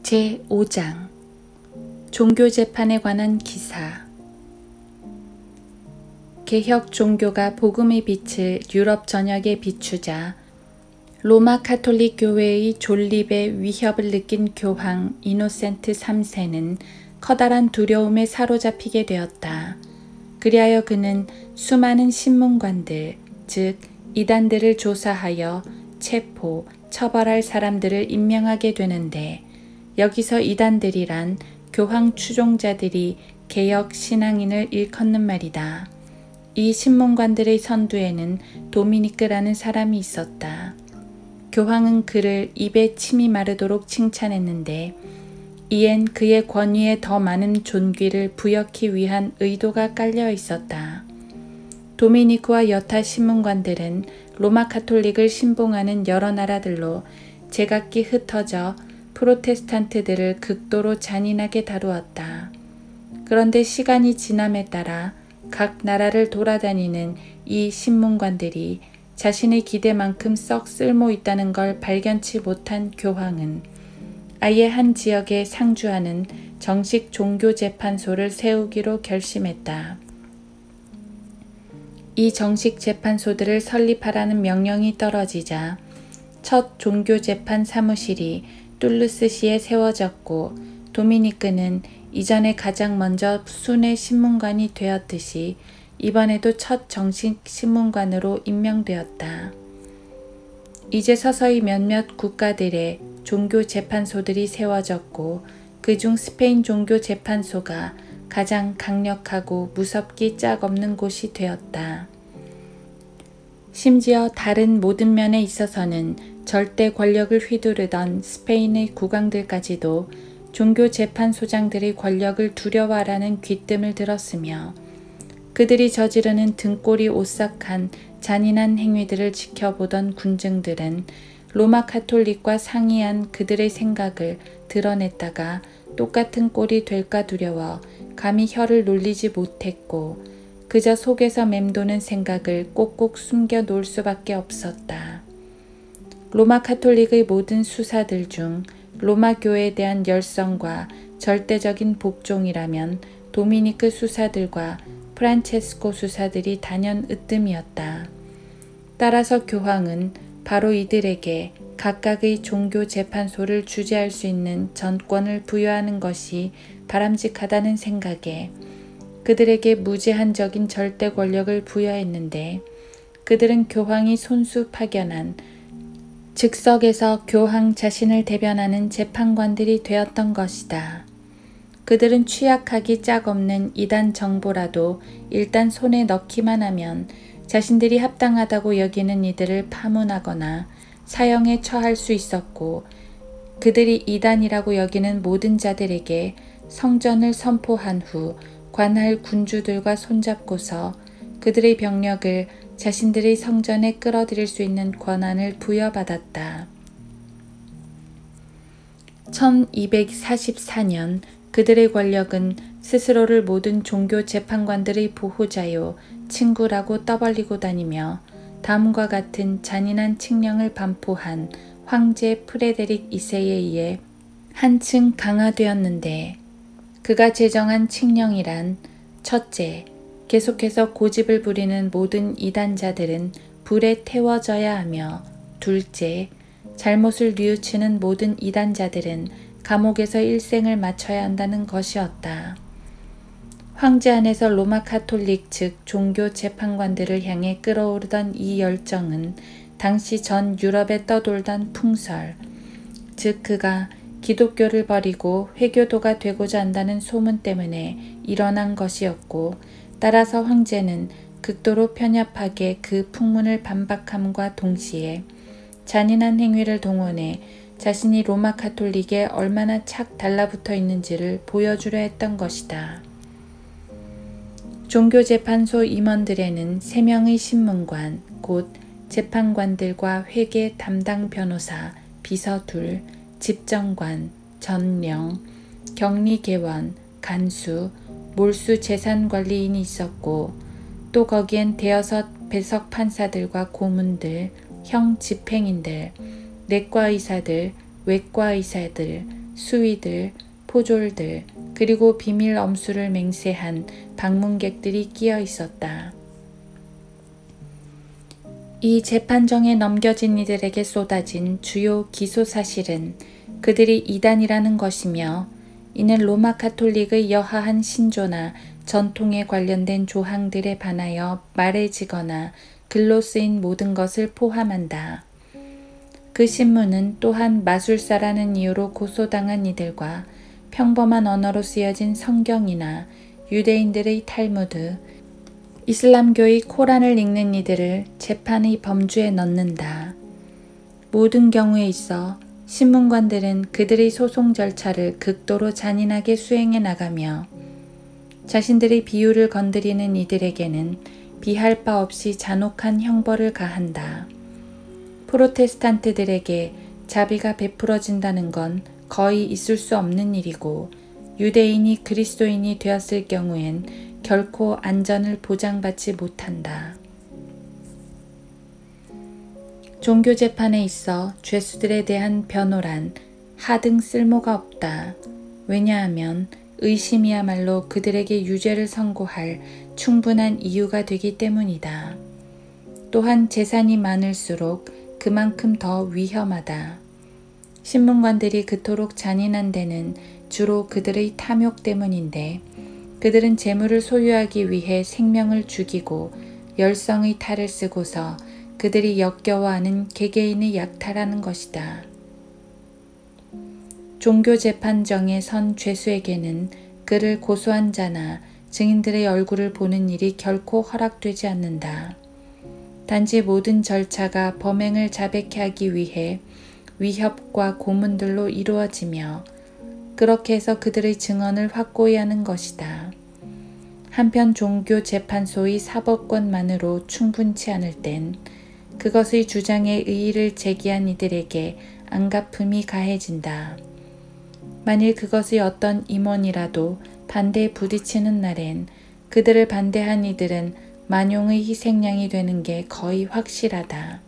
제5장 종교재판에 관한 기사. 개혁 종교가 복음의 빛을 유럽 전역에 비추자 로마 가톨릭 교회의 존립에 위협을 느낀 교황 이노센트 3세는 커다란 두려움에 사로잡히게 되었다. 그리하여 그는 수많은 신문관들, 즉 이단들을 조사하여 체포, 처벌할 사람들을 임명하게 되는데, 여기서 이단들이란 교황 추종자들이 개혁 신앙인을 일컫는 말이다. 이 신문관들의 선두에는 도미니크라는 사람이 있었다. 교황은 그를 입에 침이 마르도록 칭찬했는데, 이엔 그의 권위에 더 많은 존귀를 부여하기 위한 의도가 깔려 있었다. 도미니크와 여타 신문관들은 로마 가톨릭을 신봉하는 여러 나라들로 제각기 흩어져 프로테스탄트들을 극도로 잔인하게 다루었다. 그런데 시간이 지남에 따라 각 나라를 돌아다니는 이 신문관들이 자신의 기대만큼 썩 쓸모 있다는 걸 발견치 못한 교황은 아예 한 지역에 상주하는 정식 종교재판소를 세우기로 결심했다. 이 정식 재판소들을 설립하라는 명령이 떨어지자 첫 종교재판 사무실이 툴루스시에 세워졌고, 도미니크는 이전에 가장 먼저 순회 신문관이 되었듯이 이번에도 첫 정식 신문관으로 임명되었다. 이제 서서히 몇몇 국가들의 종교재판소들이 세워졌고, 그중 스페인 종교재판소가 가장 강력하고 무섭기 짝없는 곳이 되었다. 심지어 다른 모든 면에 있어서는 절대 권력을 휘두르던 스페인의 국왕들까지도 종교재판소장들의 권력을 두려워하라는 귀뜸을 들었으며, 그들이 저지르는 등골이 오싹한 잔인한 행위들을 지켜보던 군중들은 로마 가톨릭과 상이한 그들의 생각을 드러냈다가 똑같은 꼴이 될까 두려워 감히 혀를 놀리지 못했고, 그저 속에서 맴도는 생각을 꼭꼭 숨겨 놓을 수밖에 없었다. 로마 가톨릭의 모든 수사들 중 로마 교회에 대한 열성과 절대적인 복종이라면 도미니크 수사들과 프란체스코 수사들이 단연 으뜸이었다. 따라서 교황은 바로 이들에게 각각의 종교재판소를 주재할 수 있는 전권을 부여하는 것이 바람직하다는 생각에 그들에게 무제한적인 절대 권력을 부여했는데, 그들은 교황이 손수 파견한 즉석에서 교황 자신을 대변하는 재판관들이 되었던 것이다. 그들은 취약하기 짝없는 이단 정보라도 일단 손에 넣기만 하면 자신들이 합당하다고 여기는 이들을 파문하거나 사형에 처할 수 있었고, 그들이 이단이라고 여기는 모든 자들에게 성전을 선포한 후 관할 군주들과 손잡고서 그들의 병력을 자신들의 성전에 끌어들일 수 있는 권한을 부여받았다. 1244년 그들의 권력은 스스로를 모든 종교 재판관들의 보호자요 친구라고 떠벌리고 다니며 다음과 같은 잔인한 칙령을 반포한 황제 프레데릭 2세에 의해 한층 강화되었는데, 그가 제정한 칙령이란: 첫째, 계속해서 고집을 부리는 모든 이단자들은 불에 태워져야 하며, 둘째, 잘못을 뉘우치는 모든 이단자들은 감옥에서 일생을 마쳐야 한다는 것이었다. 황제 안에서 로마 가톨릭 즉 종교 재판관들을 향해 끌어오르던 이 열정은 당시 전 유럽에 떠돌던 풍설, 즉 그가 기독교를 버리고 회교도가 되고자 한다는 소문 때문에 일어난 것이었고, 따라서 황제는 극도로 편협하게 그 풍문을 반박함과 동시에 잔인한 행위를 동원해 자신이 로마 가톨릭에 얼마나 착 달라붙어 있는지를 보여주려 했던 것이다. 종교재판소 임원들에는 3명의 신문관, 곧 재판관들과 회계 담당 변호사, 비서 2, 집정관, 전령, 격리계원, 간수, 몰수 재산관리인이 있었고, 또 거기엔 대여섯 배석 판사들과 고문들, 형 집행인들, 내과 의사들, 외과 의사들, 수위들, 포졸들, 그리고 비밀 엄수를 맹세한 방문객들이 끼어 있었다. 이 재판정에 넘겨진 이들에게 쏟아진 주요 기소 사실은 그들이 이단이라는 것이며, 이는 로마 가톨릭의 여하한 신조나 전통에 관련된 조항들에 반하여 말해지거나 글로 쓰인 모든 것을 포함한다. 그 신문은 또한 마술사라는 이유로 고소당한 이들과 평범한 언어로 쓰여진 성경이나 유대인들의 탈무드, 이슬람교의 코란을 읽는 이들을 재판의 범주에 넣는다. 모든 경우에 있어 신문관들은 그들의 소송 절차를 극도로 잔인하게 수행해 나가며 자신들의 비유를 건드리는 이들에게는 비할 바 없이 잔혹한 형벌을 가한다. 프로테스탄트들에게 자비가 베풀어진다는 건 거의 있을 수 없는 일이고, 유대인이 그리스도인이 되었을 경우엔 결코 안전을 보장받지 못한다. 종교 재판에 있어 죄수들에 대한 변호란 하등 쓸모가 없다. 왜냐하면 의심이야말로 그들에게 유죄를 선고할 충분한 이유가 되기 때문이다. 또한 재산이 많을수록 그만큼 더 위험하다. 신문관들이 그토록 잔인한 데는 주로 그들의 탐욕 때문인데, 그들은 재물을 소유하기 위해 생명을 죽이고 열성의 탈을 쓰고서 그들이 역겨워하는 개개인의 약탈하는 것이다. 종교 재판정에 선 죄수에게는 그를 고소한 자나 증인들의 얼굴을 보는 일이 결코 허락되지 않는다. 단지 모든 절차가 범행을 자백케 하기 위해 위협과 고문들로 이루어지며, 그렇게 해서 그들의 증언을 확고히 하는 것이다. 한편 종교 재판소의 사법권만으로 충분치 않을 땐 그것의 주장에 의의를 제기한 이들에게 안갚음이 가해진다. 만일 그것의 어떤 임원이라도 반대에 부딪히는 날엔 그들을 반대한 이들은 만용의 희생양이 되는 게 거의 확실하다.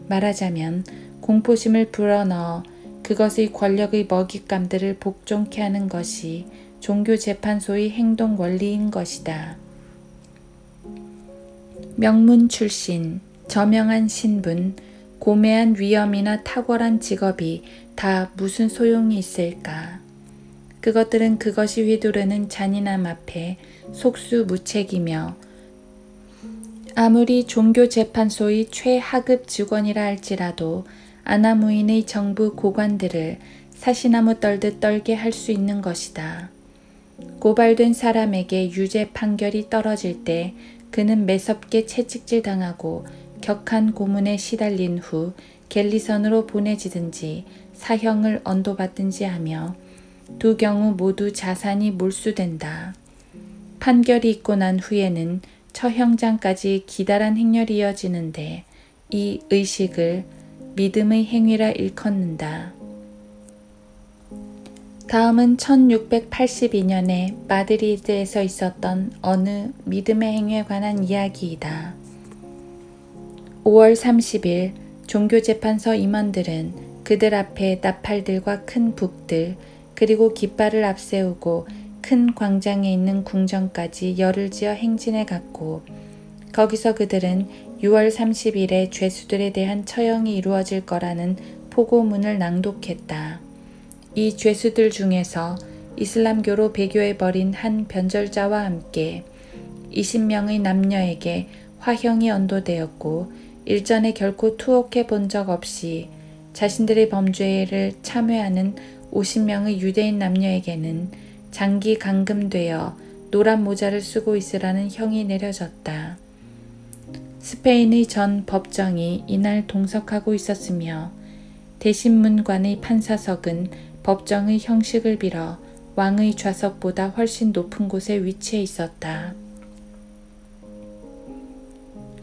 말하자면 공포심을 불어넣어 그것의 권력의 먹잇감들을 복종케 하는 것이 종교재판소의 행동 원리인 것이다. 명문 출신, 저명한 신분, 고매한 위엄이나 탁월한 직업이 다 무슨 소용이 있을까? 그것들은 그것이 휘두르는 잔인함 앞에 속수무책이며, 아무리 종교재판소의 최하급 직원이라 할지라도 아나무인의 정부 고관들을 사시나무 떨듯 떨게 할 수 있는 것이다. 고발된 사람에게 유죄 판결이 떨어질 때 그는 매섭게 채찍질 당하고 격한 고문에 시달린 후 갤리선으로 보내지든지 사형을 언도받든지 하며, 두 경우 모두 자산이 몰수된다. 판결이 있고 난 후에는 처형장까지 기다란 행렬이 이어지는데, 이 의식을 믿음의 행위라 일컫는다. 다음은 1682년에 마드리드에서 있었던 어느 믿음의 행위에 관한 이야기이다. 5월 30일 종교재판소 임원들은 그들 앞에 나팔들과 큰 북들, 그리고 깃발을 앞세우고 큰 광장에 있는 궁전까지 열을 지어 행진해 갔고, 거기서 그들은 6월 30일에 죄수들에 대한 처형이 이루어질 거라는 포고문을 낭독했다. 이 죄수들 중에서 이슬람교로 배교해버린 한 변절자와 함께 20명의 남녀에게 화형이 언도되었고, 일전에 결코 투옥해 본 적 없이 자신들의 범죄를 참회하는 50명의 유대인 남녀에게는 장기 감금되어 노란 모자를 쓰고 있으라는 형이 내려졌다. 스페인의 전 법정이 이날 동석하고 있었으며, 대신문관의 판사석은 법정의 형식을 빌어 왕의 좌석보다 훨씬 높은 곳에 위치해 있었다.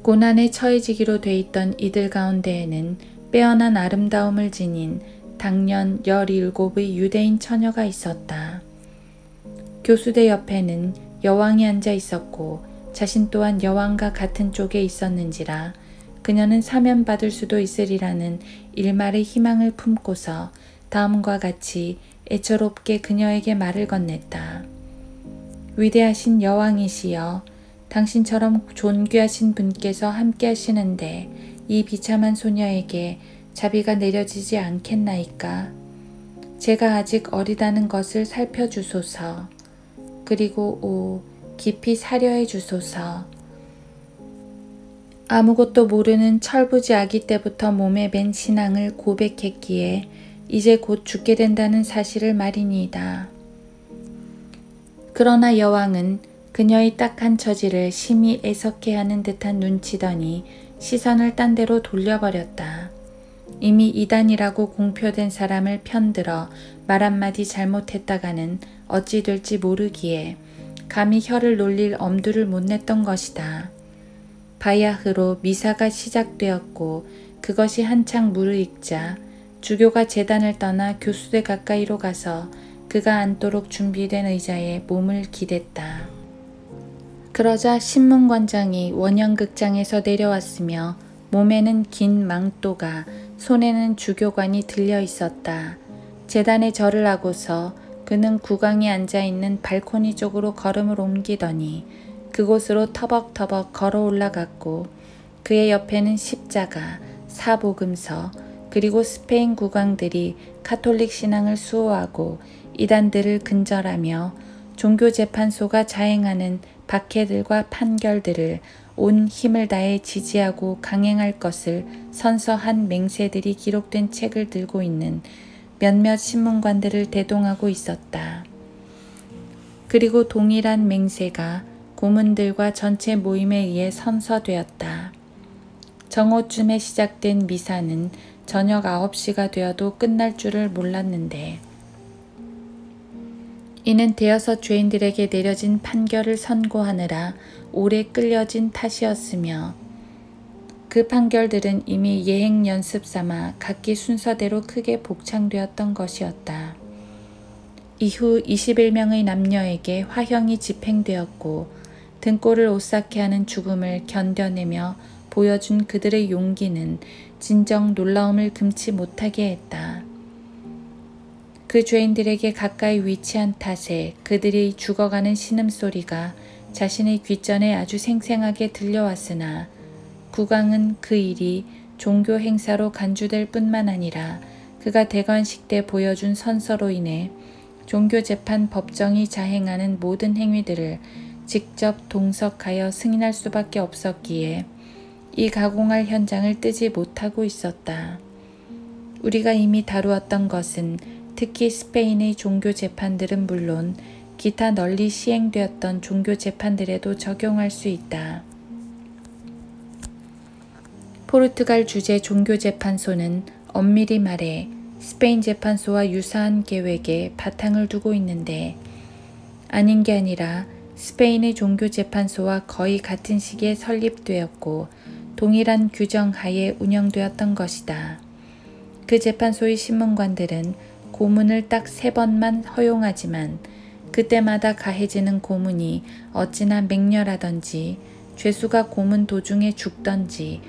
고난에 처해지기로 돼 있던 이들 가운데에는 빼어난 아름다움을 지닌 당년 17의 유대인 처녀가 있었다. 교수대 옆에는 여왕이 앉아 있었고, 자신 또한 여왕과 같은 쪽에 있었는지라 그녀는 사면받을 수도 있으리라는 일말의 희망을 품고서 다음과 같이 애처롭게 그녀에게 말을 건넸다. 위대하신 여왕이시여, 당신처럼 존귀하신 분께서 함께 하시는데 이 비참한 소녀에게 자비가 내려지지 않겠나이까? 제가 아직 어리다는 것을 살펴주소서. 그리고 깊이 사려해 주소서. 아무것도 모르는 철부지 아기 때부터 몸에 밴 신앙을 고백했기에 이제 곧 죽게 된다는 사실을 말이니이다. 그러나 여왕은 그녀의 딱한 처지를 심히 애석해하는 듯한 눈치더니 시선을 딴 데로 돌려버렸다. 이미 이단이라고 공표된 사람을 편들어 말 한마디 잘못했다가는 어찌 될지 모르기에 감히 혀를 놀릴 엄두를 못 냈던 것이다. 바야흐로 미사가 시작되었고 그것이 한창 무르익자 주교가 제단을 떠나 교수대 가까이로 가서 그가 앉도록 준비된 의자에 몸을 기댔다. 그러자 신문관장이 원형극장에서 내려왔으며 몸에는 긴 망토가, 손에는 주교관이 들려 있었다. 제단에 절을 하고서 그는 국왕이 앉아있는 발코니 쪽으로 걸음을 옮기더니 그곳으로 터벅터벅 걸어 올라갔고 그의 옆에는 십자가, 사복음서, 그리고 스페인 국왕들이 카톨릭 신앙을 수호하고 이단들을 근절하며 종교재판소가 자행하는 박해들과 판결들을 온 힘을 다해 지지하고 강행할 것을 선서한 맹세들이 기록된 책을 들고 있는 몇몇 신문관들을 대동하고 있었다. 그리고 동일한 맹세가 고문들과 전체 모임에 의해 선서되었다. 정오쯤에 시작된 미사는 저녁 9시가 되어도 끝날 줄을 몰랐는데 이는 대여섯 죄인들에게 내려진 판결을 선고하느라 오래 끌려진 탓이었으며 그 판결들은 이미 예행 연습 삼아 각기 순서대로 크게 복창되었던 것이었다. 이후 21명의 남녀에게 화형이 집행되었고 등골을 오싹해 하는 죽음을 견뎌내며 보여준 그들의 용기는 진정 놀라움을 금치 못하게 했다. 그 죄인들에게 가까이 위치한 탓에 그들이 죽어가는 신음소리가 자신의 귓전에 아주 생생하게 들려왔으나 국왕은 그 일이 종교 행사로 간주될 뿐만 아니라 그가 대관식 때 보여준 선서로 인해 종교재판 법정이 자행하는 모든 행위들을 직접 동석하여 승인할 수밖에 없었기에 이 가공할 현장을 뜨지 못하고 있었다. 우리가 이미 다루었던 것은 특히 스페인의 종교재판들은 물론 기타 널리 시행되었던 종교재판들에도 적용할 수 있다. 포르투갈 주재 종교재판소는 엄밀히 말해 스페인 재판소와 유사한 계획에 바탕을 두고 있는데 아닌 게 아니라 스페인의 종교재판소와 거의 같은 시기에 설립되었고 동일한 규정 하에 운영되었던 것이다. 그 재판소의 신문관들은 고문을 딱 3번만 허용하지만 그때마다 가해지는 고문이 어찌나 맹렬하던지 죄수가 고문 도중에 죽던지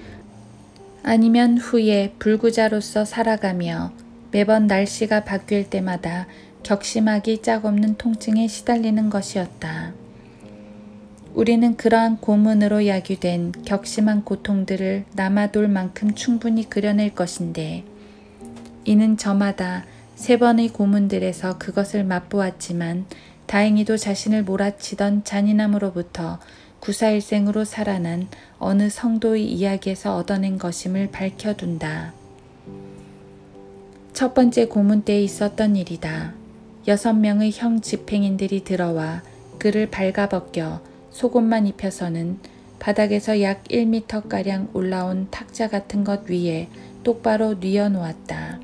아니면 후에 불구자로서 살아가며 매번 날씨가 바뀔 때마다 격심하기 짝없는 통증에 시달리는 것이었다. 우리는 그러한 고문으로 야기된 격심한 고통들을 남아돌 만큼 충분히 그려낼 것인데 이는 저마다 3번의 고문들에서 그것을 맛보았지만 다행히도 자신을 몰아치던 잔인함으로부터 구사일생으로 살아난 어느 성도의 이야기에서 얻어낸 것임을 밝혀둔다. 첫 번째 고문 때에 있었던 일이다. 6명의 형 집행인들이 들어와 그를 발가벗겨 속옷만 입혀서는 바닥에서 약 1m가량 올라온 탁자 같은 것 위에 똑바로 뉘어놓았다.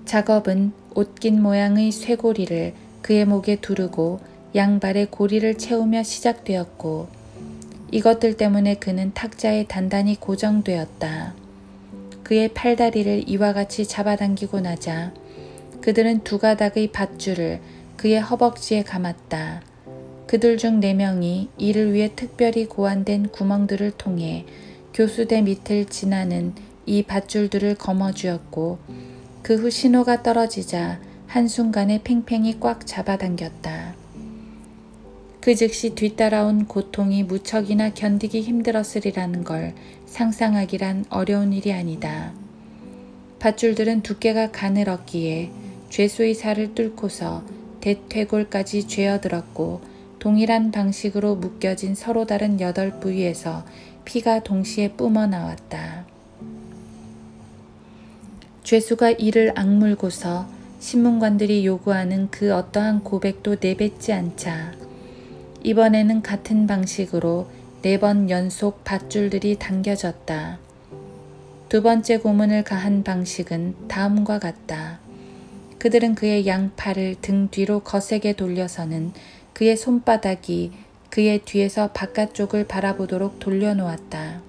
작업은 옷긴 모양의 쇠고리를 그의 목에 두르고 양발에 고리를 채우며 시작되었고 이것들 때문에 그는 탁자에 단단히 고정되었다. 그의 팔다리를 이와 같이 잡아당기고 나자 그들은 2가닥의 밧줄을 그의 허벅지에 감았다. 그들 중 4명이 이를 위해 특별히 고안된 구멍들을 통해 교수대 밑을 지나는 이 밧줄들을 거머쥐었고 그 후 신호가 떨어지자 한순간에 팽팽히 꽉 잡아당겼다. 그 즉시 뒤따라온 고통이 무척이나 견디기 힘들었으리라는 걸 상상하기란 어려운 일이 아니다. 밧줄들은 두께가 가늘었기에 죄수의 살을 뚫고서 대퇴골까지 죄어들었고 동일한 방식으로 묶여진 서로 다른 8부위에서 피가 동시에 뿜어 나왔다. 죄수가 이를 악물고서 신문관들이 요구하는 그 어떠한 고백도 내뱉지 않자 이번에는 같은 방식으로 4번 연속 밧줄들이 당겨졌다. 두 번째 고문을 가한 방식은 다음과 같다. 그들은 그의 양팔을 등 뒤로 거세게 돌려서는 그의 손바닥이 그의 뒤에서 바깥쪽을 바라보도록 돌려놓았다.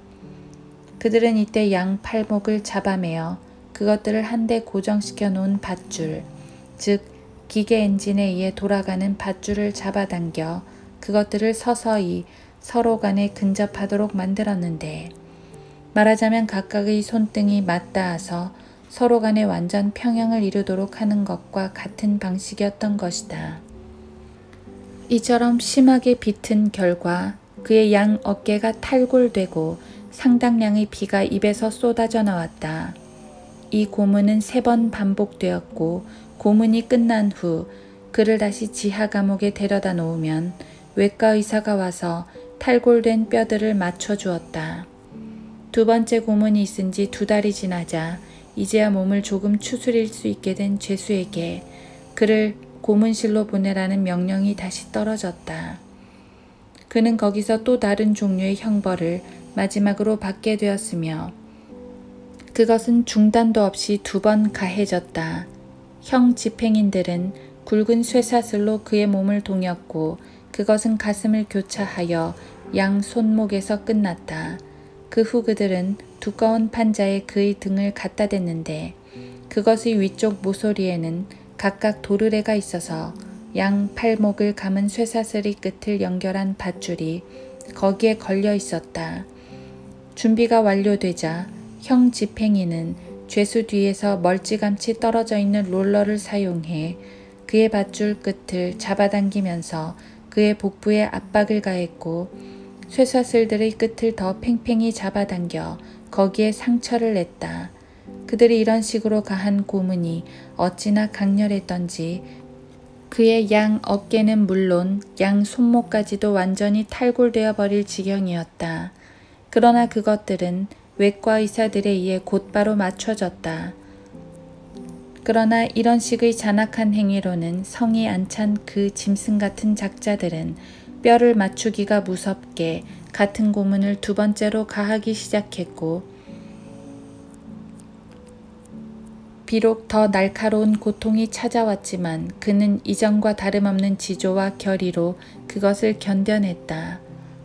그들은 이때 양팔목을 잡아매어 그것들을 한데 고정시켜 놓은 밧줄, 즉 기계 엔진에 의해 돌아가는 밧줄을 잡아당겨 그것들을 서서히 서로 간에 근접하도록 만들었는데 말하자면 각각의 손등이 맞닿아서 서로 간에 완전 평형을 이루도록 하는 것과 같은 방식이었던 것이다. 이처럼 심하게 비튼 결과 그의 양 어깨가 탈골되고 상당량의 피가 입에서 쏟아져 나왔다. 이 고문은 3번 반복되었고 고문이 끝난 후 그를 다시 지하 감옥에 데려다 놓으면 외과 의사가 와서 탈골된 뼈들을 맞춰 주었다. 두 번째 고문이 있은 지 2달이 지나자 이제야 몸을 조금 추스릴 수 있게 된 죄수에게 그를 고문실로 보내라는 명령이 다시 떨어졌다. 그는 거기서 또 다른 종류의 형벌을 마지막으로 받게 되었으며 그것은 중단도 없이 2번 가해졌다. 형 집행인들은 굵은 쇠사슬로 그의 몸을 동였고 그것은 가슴을 교차하여 양 손목에서 끝났다. 그 후 그들은 두꺼운 판자에 그의 등을 갖다 댔는데 그것의 위쪽 모서리에는 각각 도르래가 있어서 양 팔목을 감은 쇠사슬의 끝을 연결한 밧줄이 거기에 걸려 있었다. 준비가 완료되자 형 집행인은 죄수 뒤에서 멀찌감치 떨어져 있는 롤러를 사용해 그의 밧줄 끝을 잡아당기면서 그의 복부에 압박을 가했고 쇠사슬들의 끝을 더 팽팽히 잡아당겨 거기에 상처를 냈다. 그들이 이런 식으로 가한 고문이 어찌나 강렬했던지 그의 양 어깨는 물론 양 손목까지도 완전히 탈골되어 버릴 지경이었다. 그러나 그것들은 외과 의사들에 의해 곧바로 맞춰졌다. 그러나 이런 식의 잔악한 행위로는 성이 안 찬 그 짐승 같은 작자들은 뼈를 맞추기가 무섭게 같은 고문을 2번째로 가하기 시작했고 비록 더 날카로운 고통이 찾아왔지만 그는 이전과 다름없는 지조와 결의로 그것을 견뎌냈다.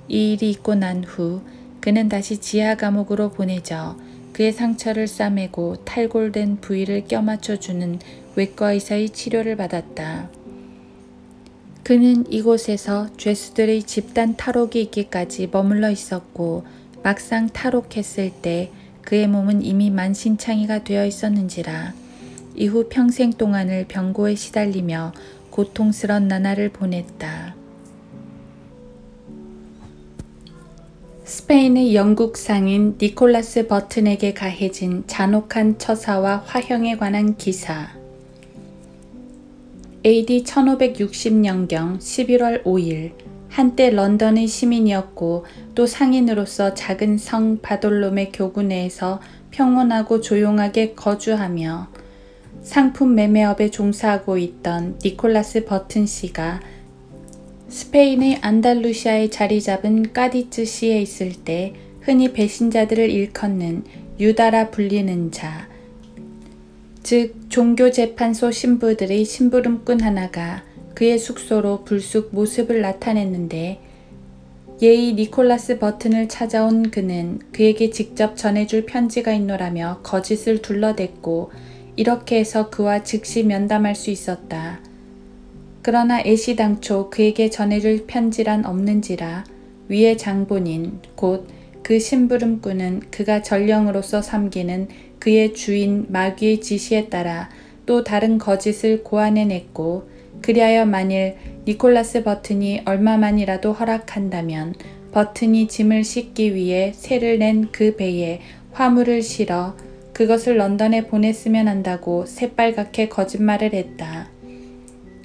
이 일이 있고 난 후 그는 다시 지하 감옥으로 보내져 그의 상처를 싸매고 탈골된 부위를 껴맞춰주는 외과 의사의 치료를 받았다. 그는 이곳에서 죄수들의 집단 탈옥이 있기까지 머물러 있었고 막상 탈옥했을 때 그의 몸은 이미 만신창이가 되어 있었는지라 이후 평생 동안을 병고에 시달리며 고통스런 나날을 보냈다. 스페인의 영국 상인 니콜라스 버튼에게 가해진 잔혹한 처사와 화형에 관한 기사. AD 1560년경 11월 5일 한때 런던의 시민이었고 또 상인으로서 작은 성 바돌롬의 교구 내에서 평온하고 조용하게 거주하며 상품 매매업에 종사하고 있던 니콜라스 버튼 씨가 스페인의 안달루시아에 자리 잡은 까디츠시에 있을 때 흔히 배신자들을 일컫는 유다라 불리는 자, 즉 종교재판소 신부들의 심부름꾼 하나가 그의 숙소로 불쑥 모습을 나타냈는데 예의 니콜라스 버튼을 찾아온 그는 그에게 직접 전해줄 편지가 있노라며 거짓을 둘러댔고 이렇게 해서 그와 즉시 면담할 수 있었다. 그러나 애시당초 그에게 전해줄 편지란 없는지라 위의 장본인 곧 그 심부름꾼은 그가 전령으로서 섬기는 그의 주인 마귀의 지시에 따라 또 다른 거짓을 고안해냈고, 그리하여 만일 니콜라스 버튼이 얼마만이라도 허락한다면 버튼이 짐을 싣기 위해 새를 낸 그 배에 화물을 실어 그것을 런던에 보냈으면 한다고 새빨갛게 거짓말을 했다.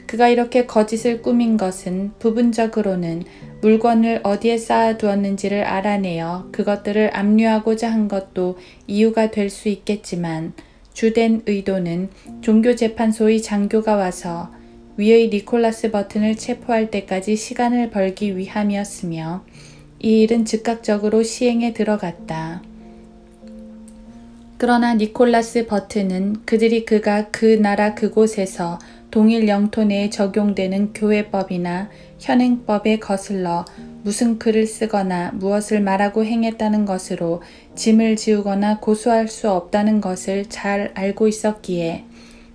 그가 이렇게 거짓을 꾸민 것은 부분적으로는 물건을 어디에 쌓아두었는지를 알아내어 그것들을 압류하고자 한 것도 이유가 될 수 있겠지만, 주된 의도는 종교재판소의 장교가 와서 위의 니콜라스 버튼을 체포할 때까지 시간을 벌기 위함이었으며, 이 일은 즉각적으로 시행에 들어갔다. 그러나 니콜라스 버튼은 그가 그 나라 그곳에서 동일 영토 내에 적용되는 교회법이나 현행법에 거슬러 무슨 글을 쓰거나 무엇을 말하고 행했다는 것으로 짐을 지우거나 고소할 수 없다는 것을 잘 알고 있었기에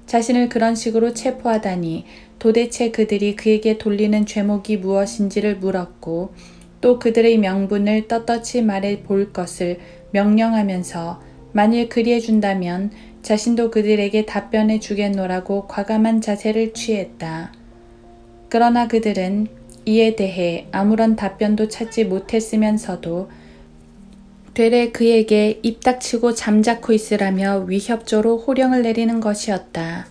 자신을 그런 식으로 체포하다니 도대체 그들이 그에게 돌리는 죄목이 무엇인지를 물었고, 또 그들의 명분을 떳떳이 말해 볼 것을 명령하면서 만일 그리해준다면 자신도 그들에게 답변해 주겠노라고 과감한 자세를 취했다. 그러나 그들은 이에 대해 아무런 답변도 찾지 못했으면서도 되레 그에게 입 닥치고 잠자코 있으라며 위협조로 호령을 내리는 것이었다.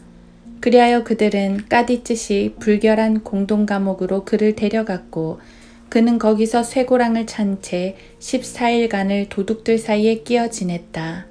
그리하여 그들은 까디짓이 불결한 공동감옥으로 그를 데려갔고, 그는 거기서 쇠고랑을 찬 채 14일간을 도둑들 사이에 끼어 지냈다.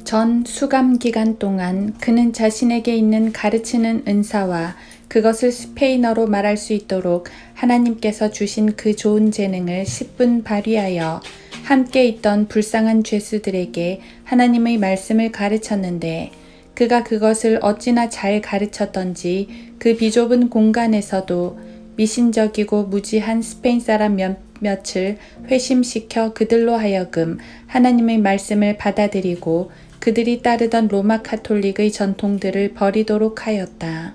전 수감 기간 동안 그는 자신에게 있는 가르치는 은사와 그것을 스페인어로 말할 수 있도록 하나님께서 주신 그 좋은 재능을 10분 발휘하여 함께 있던 불쌍한 죄수들에게 하나님의 말씀을 가르쳤는데, 그가 그것을 어찌나 잘 가르쳤던지 그 비좁은 공간에서도 미신적이고 무지한 스페인 사람 몇몇을 회심시켜 그들로 하여금 하나님의 말씀을 받아들이고 그들이 따르던 로마 카톨릭의 전통들을 버리도록 하였다.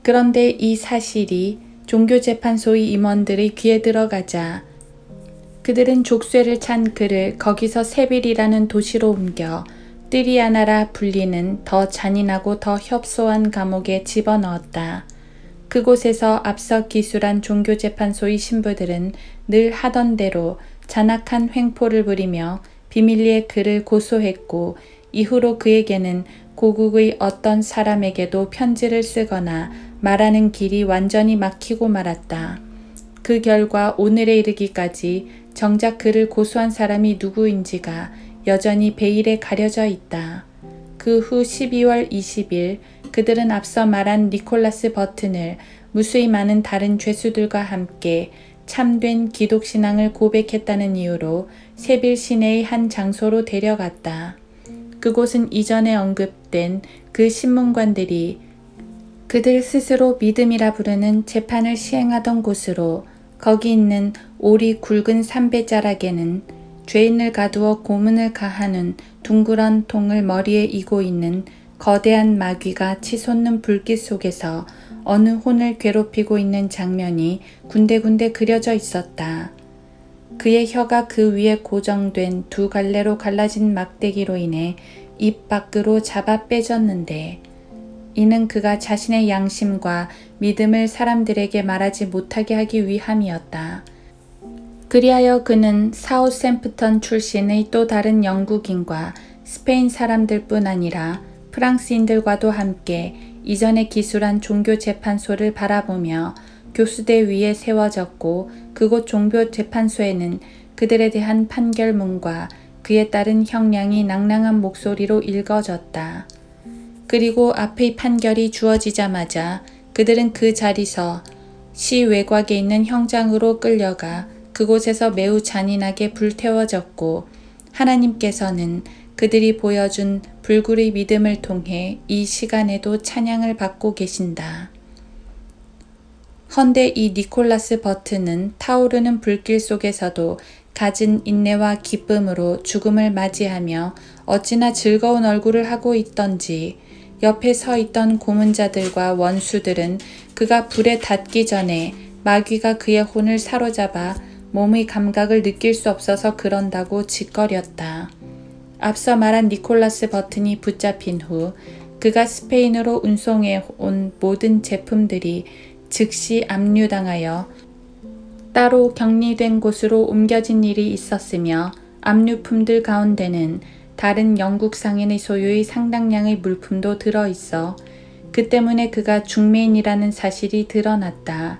그런데 이 사실이 종교재판소의 임원들의 귀에 들어가자 그들은 족쇄를 찬 그를 거기서 세빌이라는 도시로 옮겨 뜨리아나라 불리는 더 잔인하고 더 협소한 감옥에 집어넣었다. 그곳에서 앞서 기술한 종교재판소의 신부들은 늘 하던 대로 잔악한 횡포를 부리며 비밀리에 그를 고소했고, 이후로 그에게는 고국의 어떤 사람에게도 편지를 쓰거나 말하는 길이 완전히 막히고 말았다. 그 결과 오늘에 이르기까지 정작 그를 고소한 사람이 누구인지가 여전히 베일에 가려져 있다. 그 후 12월 20일 그들은 앞서 말한 니콜라스 버튼을 무수히 많은 다른 죄수들과 함께 참된 기독신앙을 고백했다는 이유로 세빌 시내의 한 장소로 데려갔다. 그곳은 이전에 언급된 그 신문관들이 그들 스스로 믿음이라 부르는 재판을 시행하던 곳으로, 거기 있는 오리 굵은 삼배자락에는 죄인을 가두어 고문을 가하는 둥그런 통을 머리에 이고 있는 거대한 마귀가 치솟는 불빛 속에서 어느 혼을 괴롭히고 있는 장면이 군데군데 그려져 있었다. 그의 혀가 그 위에 고정된 두 갈래로 갈라진 막대기로 인해 입 밖으로 잡아 빼졌는데, 이는 그가 자신의 양심과 믿음을 사람들에게 말하지 못하게 하기 위함이었다. 그리하여 그는 사우샘프턴 출신의 또 다른 영국인과 스페인 사람들뿐 아니라 프랑스인들과도 함께 이전에 기술한 종교재판소를 바라보며 교수대 위에 세워졌고, 그곳 종교재판소에는 그들에 대한 판결문과 그에 따른 형량이 낭낭한 목소리로 읽어졌다. 그리고 앞의 판결이 주어지자마자 그들은 그 자리서 시 외곽에 있는 형장으로 끌려가 그곳에서 매우 잔인하게 불태워졌고, 하나님께서는 그들이 보여준 불굴의 믿음을 통해 이 시간에도 찬양을 받고 계신다. 헌데 이 니콜라스 버튼은 타오르는 불길 속에서도 갖은 인내와 기쁨으로 죽음을 맞이하며 어찌나 즐거운 얼굴을 하고 있던지, 옆에 서 있던 고문자들과 원수들은 그가 불에 닿기 전에 마귀가 그의 혼을 사로잡아 몸의 감각을 느낄 수 없어서 그런다고 짓거렸다. 앞서 말한 니콜라스 버튼이 붙잡힌 후 그가 스페인으로 운송해 온 모든 제품들이 즉시 압류당하여 따로 격리된 곳으로 옮겨진 일이 있었으며 압류품들 가운데는 다른 영국 상인의 소유의 상당량의 물품도 들어있어 그 때문에 그가 중매인이라는 사실이 드러났다.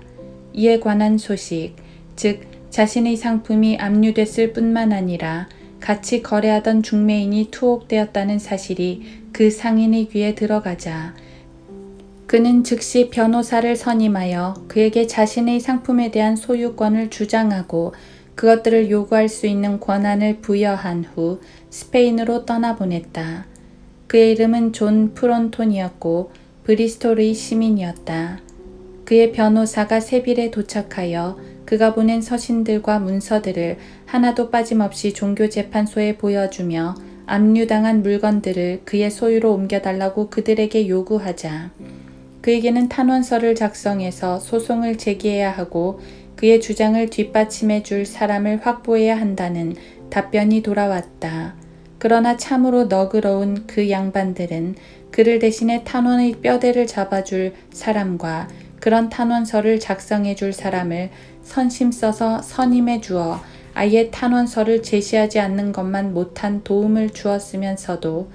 이에 관한 소식, 즉 자신의 상품이 압류됐을 뿐만 아니라 같이 거래하던 중매인이 투옥되었다는 사실이 그 상인의 귀에 들어가자 그는 즉시 변호사를 선임하여 그에게 자신의 상품에 대한 소유권을 주장하고 그것들을 요구할 수 있는 권한을 부여한 후 스페인으로 떠나보냈다. 그의 이름은 존 프론톤이었고 브리스톨의 시민이었다. 그의 변호사가 세빌에 도착하여 그가 보낸 서신들과 문서들을 하나도 빠짐없이 종교재판소에 보여주며 압류당한 물건들을 그의 소유로 옮겨달라고 그들에게 요구하자 그에게는 탄원서를 작성해서 소송을 제기해야 하고 그의 주장을 뒷받침해 줄 사람을 확보해야 한다는 답변이 돌아왔다. 그러나 참으로 너그러운 그 양반들은 그를 대신해 탄원의 뼈대를 잡아줄 사람과 그런 탄원서를 작성해 줄 사람을 선심 써서 선임해 주어 아예 탄원서를 제시하지 않는 것만 못한 도움을 주었으면서도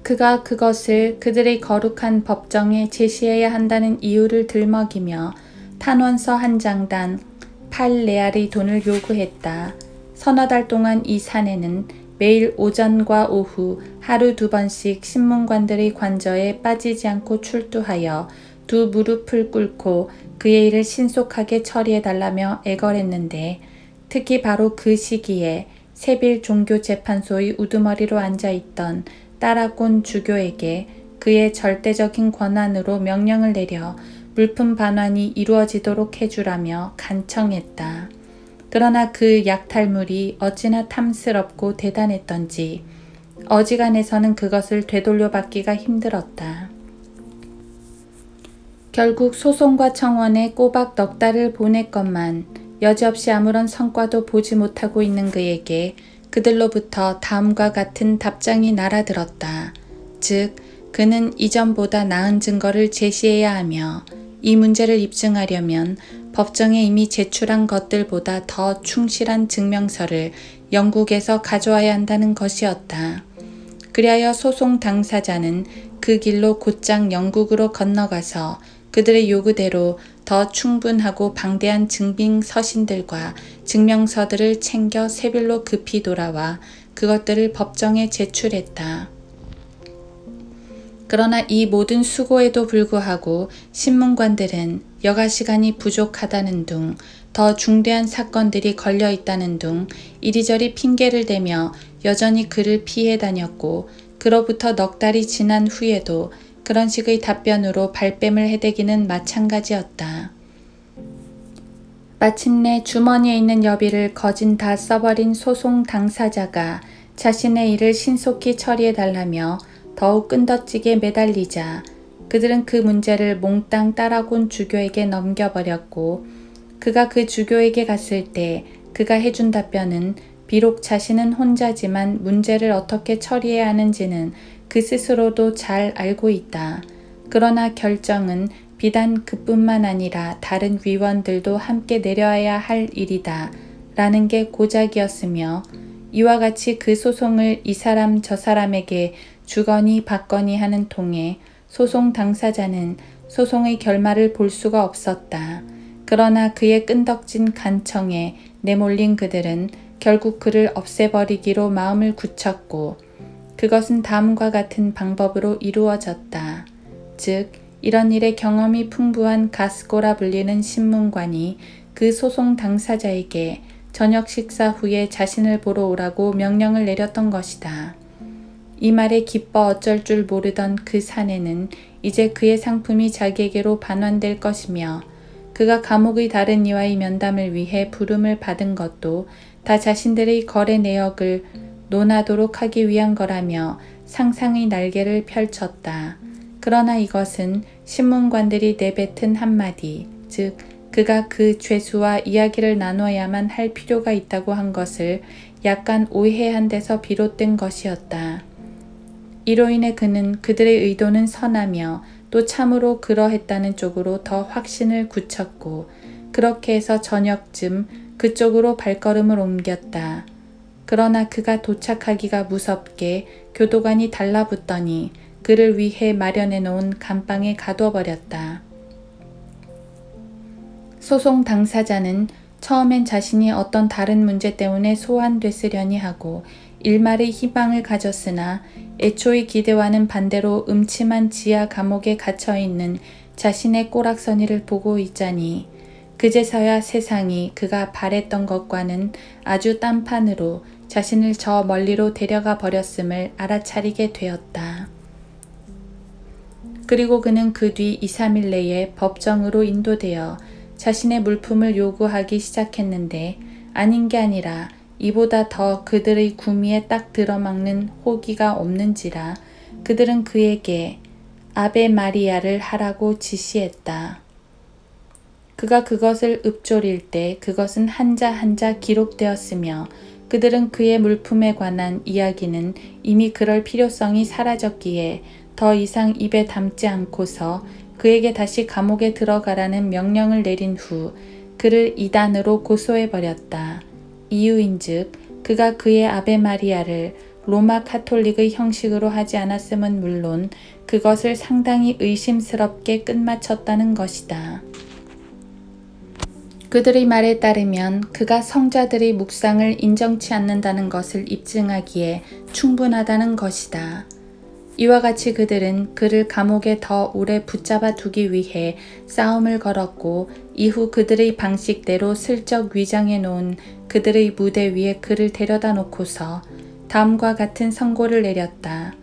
그가 그것을 그들의 거룩한 법정에 제시해야 한다는 이유를 들먹이며 탄원서 한 장당 8레알의 돈을 요구했다. 서너 달 동안 이 사내는 매일 오전과 오후 하루 2번씩 신문관들의 관저에 빠지지 않고 출두하여 두 무릎을 꿇고 그의 일을 신속하게 처리해달라며 애걸했는데 특히 바로 그 시기에 세빌 종교재판소의 우두머리로 앉아있던 따라곤 주교에게 그의 절대적인 권한으로 명령을 내려 물품 반환이 이루어지도록 해주라며 간청했다. 그러나 그 약탈물이 어찌나 탐스럽고 대단했던지 어지간해서는 그것을 되돌려받기가 힘들었다. 결국 소송과 청원에 꼬박 넉 달을 보냈건만 여지없이 아무런 성과도 보지 못하고 있는 그에게 그들로부터 다음과 같은 답장이 날아들었다. 즉, 그는 이전보다 나은 증거를 제시해야 하며 이 문제를 입증하려면 법정에 이미 제출한 것들보다 더 충실한 증명서를 영국에서 가져와야 한다는 것이었다. 그리하여 소송 당사자는 그 길로 곧장 영국으로 건너가서 그들의 요구대로 더 충분하고 방대한 증빙 서신들과 증명서들을 챙겨 세빌로 급히 돌아와 그것들을 법정에 제출했다. 그러나 이 모든 수고에도 불구하고 신문관들은 여가 시간이 부족하다는 둥, 더 중대한 사건들이 걸려 있다는 둥 이리저리 핑계를 대며 여전히 그를 피해 다녔고 그로부터 넉 달이 지난 후에도 그런 식의 답변으로 발뺌을 해대기는 마찬가지였다. 마침내 주머니에 있는 여비를 거진 다 써버린 소송 당사자가 자신의 일을 신속히 처리해달라며 더욱 끈덕지게 매달리자 그들은 그 문제를 몽땅 따라곤 주교에게 넘겨버렸고 그가 그 주교에게 갔을 때 그가 해준 답변은 비록 자신은 혼자지만 문제를 어떻게 처리해야 하는지는 그 스스로도 잘 알고 있다. 그러나 결정은 비단 그뿐만 아니라 다른 위원들도 함께 내려야 할 일이다. 라는 게 고작이었으며 이와 같이 그 소송을 이 사람 저 사람에게 주거니 받거니 하는 통에 소송 당사자는 소송의 결말을 볼 수가 없었다. 그러나 그의 끈덕진 간청에 내몰린 그들은 결국 그를 없애버리기로 마음을 굳혔고 그것은 다음과 같은 방법으로 이루어졌다. 즉, 이런 일에 경험이 풍부한 가스코라 불리는 신문관이 그 소송 당사자에게 저녁 식사 후에 자신을 보러 오라고 명령을 내렸던 것이다. 이 말에 기뻐 어쩔 줄 모르던 그 사내는 이제 그의 상품이 자기에게로 반환될 것이며 그가 감옥의 다른 이와의 면담을 위해 부름을 받은 것도 다 자신들의 거래 내역을 논하도록 하기 위한 거라며 상상의 날개를 펼쳤다. 그러나 이것은 신문관들이 내뱉은 한마디, 즉 그가 그 죄수와 이야기를 나눠야만 할 필요가 있다고 한 것을 약간 오해한 데서 비롯된 것이었다. 이로 인해 그는 그들의 의도는 선하며 또 참으로 그러했다는 쪽으로 더 확신을 굳혔고 그렇게 해서 저녁쯤 그쪽으로 발걸음을 옮겼다. 그러나 그가 도착하기가 무섭게 교도관이 달라붙더니 그를 위해 마련해 놓은 감방에 가둬버렸다. 소송 당사자는 처음엔 자신이 어떤 다른 문제 때문에 소환됐으려니 하고 일말의 희망을 가졌으나 애초의 기대와는 반대로 음침한 지하 감옥에 갇혀있는 자신의 꼬락서니를 보고 있자니 그제서야 세상이 그가 바랬던 것과는 아주 딴판으로 자신을 저 멀리로 데려가 버렸음을 알아차리게 되었다. 그리고 그는 그 뒤 2, 3일 내에 법정으로 인도되어 자신의 물품을 요구하기 시작했는데 아닌 게 아니라 이보다 더 그들의 구미에 딱 들어막는 호기가 없는지라 그들은 그에게 아베 마리아를 하라고 지시했다. 그가 그것을 읊조릴 때 그것은 한자 한자 기록되었으며 그들은 그의 물품에 관한 이야기는 이미 그럴 필요성이 사라졌기에 더 이상 입에 담지 않고서 그에게 다시 감옥에 들어가라는 명령을 내린 후 그를 이단으로 고소해버렸다. 이유인즉 그가 그의 아베 마리아를 로마 카톨릭의 형식으로 하지 않았음은 물론 그것을 상당히 의심스럽게 끝마쳤다는 것이다. 그들의 말에 따르면 그가 성자들의 묵상을 인정치 않는다는 것을 입증하기에 충분하다는 것이다. 이와 같이 그들은 그를 감옥에 더 오래 붙잡아 두기 위해 싸움을 걸었고 이후 그들의 방식대로 슬쩍 위장해 놓은 그들의 무대 위에 그를 데려다 놓고서 다음과 같은 선고를 내렸다.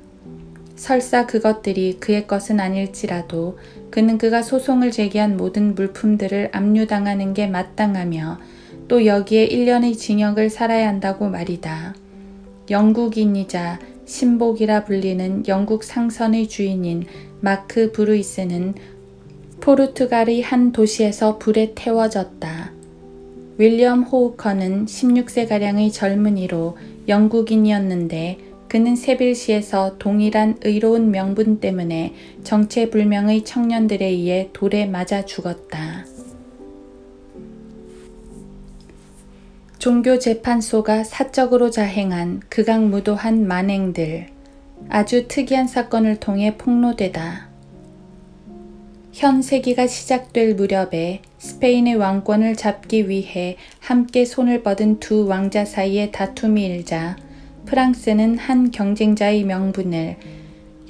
설사 그것들이 그의 것은 아닐지라도 그는 그가 소송을 제기한 모든 물품들을 압류당하는 게 마땅하며 또 여기에 1년의 징역을 살아야 한다고 말이다. 영국인이자 신복이라 불리는 영국 상선의 주인인 마크 브루이스는 포르투갈의 한 도시에서 불에 태워졌다. 윌리엄 호우커는 16세가량의 젊은이로 영국인이었는데 그는 세빌시에서 동일한 의로운 명분 때문에 정체불명의 청년들에 의해 돌에 맞아 죽었다. 종교재판소가 사적으로 자행한 극악무도한 만행들, 아주 특이한 사건을 통해 폭로되다. 현 세기가 시작될 무렵에 스페인의 왕권을 잡기 위해 함께 손을 뻗은 두 왕자 사이의 다툼이 일자 프랑스는 한 경쟁자의 명분을,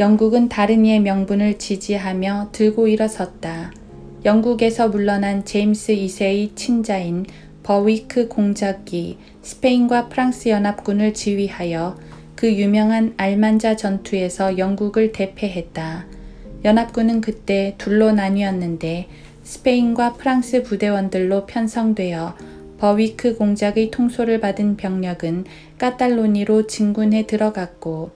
영국은 다른 이의 명분을 지지하며 들고 일어섰다. 영국에서 물러난 제임스 2세의 친자인 버위크 공작이 스페인과 프랑스 연합군을 지휘하여 그 유명한 알만자 전투에서 영국을 대패했다. 연합군은 그때 둘로 나뉘었는데 스페인과 프랑스 부대원들로 편성되어 버위크 공작의 통솔을 받은 병력은 카탈로니로 진군해 들어갔고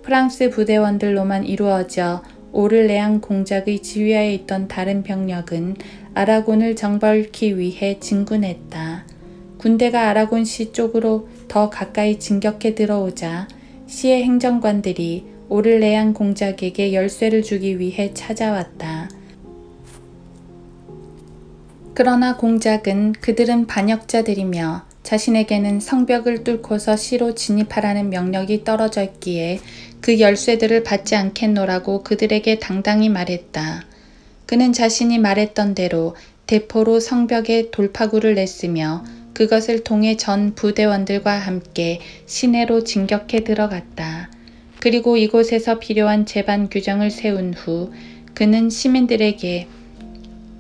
프랑스 부대원들로만 이루어져 오를레앙 공작의 지휘하에 있던 다른 병력은 아라곤을 정벌기 위해 진군했다. 군대가 아라곤시 쪽으로 더 가까이 진격해 들어오자 시의 행정관들이 오를레앙 공작에게 열쇠를 주기 위해 찾아왔다. 그러나 공작은 그들은 반역자들이며 자신에게는 성벽을 뚫고서 시로 진입하라는 명령이 떨어져 있기에 그 열쇠들을 받지 않겠노라고 그들에게 당당히 말했다. 그는 자신이 말했던 대로 대포로 성벽에 돌파구를 냈으며 그것을 통해 전 부대원들과 함께 시내로 진격해 들어갔다. 그리고 이곳에서 필요한 재반 규정을 세운 후 그는 시민들에게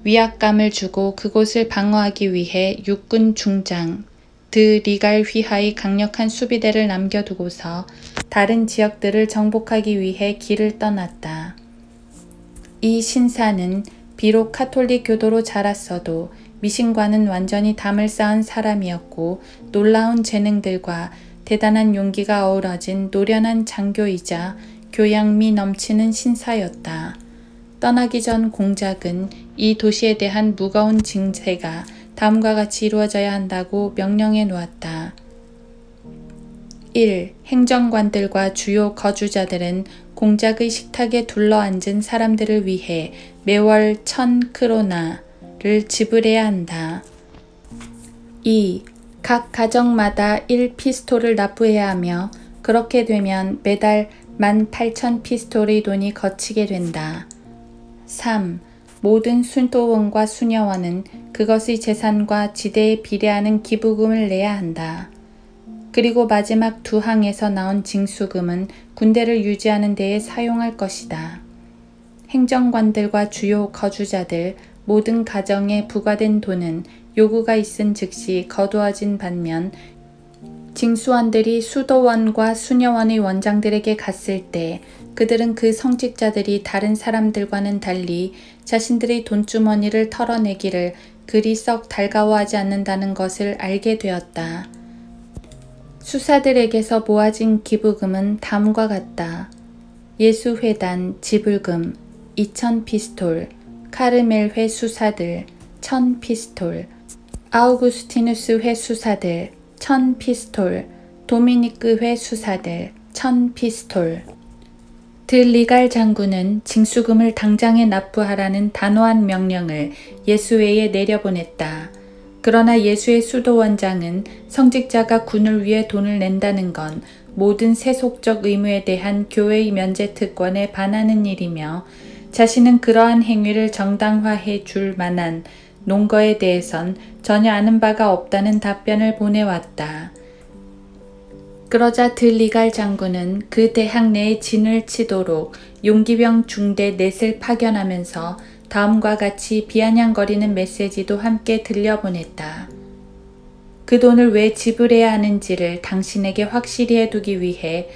위압감을 주고 그곳을 방어하기 위해 육군 중장 드 리갈 휘하의 강력한 수비대를 남겨두고서 다른 지역들을 정복하기 위해 길을 떠났다. 이 신사는 비록 카톨릭 교도로 자랐어도 미신과는 완전히 담을 쌓은 사람이었고 놀라운 재능들과 대단한 용기가 어우러진 노련한 장교이자 교양미 넘치는 신사였다. 떠나기 전 공작은 이 도시에 대한 무거운 징세가 다음과 같이 이루어져야 한다고 명령해 놓았다. 1. 행정관들과 주요 거주자들은 공작의 식탁에 둘러앉은 사람들을 위해 매월 1000크로나를 지불해야 한다. 2. 각 가정마다 1피스톨을 납부해야 하며 그렇게 되면 매달 18,000피스톨의 돈이 거치게 된다. 3. 모든 수도원과 수녀원은 그것의 재산과 지대에 비례하는 기부금을 내야 한다. 그리고 마지막 두 항에서 나온 징수금은 군대를 유지하는 데에 사용할 것이다. 행정관들과 주요 거주자들, 모든 가정에 부과된 돈은 요구가 있은 즉시 거두어진 반면 징수원들이 수도원과 수녀원의 원장들에게 갔을 때 그들은 그 성직자들이 다른 사람들과는 달리 자신들의 돈주머니를 털어내기를 그리 썩 달가워하지 않는다는 것을 알게 되었다. 수사들에게서 모아진 기부금은 다음과 같다. 예수회단 지불금 2000피스톨, 카르멜회 수사들 1000피스톨, 아우구스티누스회 수사들 1000피스톨, 도미니크회 수사들 1000피스톨. 들리갈 장군은 징수금을 당장에 납부하라는 단호한 명령을 예수회에 내려보냈다. 그러나 예수의 수도원장은 성직자가 군을 위해 돈을 낸다는 건 모든 세속적 의무에 대한 교회의 면제 특권에 반하는 일이며 자신은 그러한 행위를 정당화해 줄 만한 논거에 대해선 전혀 아는 바가 없다는 답변을 보내왔다. 그러자 들리갈 장군은 그 대학 내에 진을 치도록 용기병 중대 넷을 파견하면서 다음과 같이 비아냥거리는 메시지도 함께 들려보냈다. 그 돈을 왜 지불해야 하는지를 당신에게 확실히 해두기 위해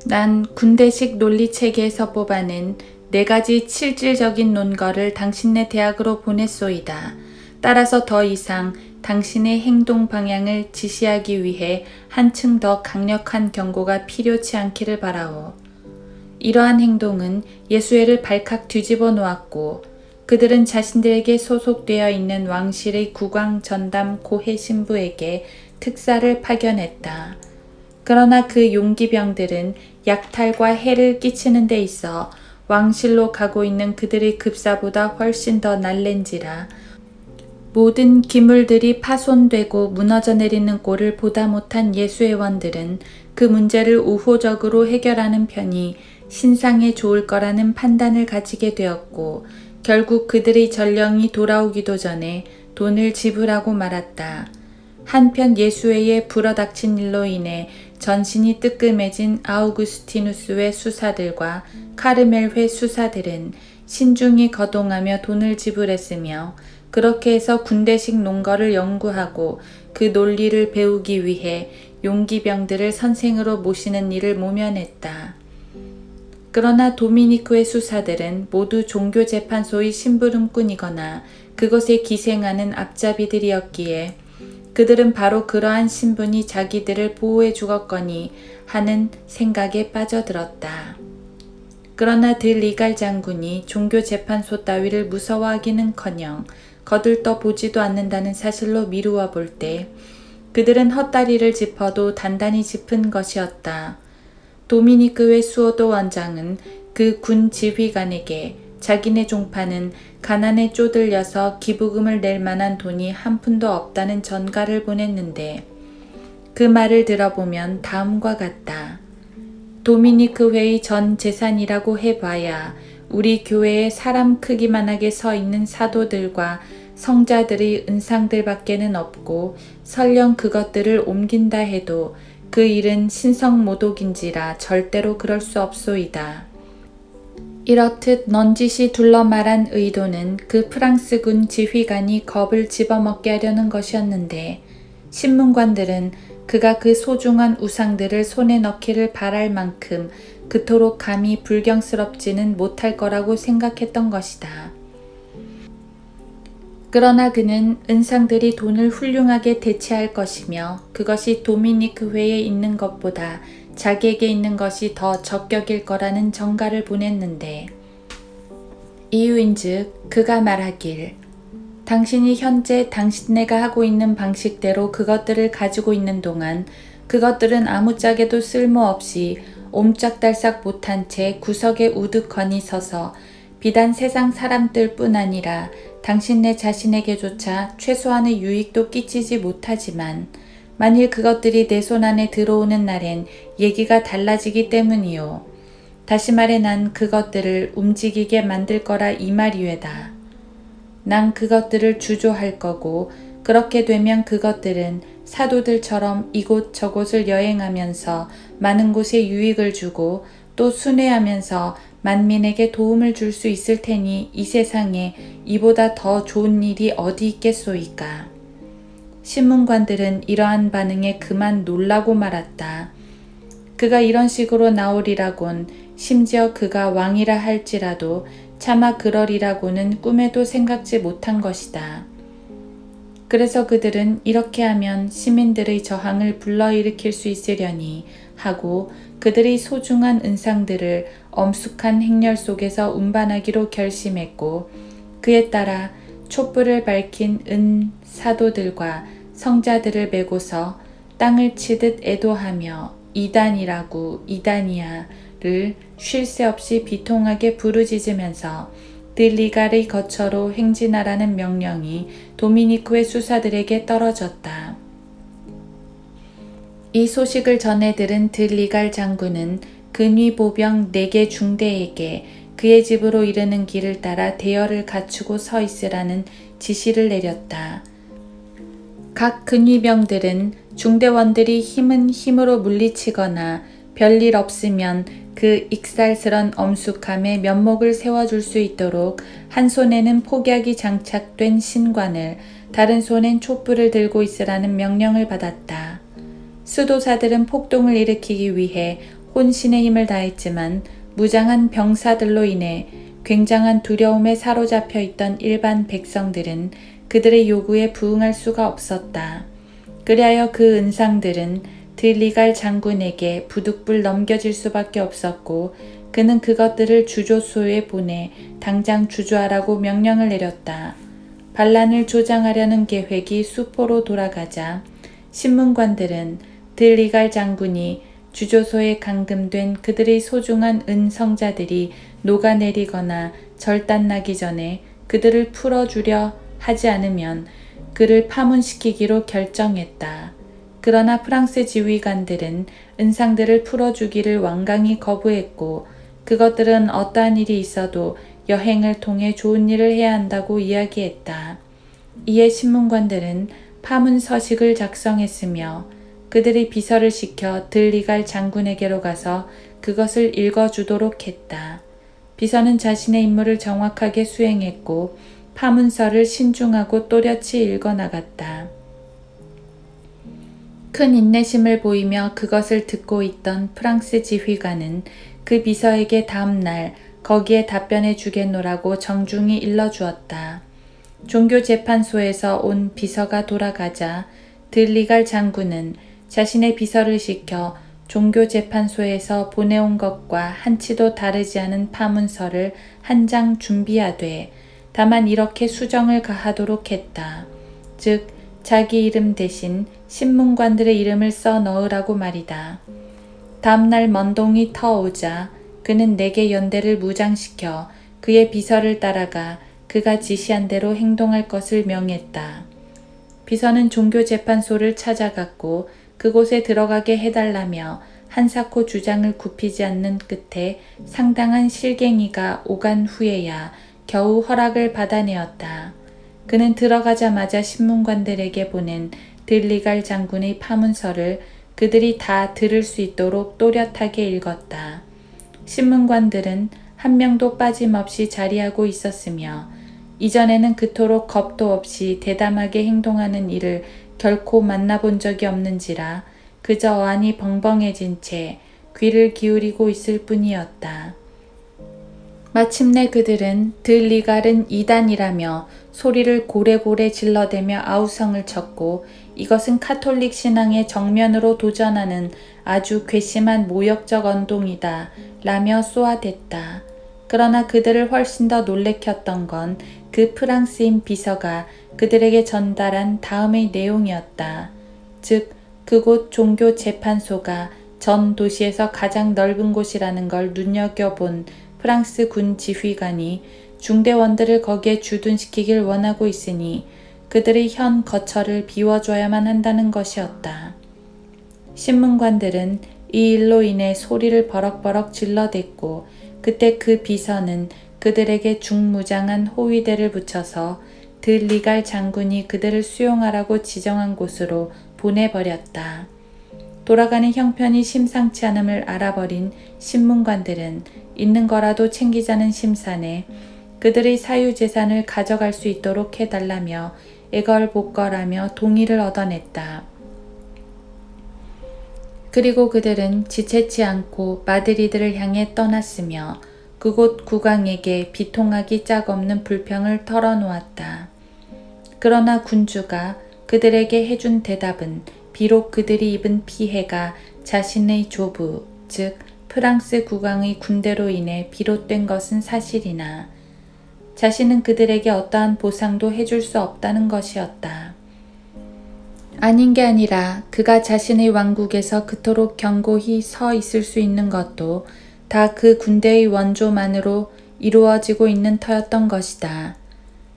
난 군대식 논리체계에서 뽑아낸 4가지 실질적인 논거를 당신네 대학으로 보냈소이다. 따라서 더 이상 당신의 행동 방향을 지시하기 위해 한층 더 강력한 경고가 필요치 않기를 바라오. 이러한 행동은 예수회를 발칵 뒤집어 놓았고 그들은 자신들에게 소속되어 있는 왕실의 국왕 전담 고해 신부에게 특사를 파견했다. 그러나 그 용기병들은 약탈과 해를 끼치는 데 있어 왕실로 가고 있는 그들의 급사보다 훨씬 더 날랜지라 모든 기물들이 파손되고 무너져 내리는 꼴을 보다 못한 예수회원들은 그 문제를 우호적으로 해결하는 편이 신상에 좋을 거라는 판단을 가지게 되었고 결국 그들의 전령이 돌아오기도 전에 돈을 지불하고 말았다. 한편 예수회에 불어닥친 일로 인해 전신이 뜨끔해진 아우구스티누스회 수사들과 카르멜회 수사들은 신중히 거동하며 돈을 지불했으며 그렇게 해서 군대식 논거를 연구하고 그 논리를 배우기 위해 용기병들을 선생으로 모시는 일을 모면했다. 그러나 도미니크의 수사들은 모두 종교재판소의 심부름꾼이거나 그것에 기생하는 앞잡이들이었기에 그들은 바로 그러한 신분이 자기들을 보호해 주겠거니 하는 생각에 빠져들었다. 그러나 들리갈 장군이 종교재판소 따위를 무서워하기는커녕 거들떠 보지도 않는다는 사실로 미루어 볼 때 그들은 헛다리를 짚어도 단단히 짚은 것이었다. 도미니크회 수호도 원장은 그 군 지휘관에게 자기네 종파는 가난에 쪼들려서 기부금을 낼 만한 돈이 한 푼도 없다는 전가를 보냈는데 그 말을 들어보면 다음과 같다. 도미니크회의 전 재산이라고 해봐야 우리 교회에 사람 크기만하게 서 있는 사도들과 성자들의 은상들밖에는 없고 설령 그것들을 옮긴다 해도 그 일은 신성모독인지라 절대로 그럴 수 없소이다. 이렇듯 넌짓이 둘러 말한 의도는 그 프랑스군 지휘관이 겁을 집어먹게 하려는 것이었는데 신문관들은 그가 그 소중한 우상들을 손에 넣기를 바랄 만큼 그토록 감히 불경스럽지는 못할 거라고 생각했던 것이다. 그러나 그는 은상들이 돈을 훌륭하게 대체할 것이며 그것이 도미니크회에 있는 것보다 자기에게 있는 것이 더 적격일 거라는 전가를 보냈는데 이유인즉 그가 말하길 당신이 현재 당신네가 하고 있는 방식대로 그것들을 가지고 있는 동안 그것들은 아무짝에도 쓸모없이 옴짝달싹 못한 채 구석에 우두커니 서서 비단 세상 사람들뿐 아니라 당신네 자신에게조차 최소한의 유익도 끼치지 못하지만 만일 그것들이 내 손 안에 들어오는 날엔 얘기가 달라지기 때문이요. 다시 말해 난 그것들을 움직이게 만들 거라 이 말이외다. 난 그것들을 주조할 거고 그렇게 되면 그것들은 사도들처럼 이곳 저곳을 여행하면서 많은 곳에 유익을 주고 또 순회하면서 만민에게 도움을 줄 수 있을 테니 이 세상에 이보다 더 좋은 일이 어디 있겠소이까. 신문관들은 이러한 반응에 그만 놀라고 말았다. 그가 이런 식으로 나오리라곤 심지어 그가 왕이라 할지라도 차마 그러리라고는 꿈에도 생각지 못한 것이다. 그래서 그들은 이렇게 하면 시민들의 저항을 불러일으킬 수 있으려니 하고 그들의 소중한 은상들을 엄숙한 행렬 속에서 운반하기로 결심했고 그에 따라 촛불을 밝힌 은 사도들과 성자들을 메고서 땅을 치듯 애도하며 이단이라고 이단이야를 쉴 새 없이 비통하게 부르짖으면서 들리갈의 거처로 행진하라는 명령이 도미니코의 수사들에게 떨어졌다. 이 소식을 전해 들은 들리갈 장군은 근위 보병 4개 중대에게 그의 집으로 이르는 길을 따라 대열을 갖추고 서 있으라는 지시를 내렸다. 각 근위병들은 중대원들이 힘은 힘으로 물리치거나 별일 없으면 그 익살스런 엄숙함에 면목을 세워줄 수 있도록 한 손에는 폭약이 장착된 신관을 다른 손엔 촛불을 들고 있으라는 명령을 받았다. 수도사들은 폭동을 일으키기 위해 혼신의 힘을 다했지만 무장한 병사들로 인해 굉장한 두려움에 사로잡혀 있던 일반 백성들은 그들의 요구에 부응할 수가 없었다. 그리하여 그 은상들은 들리갈 장군에게 부득불 넘겨질 수밖에 없었고 그는 그것들을 주조소에 보내 당장 주조하라고 명령을 내렸다. 반란을 조장하려는 계획이 수포로 돌아가자 신문관들은 들리갈 장군이 주조소에 감금된 그들의 소중한 은성자들이 녹아내리거나 절단나기 전에 그들을 풀어주려 하지 않으면 그를 파문시키기로 결정했다. 그러나 프랑스 지휘관들은 은상들을 풀어주기를 완강히 거부했고 그것들은 어떠한 일이 있어도 여행을 통해 좋은 일을 해야 한다고 이야기했다. 이에 신문관들은 파문 서식을 작성했으며 그들의 비서를 시켜 들리갈 장군에게로 가서 그것을 읽어주도록 했다. 비서는 자신의 임무를 정확하게 수행했고 파문서를 신중하고 또렷이 읽어나갔다. 큰 인내심을 보이며 그것을 듣고 있던 프랑스 지휘관은 그 비서에게 다음 날 거기에 답변해 주겠노라고 정중히 일러주었다. 종교재판소에서 온 비서가 돌아가자 들리갈 장군은 자신의 비서를 시켜 종교재판소에서 보내온 것과 한치도 다르지 않은 파문서를 한 장 준비하되 다만 이렇게 수정을 가하도록 했다. 즉 자기 이름 대신 신문관들의 이름을 써 넣으라고 말이다. 다음날 먼동이 터오자 그는 4개 연대를 무장시켜 그의 비서를 따라가 그가 지시한 대로 행동할 것을 명했다. 비서는 종교재판소를 찾아갔고 그곳에 들어가게 해달라며 한사코 주장을 굽히지 않는 끝에 상당한 실갱이가 오간 후에야 겨우 허락을 받아내었다. 그는 들어가자마자 신문관들에게 보낸 들리갈 장군의 파문서를 그들이 다 들을 수 있도록 또렷하게 읽었다. 신문관들은 한 명도 빠짐없이 자리하고 있었으며 이전에는 그토록 겁도 없이 대담하게 행동하는 이를 결코 만나본 적이 없는지라 그저 어안이 벙벙해진 채 귀를 기울이고 있을 뿐이었다. 마침내 그들은 들리갈은 이단이라며 소리를 고래고래 질러대며 아우성을 쳤고 이것은 카톨릭 신앙의 정면으로 도전하는 아주 괘씸한 모욕적 언동이다 라며 쏘아댔다. 그러나 그들을 훨씬 더 놀래켰던 건 그 프랑스인 비서가 그들에게 전달한 다음의 내용이었다. 즉, 그곳 종교 재판소가 전 도시에서 가장 넓은 곳이라는 걸 눈여겨본 프랑스 군 지휘관이 중대원들을 거기에 주둔시키길 원하고 있으니 그들의 현 거처를 비워줘야만 한다는 것이었다. 신문관들은 이 일로 인해 소리를 버럭버럭 질러댔고 그때 그 비서는 그들에게 중무장한 호위대를 붙여서 들리갈 장군이 그들을 수용하라고 지정한 곳으로 보내버렸다. 돌아가는 형편이 심상치 않음을 알아버린 신문관들은 있는 거라도 챙기자는 심산에 그들의 사유재산을 가져갈 수 있도록 해달라며 애걸복걸하며 동의를 얻어냈다. 그리고 그들은 지체치 않고 마드리드를 향해 떠났으며 그곳 국왕에게 비통하기 짝없는 불평을 털어놓았다. 그러나 군주가 그들에게 해준 대답은 비록 그들이 입은 피해가 자신의 조부, 즉 프랑스 국왕의 군대로 인해 비롯된 것은 사실이나 자신은 그들에게 어떠한 보상도 해줄 수 없다는 것이었다. 아닌 게 아니라 그가 자신의 왕국에서 그토록 견고히 서 있을 수 있는 것도 다 그 군대의 원조만으로 이루어지고 있는 터였던 것이다.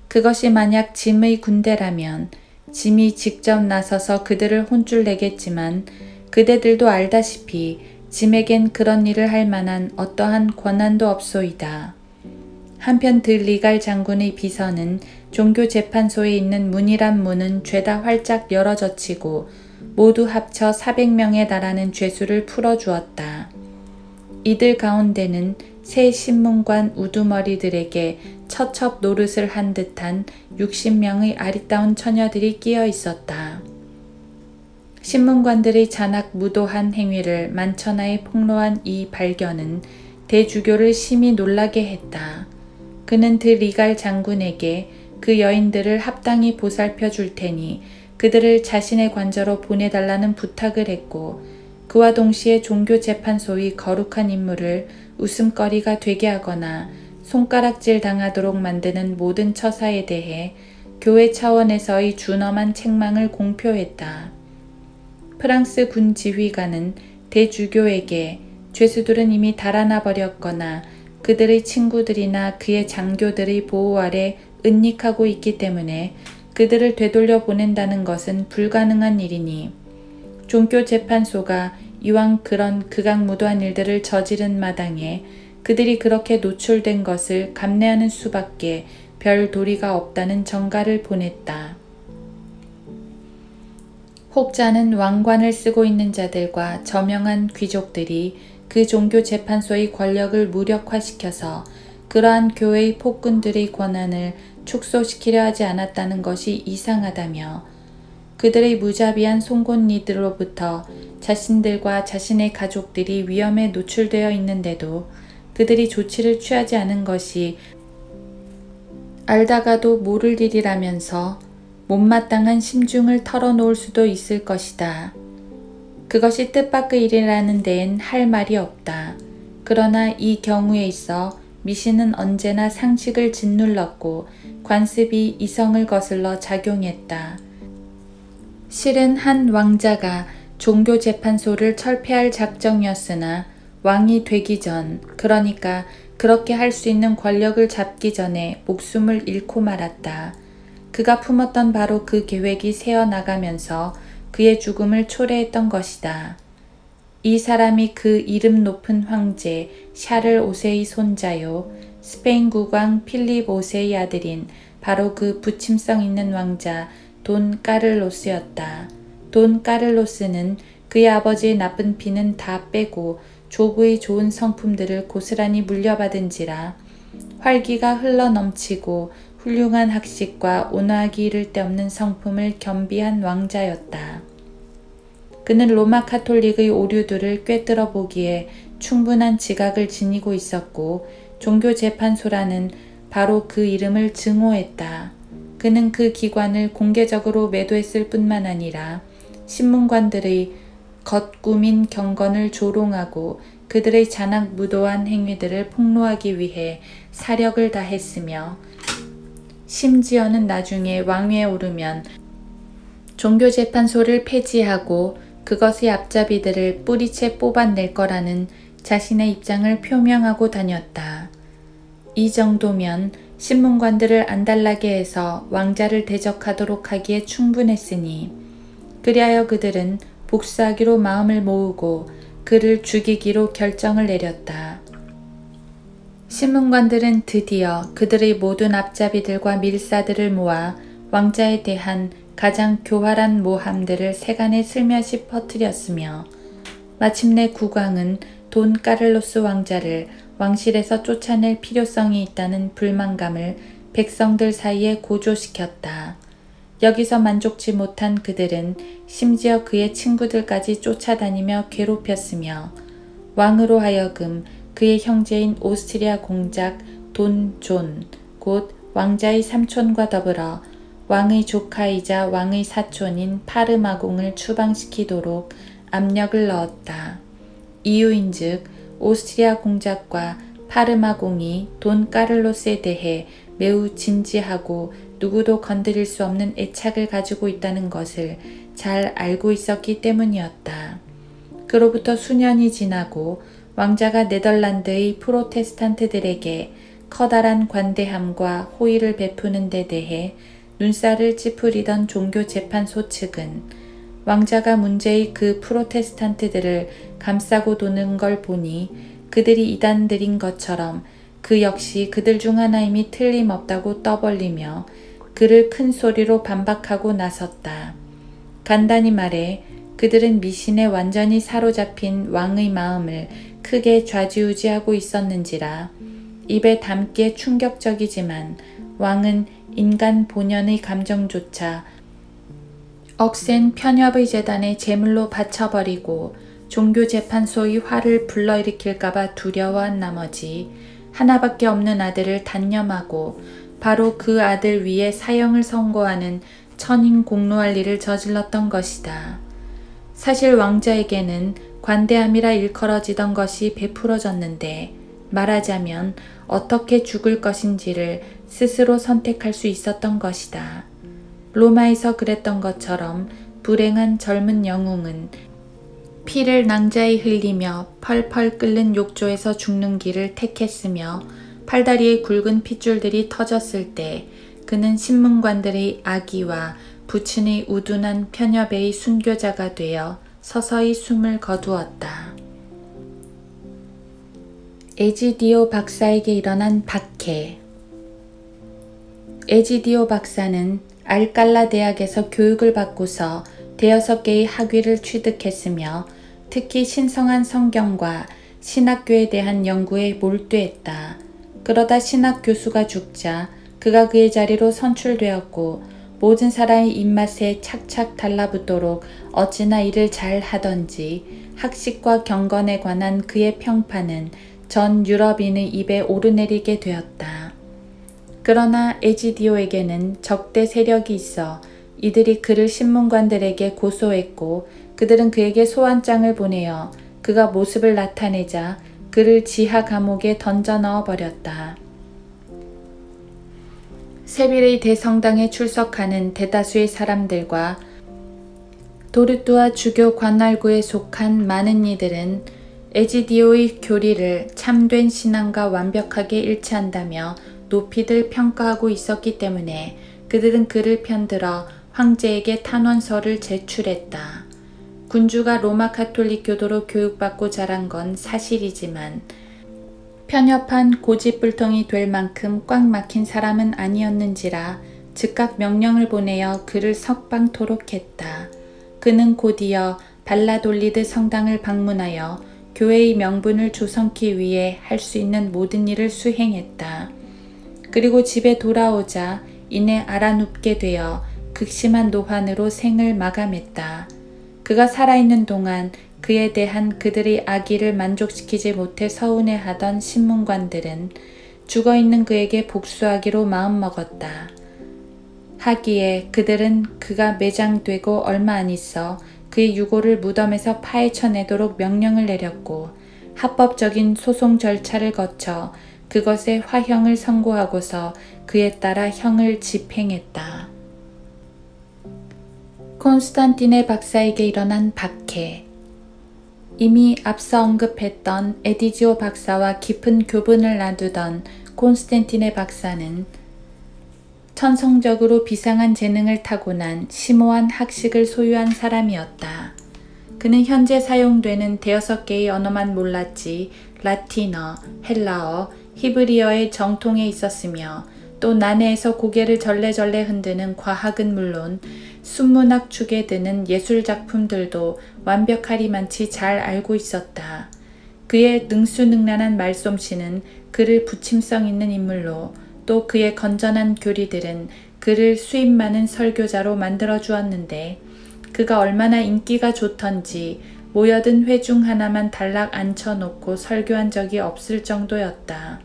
그것이 만약 짐의 군대라면 짐이 직접 나서서 그들을 혼쭐 내겠지만 그대들도 알다시피 짐에겐 그런 일을 할 만한 어떠한 권한도 없소이다. 한편 들리갈 장군의 비서는 종교재판소에 있는 문이란 문은 죄다 활짝 열어젖히고 모두 합쳐 400명에 달하는 죄수를 풀어주었다. 이들 가운데는 새 신문관 우두머리들에게 처첩 노릇을 한 듯한 60명의 아리따운 처녀들이 끼어 있었다. 신문관들의 잔악무도한 행위를 만천하에 폭로한 이 발견은 대주교를 심히 놀라게 했다. 그는 들리갈 장군에게 그 여인들을 합당히 보살펴 줄 테니 그들을 자신의 관저로 보내달라는 부탁을 했고 그와 동시에 종교재판소의 거룩한 임무를 웃음거리가 되게 하거나 손가락질 당하도록 만드는 모든 처사에 대해 교회 차원에서의 준엄한 책망을 공표했다. 프랑스 군 지휘관은 대주교에게 죄수들은 이미 달아나 버렸거나 그들의 친구들이나 그의 장교들의 보호 아래 은닉하고 있기 때문에 그들을 되돌려 보낸다는 것은 불가능한 일이니 종교재판소가 이왕 그런 극악무도한 일들을 저지른 마당에 그들이 그렇게 노출된 것을 감내하는 수밖에 별 도리가 없다는 전가를 보냈다. 혹자는 왕관을 쓰고 있는 자들과 저명한 귀족들이 그 종교재판소의 권력을 무력화시켜서 그러한 교회의 폭군들의 권한을 축소시키려 하지 않았다는 것이 이상하다며 그들의 무자비한 송곳니들로부터 자신들과 자신의 가족들이 위험에 노출되어 있는데도 그들이 조치를 취하지 않은 것이 알다가도 모를 일이라면서 못마땅한 심중을 털어놓을 수도 있을 것이다. 그것이 뜻밖의 일이라는 데엔 할 말이 없다. 그러나 이 경우에 있어 미신은 언제나 상식을 짓눌렀고 관습이 이성을 거슬러 작용했다. 실은 한 왕자가 종교재판소를 철폐할 작정이었으나 왕이 되기 전, 그러니까 그렇게 할 수 있는 권력을 잡기 전에 목숨을 잃고 말았다. 그가 품었던 바로 그 계획이 새어나가면서 그의 죽음을 초래했던 것이다. 이 사람이 그 이름 높은 황제 샤를 5세의 손자요, 스페인 국왕 필립 5세의 아들인 바로 그 부침성 있는 왕자 돈 까를로스였다. 돈 까를로스는 그의 아버지의 나쁜 피는 다 빼고 조부의 좋은 성품들을 고스란히 물려받은지라 활기가 흘러넘치고 훌륭한 학식과 온화하기 이를 데 없는 성품을 겸비한 왕자였다. 그는 로마 카톨릭의 오류들을 꿰뚫어 보기에 충분한 지각을 지니고 있었고 종교재판소라는 바로 그 이름을 증오했다. 그는 그 기관을 공개적으로 매도했을 뿐만 아니라 신문관들의 겉꾸민 경건을 조롱하고 그들의 잔악무도한 행위들을 폭로하기 위해 사력을 다했으며 심지어는 나중에 왕위에 오르면 종교재판소를 폐지하고 그것의 앞잡이들을 뿌리채 뽑아낼 거라는 자신의 입장을 표명하고 다녔다. 이 정도면 신문관들을 안달나게 해서 왕자를 대적하도록 하기에 충분했으니 그리하여 그들은 복수하기로 마음을 모으고 그를 죽이기로 결정을 내렸다. 신문관들은 드디어 그들의 모든 앞잡이들과 밀사들을 모아 왕자에 대한 가장 교활한 모함들을 세간에 슬며시 퍼뜨렸으며 마침내 국왕은 돈 까를로스 왕자를 왕실에서 쫓아낼 필요성이 있다는 불만감을 백성들 사이에 고조시켰다. 여기서 만족지 못한 그들은 심지어 그의 친구들까지 쫓아다니며 괴롭혔으며 왕으로 하여금 그의 형제인 오스트리아 공작 돈 존, 곧 왕자의 삼촌과 더불어 왕의 조카이자 왕의 사촌인 파르마공을 추방시키도록 압력을 넣었다. 이유인즉 오스트리아 공작과 파르마공이 돈 까를로스에 대해 매우 진지하고 누구도 건드릴 수 없는 애착을 가지고 있다는 것을 잘 알고 있었기 때문이었다. 그로부터 수년이 지나고 왕자가 네덜란드의 프로테스탄트들에게 커다란 관대함과 호의를 베푸는 데 대해 눈살을 찌푸리던 종교재판소 측은 왕자가 문제의 그 프로테스탄트들을 감싸고 도는 걸 보니 그들이 이단들인 것처럼 그 역시 그들 중 하나임이 틀림없다고 떠벌리며 그를 큰 소리로 반박하고 나섰다. 간단히 말해 그들은 미신에 완전히 사로잡힌 왕의 마음을 크게 좌지우지하고 있었는지라 입에 담기에 충격적이지만 왕은 인간 본연의 감정조차 억센 편협의 재단에 제물로 바쳐버리고 종교재판소의 화를 불러일으킬까봐 두려워한 나머지 하나밖에 없는 아들을 단념하고 바로 그 아들 위에 사형을 선고하는 천인공노할 일을 저질렀던 것이다. 사실 왕자에게는 관대함이라 일컬어지던 것이 베풀어졌는데 말하자면 어떻게 죽을 것인지를 스스로 선택할 수 있었던 것이다. 로마에서 그랬던 것처럼 불행한 젊은 영웅은 피를 낭자히 흘리며 펄펄 끓는 욕조에서 죽는 길을 택했으며 팔다리의 굵은 핏줄들이 터졌을 때 그는 신문관들의 악의와 부친의 우둔한 편협의 순교자가 되어 서서히 숨을 거두었다. 에지디오 박사에게 일어난 박해. 에지디오 박사는 알칼라 대학에서 교육을 받고서 대여섯 개의 학위를 취득했으며 특히 신성한 성경과 신학교에 대한 연구에 몰두했다. 그러다 신학 교수가 죽자 그가 그의 자리로 선출되었고 모든 사람의 입맛에 착착 달라붙도록 어찌나 일을 잘 하던지 학식과 경건에 관한 그의 평판은 전 유럽인의 입에 오르내리게 되었다. 그러나 에지디오에게는 적대 세력이 있어 이들이 그를 신문관들에게 고소했고 그들은 그에게 소환장을 보내어 그가 모습을 나타내자 그를 지하 감옥에 던져 넣어 버렸다. 세빌의 대성당에 출석하는 대다수의 사람들과 도르투아 주교 관할구에 속한 많은 이들은 에지디오의 교리를 참된 신앙과 완벽하게 일치한다며 높이들 평가하고 있었기 때문에 그들은 그를 편들어 황제에게 탄원서를 제출했다. 군주가 로마 가톨릭 교도로 교육받고 자란 건 사실이지만 편협한 고집불통이 될 만큼 꽉 막힌 사람은 아니었는지라 즉각 명령을 보내어 그를 석방토록 했다. 그는 곧이어 발라돌리드 성당을 방문하여 교회의 명분을 조성기 위해 할 수 있는 모든 일을 수행했다. 그리고 집에 돌아오자 이내 알아눕게 되어 극심한 노환으로 생을 마감했다. 그가 살아있는 동안 그에 대한 그들의 악의를 만족시키지 못해 서운해하던 신문관들은 죽어있는 그에게 복수하기로 마음먹었다. 하기에 그들은 그가 매장되고 얼마 안 있어 그의 유골을 무덤에서 파헤쳐내도록 명령을 내렸고 합법적인 소송 절차를 거쳐 그것의 화형을 선고하고서 그에 따라 형을 집행했다. 콘스탄티네 박사에게 일어난 박해. 이미 앞서 언급했던 에디지오 박사와 깊은 교분을 나누던 콘스탄티네 박사는 천성적으로 비상한 재능을 타고난 심오한 학식을 소유한 사람이었다. 그는 현재 사용되는 6개의 언어만 몰랐지 라틴어, 헬라어, 히브리어의 정통에 있었으며 또 난해에서 고개를 절레절레 흔드는 과학은 물론 순문학 축에 드는 예술작품들도 완벽하리만치 잘 알고 있었다. 그의 능수능란한 말솜씨는 그를 부침성 있는 인물로 또 그의 건전한 교리들은 그를 수입 많은 설교자로 만들어 주었는데 그가 얼마나 인기가 좋던지 모여든 회 중 하나만 단락 앉혀놓고 설교한 적이 없을 정도였다.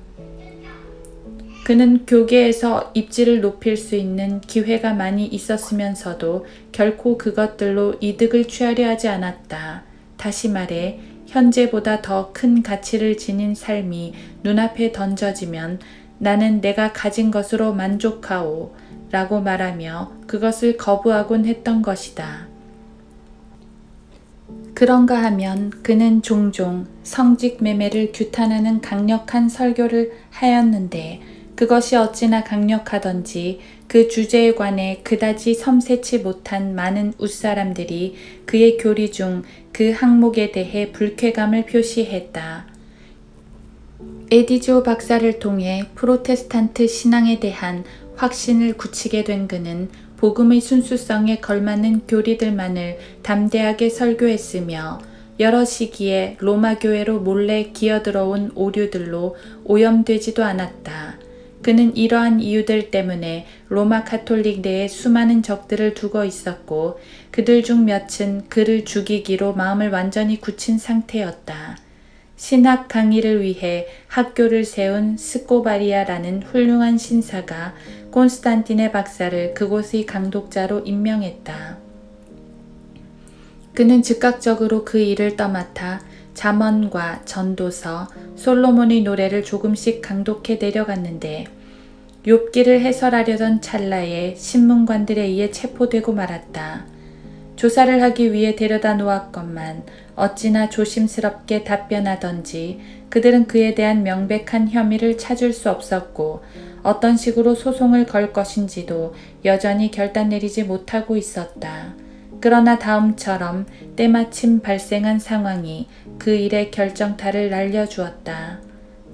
그는 교계에서 입지를 높일 수 있는 기회가 많이 있었으면서도 결코 그것들로 이득을 취하려 하지 않았다. 다시 말해 현재보다 더 큰 가치를 지닌 삶이 눈앞에 던져지면 나는 내가 가진 것으로 만족하오 라고 말하며 그것을 거부하곤 했던 것이다. 그런가 하면 그는 종종 성직 매매를 규탄하는 강력한 설교를 하였는데 그것이 어찌나 강력하던지 그 주제에 관해 그다지 섬세치 못한 많은 웃사람들이 그의 교리 중 그 항목에 대해 불쾌감을 표시했다. 에디지오 박사를 통해 프로테스탄트 신앙에 대한 확신을 굳히게 된 그는 복음의 순수성에 걸맞는 교리들만을 담대하게 설교했으며 여러 시기에 로마 교회로 몰래 기어들어온 오류들로 오염되지도 않았다. 그는 이러한 이유들 때문에 로마 가톨릭 내에 수많은 적들을 두고 있었고 그들 중 몇은 그를 죽이기로 마음을 완전히 굳힌 상태였다. 신학 강의를 위해 학교를 세운 스코바리아라는 훌륭한 신사가 콘스탄티네 박사를 그곳의 강독자로 임명했다. 그는 즉각적으로 그 일을 떠맡아 잠언과 전도서, 솔로몬의 노래를 조금씩 강독해 내려갔는데 욥기를 해설하려던 찰나에 신문관들에 의해 체포되고 말았다. 조사를 하기 위해 데려다 놓았건만 어찌나 조심스럽게 답변하던지 그들은 그에 대한 명백한 혐의를 찾을 수 없었고 어떤 식으로 소송을 걸 것인지도 여전히 결단 내리지 못하고 있었다. 그러나 다음처럼 때마침 발생한 상황이 그 일의 결정타를 날려주었다.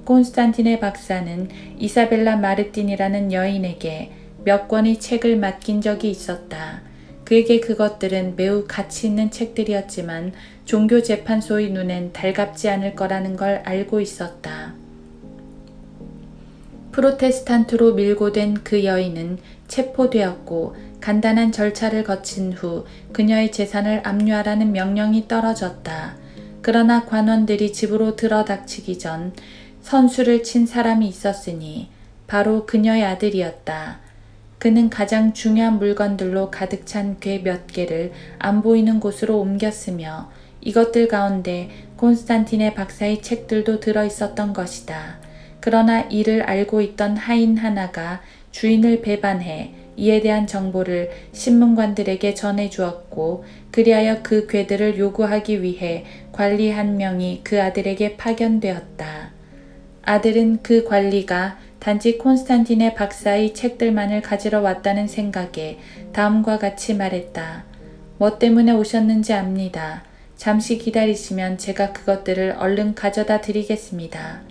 콘스탄티네 박사는 이사벨라 마르틴이라는 여인에게 몇 권의 책을 맡긴 적이 있었다. 그에게 그것들은 매우 가치 있는 책들이었지만 종교재판소의 눈엔 달갑지 않을 거라는 걸 알고 있었다. 프로테스탄트로 밀고 된 그 여인은 체포되었고 간단한 절차를 거친 후 그녀의 재산을 압류하라는 명령이 떨어졌다. 그러나 관원들이 집으로 들어닥치기 전 선수를 친 사람이 있었으니 바로 그녀의 아들이었다. 그는 가장 중요한 물건들로 가득 찬 궤 몇 개를 안 보이는 곳으로 옮겼으며 이것들 가운데 콘스탄티네 박사의 책들도 들어 있었던 것이다. 그러나 이를 알고 있던 하인 하나가 주인을 배반해 이에 대한 정보를 신문관들에게 전해주었고 그리하여 그 궤들을 요구하기 위해 관리 한 명이 그 아들에게 파견되었다. 아들은 그 관리가 단지 콘스탄티네 박사의 책들만을 가지러 왔다는 생각에 다음과 같이 말했다. 뭐 때문에 오셨는지 압니다. 잠시 기다리시면 제가 그것들을 얼른 가져다 드리겠습니다.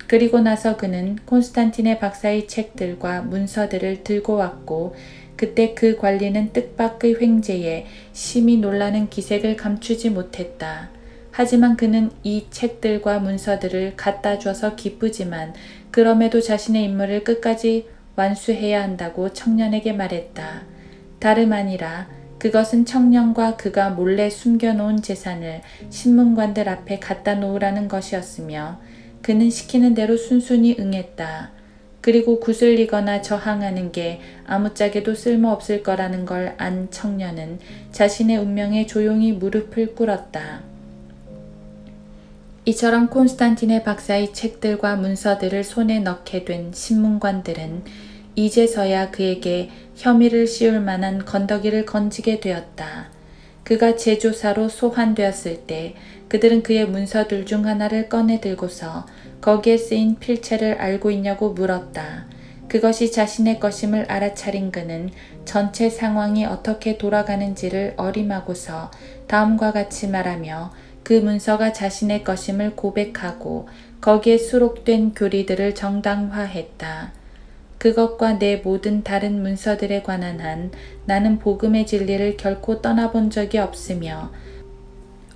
그리고 나서 그는 콘스탄티네 박사의 책들과 문서들을 들고 왔고 그때 그 관리는 뜻밖의 횡재에 심히 놀라는 기색을 감추지 못했다. 하지만 그는 이 책들과 문서들을 갖다 줘서 기쁘지만 그럼에도 자신의 임무를 끝까지 완수해야 한다고 청년에게 말했다. 다름 아니라 그것은 청년과 그가 몰래 숨겨놓은 재산을 신문관들 앞에 갖다 놓으라는 것이었으며 그는 시키는 대로 순순히 응했다. 그리고 구슬리거나 저항하는 게 아무짝에도 쓸모없을 거라는 걸 안 청년은 자신의 운명에 조용히 무릎을 꿇었다. 이처럼 콘스탄티네 박사의 책들과 문서들을 손에 넣게 된 신문관들은 이제서야 그에게 혐의를 씌울 만한 건더기를 건지게 되었다. 그가 제조사로 소환되었을 때 그들은 그의 문서들 중 하나를 꺼내 들고서 거기에 쓰인 필체를 알고 있냐고 물었다. 그것이 자신의 것임을 알아차린 그는 전체 상황이 어떻게 돌아가는지를 어림하고서 다음과 같이 말하며 그 문서가 자신의 것임을 고백하고 거기에 수록된 교리들을 정당화했다. 그것과 내 모든 다른 문서들에 관한 한 나는 복음의 진리를 결코 떠나본 적이 없으며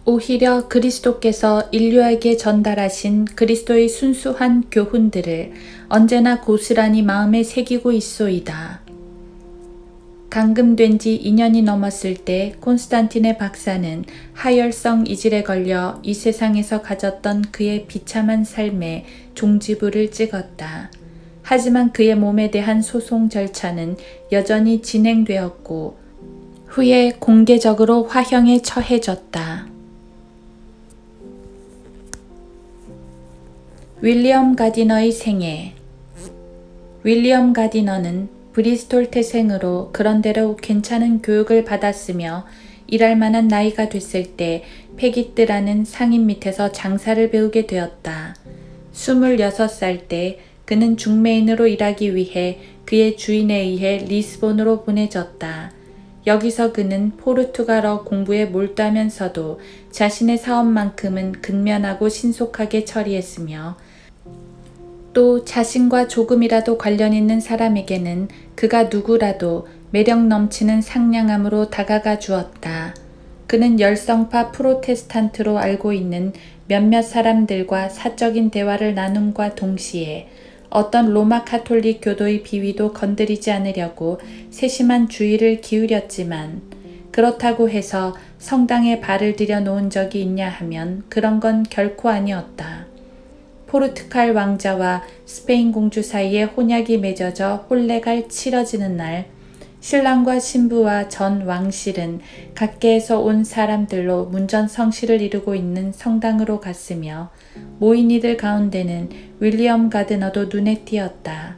오히려 그리스도께서 인류에게 전달하신 그리스도의 순수한 교훈들을 언제나 고스란히 마음에 새기고 있소이다. 감금된 지 2년이 넘었을 때 콘스탄티네 박사는 하열성 이질에 걸려 이 세상에서 가졌던 그의 비참한 삶에 종지부를 찍었다. 하지만 그의 몸에 대한 소송 절차는 여전히 진행되었고 후에 공개적으로 화형에 처해졌다. 윌리엄 가디너의 생애. 윌리엄 가디너는 브리스톨 태생으로 그런대로 괜찮은 교육을 받았으며 일할 만한 나이가 됐을 때 페기뜨라는 상인 밑에서 장사를 배우게 되었다. 26살 때 그는 중매인으로 일하기 위해 그의 주인에 의해 리스본으로 보내졌다. 여기서 그는 포르투갈어 공부에 몰두하면서도 자신의 사업만큼은 근면하고 신속하게 처리했으며 또 자신과 조금이라도 관련 있는 사람에게는 그가 누구라도 매력 넘치는 상냥함으로 다가가 주었다. 그는 열성파 프로테스탄트로 알고 있는 몇몇 사람들과 사적인 대화를 나눔과 동시에 어떤 로마 카톨릭 교도의 비위도 건드리지 않으려고 세심한 주의를 기울였지만 그렇다고 해서 성당에 발을 들여 놓은 적이 있냐 하면 그런 건 결코 아니었다. 포르투갈 왕자와 스페인 공주 사이에 혼약이 맺어져 혼례가 치러지는 날 신랑과 신부와 전 왕실은 각계에서 온 사람들로 문전성시를 이루고 있는 성당으로 갔으며 모인 이들 가운데는 윌리엄 가드너도 눈에 띄었다.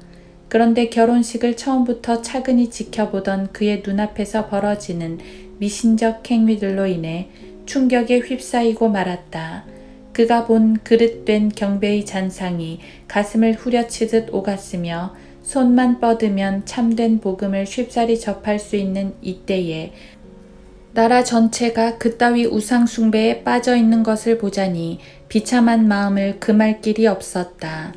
그런데 결혼식을 처음부터 차근히 지켜보던 그의 눈앞에서 벌어지는 미신적 행위들로 인해 충격에 휩싸이고 말았다. 그가 본 그릇된 경배의 잔상이 가슴을 후려치듯 오갔으며 손만 뻗으면 참된 복음을 쉽사리 접할 수 있는 이때에 나라 전체가 그따위 우상 숭배에 빠져 있는 것을 보자니 비참한 마음을 금할 길이 없었다.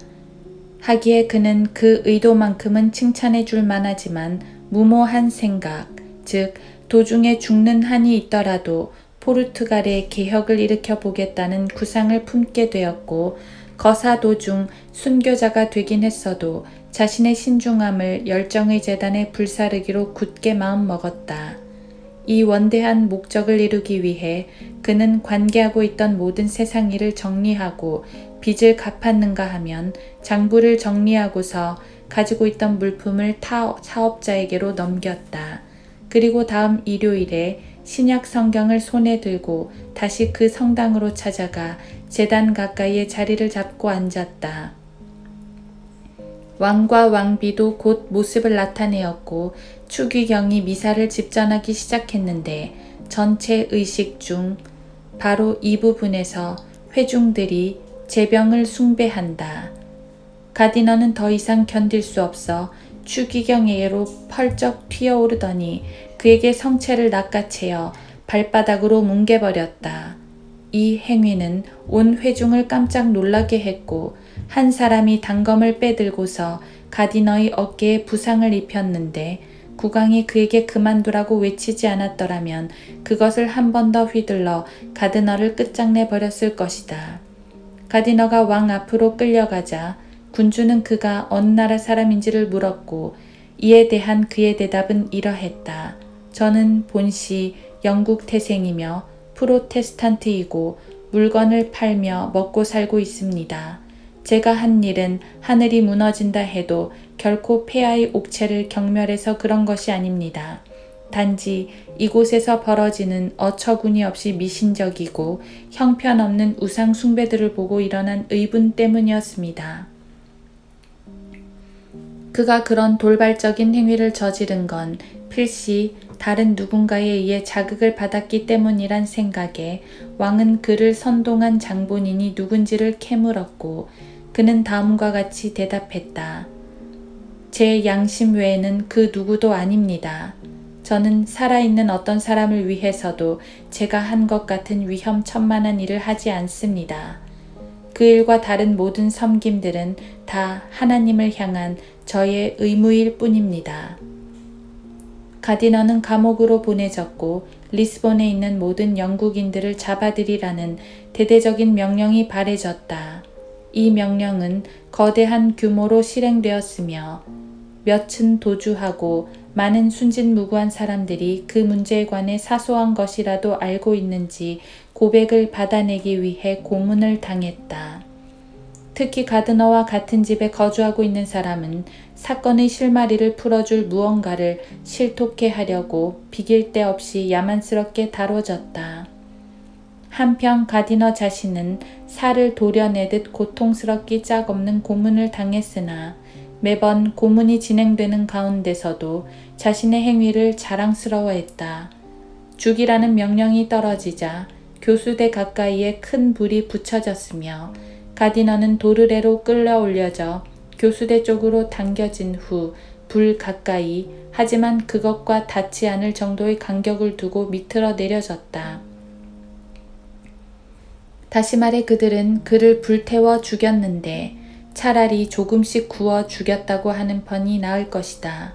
하기에 그는 그 의도만큼은 칭찬해 줄 만하지만 무모한 생각, 즉 도중에 죽는 한이 있더라도 포르투갈에 개혁을 일으켜 보겠다는 구상을 품게 되었고 거사 도중 순교자가 되긴 했어도 자신의 신중함을 열정의 재단에 불사르기로 굳게 마음먹었다. 이 원대한 목적을 이루기 위해 그는 관계하고 있던 모든 세상 일을 정리하고 빚을 갚았는가 하면 장부를 정리하고서 가지고 있던 물품을 타 사업자에게로 넘겼다. 그리고 다음 일요일에 신약 성경을 손에 들고 다시 그 성당으로 찾아가 제단 가까이에 자리를 잡고 앉았다. 왕과 왕비도 곧 모습을 나타내었고 추기경이 미사를 집전하기 시작했는데 전체 의식 중 바로 이 부분에서 회중들이 제병을 숭배한다. 가디너는 더 이상 견딜 수 없어 추기경에게로 펄쩍 튀어오르더니 그에게 성체를 낚아채어 발바닥으로 뭉개버렸다. 이 행위는 온 회중을 깜짝 놀라게 했고 한 사람이 단검을 빼들고서 가디너의 어깨에 부상을 입혔는데 국왕이 그에게 그만두라고 외치지 않았더라면 그것을 한 번 더 휘둘러 가디너를 끝장내 버렸을 것이다. 가디너가 왕 앞으로 끌려가자 군주는 그가 어느 나라 사람인지를 물었고 이에 대한 그의 대답은 이러했다. 저는 본시 영국 태생이며 프로테스탄트이고 물건을 팔며 먹고 살고 있습니다. 제가 한 일은 하늘이 무너진다 해도 결코 폐하의 옥체를 경멸해서 그런 것이 아닙니다. 단지 이곳에서 벌어지는 어처구니 없이 미신적이고 형편없는 우상 숭배들을 보고 일어난 의분 때문이었습니다. 그가 그런 돌발적인 행위를 저지른 건 필시 다른 누군가에 의해 자극을 받았기 때문이란 생각에 왕은 그를 선동한 장본인이 누군지를 캐물었고 그는 다음과 같이 대답했다. 제 양심 외에는 그 누구도 아닙니다. 저는 살아있는 어떤 사람을 위해서도 제가 한 것 같은 위험천만한 일을 하지 않습니다. 그 일과 다른 모든 섬김들은 다 하나님을 향한 저의 의무일 뿐입니다. 가디너는 감옥으로 보내졌고 리스본에 있는 모든 영국인들을 잡아들이라는 대대적인 명령이 발해졌다. 이 명령은 거대한 규모로 실행되었으며 몇은 도주하고 많은 순진무구한 사람들이 그 문제에 관해 사소한 것이라도 알고 있는지 고백을 받아내기 위해 고문을 당했다. 특히 가드너와 같은 집에 거주하고 있는 사람은 사건의 실마리를 풀어줄 무언가를 실토케 하려고 비길 데 없이 야만스럽게 다뤄졌다. 한편 가디너 자신은 살을 도려내듯 고통스럽기 짝없는 고문을 당했으나 매번 고문이 진행되는 가운데서도 자신의 행위를 자랑스러워했다. 죽이라는 명령이 떨어지자 교수대 가까이에 큰 불이 붙여졌으며 가디너는 도르래로 끌려 올려져 교수대 쪽으로 당겨진 후 불 가까이 하지만 그것과 닿지 않을 정도의 간격을 두고 밑으로 내려졌다. 다시 말해 그들은 그를 불태워 죽였는데 차라리 조금씩 구워 죽였다고 하는 편이 나을 것이다.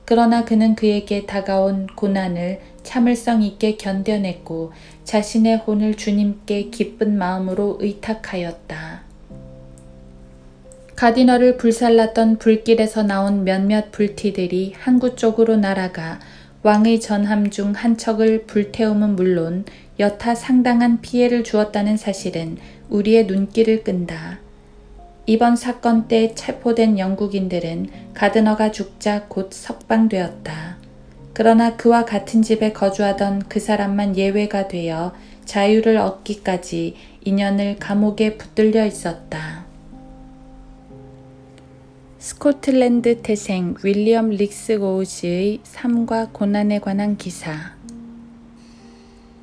그러나 그는 그에게 다가온 고난을 참을성 있게 견뎌냈고 자신의 혼을 주님께 기쁜 마음으로 의탁하였다. 가디너를 불살랐던 불길에서 나온 몇몇 불티들이 항구 쪽으로 날아가 왕의 전함 중 한 척을 불태움은 물론 여타 상당한 피해를 주었다는 사실은 우리의 눈길을 끈다. 이번 사건 때 체포된 영국인들은 가드너가 죽자 곧 석방되었다. 그러나 그와 같은 집에 거주하던 그 사람만 예외가 되어 자유를 얻기까지 2년을 감옥에 붙들려 있었다. 스코틀랜드 태생 윌리엄 릭스고우즈의 삶과 고난에 관한 기사.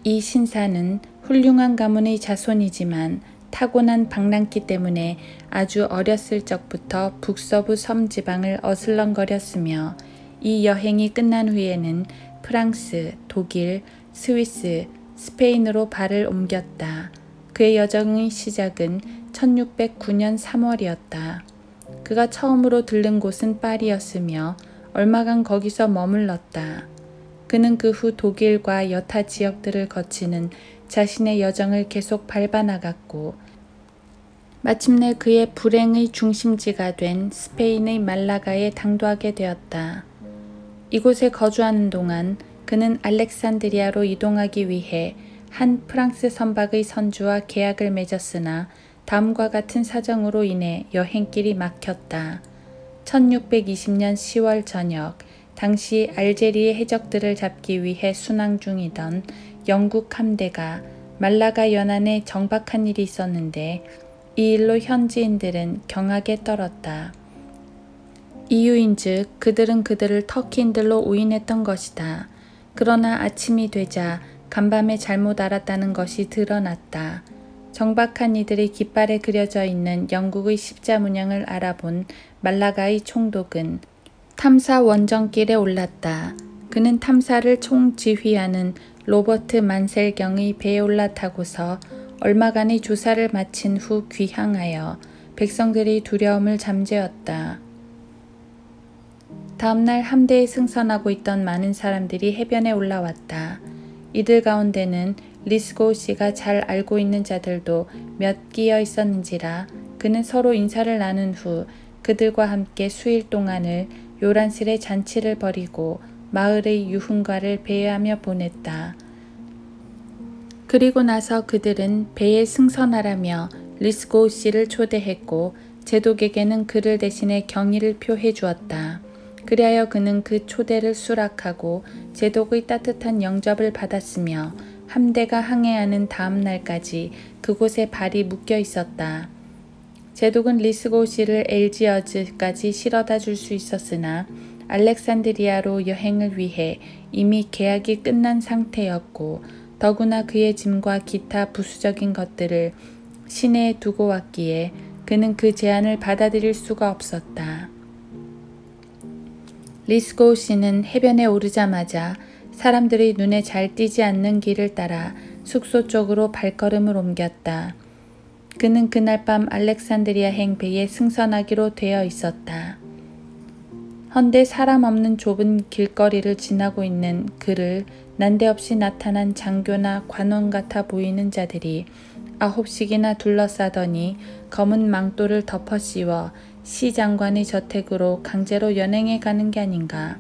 이 신사는 훌륭한 가문의 자손이지만 타고난 방랑기 때문에 아주 어렸을 적부터 북서부 섬지방을 어슬렁거렸으며 이 여행이 끝난 후에는 프랑스, 독일, 스위스, 스페인으로 발을 옮겼다. 그의 여정의 시작은 1609년 3월이었다. 그가 처음으로 들른 곳은 파리였으며 얼마간 거기서 머물렀다. 그는 그 후 독일과 여타 지역들을 거치는 자신의 여정을 계속 밟아나갔고 마침내 그의 불행의 중심지가 된 스페인의 말라가에 당도하게 되었다. 이곳에 거주하는 동안 그는 알렉산드리아로 이동하기 위해 한 프랑스 선박의 선주와 계약을 맺었으나 다음과 같은 사정으로 인해 여행길이 막혔다. 1620년 10월 저녁 당시 알제리의 해적들을 잡기 위해 순항 중이던 영국 함대가 말라가 연안에 정박한 일이 있었는데 이 일로 현지인들은 경악에 떨었다. 이유인즉 그들은 그들을 터키인들로 오인했던 것이다. 그러나 아침이 되자 간밤에 잘못 알았다는 것이 드러났다. 정박한 이들의 깃발에 그려져 있는 영국의 십자 문양을 알아본 말라가의 총독은 탐사 원정길에 올랐다. 그는 탐사를 총지휘하는 로버트 만셀경의 배에 올라타고서 얼마간의 조사를 마친 후 귀향하여 백성들의 두려움을 잠재웠다. 다음날 함대에 승선하고 있던 많은 사람들이 해변에 올라왔다. 이들 가운데는 리스고우 씨가 잘 알고 있는 자들도 몇 끼어 있었는지라 그는 서로 인사를 나눈 후 그들과 함께 수일 동안을 요란스레 잔치를 벌이고 마을의 유흥가를 배회하며 보냈다. 그리고 나서 그들은 배에 승선하라며 리스고우 씨를 초대했고 제독에게는 그를 대신해 경의를 표해 주었다. 그리하여 그는 그 초대를 수락하고 제독의 따뜻한 영접을 받았으며 함대가 항해하는 다음 날까지 그곳에 발이 묶여 있었다. 제독은 리스고시를 엘지어즈까지 실어다 줄 수 있었으나 알렉산드리아로 여행을 위해 이미 계약이 끝난 상태였고 더구나 그의 짐과 기타 부수적인 것들을 시내에 두고 왔기에 그는 그 제안을 받아들일 수가 없었다. 리스고시는 해변에 오르자마자 사람들이 눈에 잘 띄지 않는 길을 따라 숙소 쪽으로 발걸음을 옮겼다. 그는 그날 밤 알렉산드리아 행배에 승선하기로 되어 있었다. 헌데 사람 없는 좁은 길거리를 지나고 있는 그를 난데없이 나타난 장교나 관원 같아 보이는 자들이 9씩이나 둘러싸더니 검은 망토를 덮어 씌워 시 장관의 저택으로 강제로 연행해 가는 게 아닌가.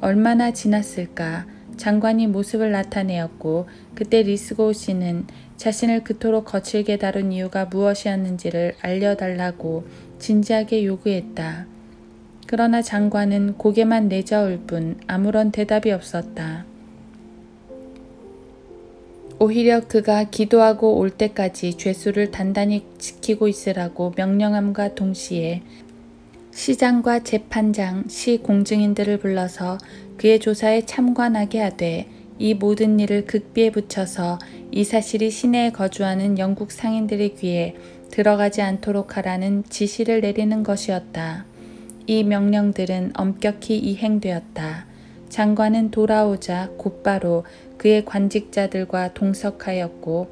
얼마나 지났을까. 장관이 모습을 나타내었고 그때 리스고시는 자신을 그토록 거칠게 다룬 이유가 무엇이었는지를 알려달라고 진지하게 요구했다. 그러나 장관은 고개만 내저을 뿐 아무런 대답이 없었다. 오히려 그가 기도하고 올 때까지 죄수를 단단히 지키고 있으라고 명령함과 동시에 시장과 재판장, 시 공증인들을 불러서 그의 조사에 참관하게 하되 이 모든 일을 극비에 붙여서 이 사실이 시내에 거주하는 영국 상인들의 귀에 들어가지 않도록 하라는 지시를 내리는 것이었다. 이 명령들은 엄격히 이행되었다. 장관은 돌아오자 곧바로 그의 관직자들과 동석하였고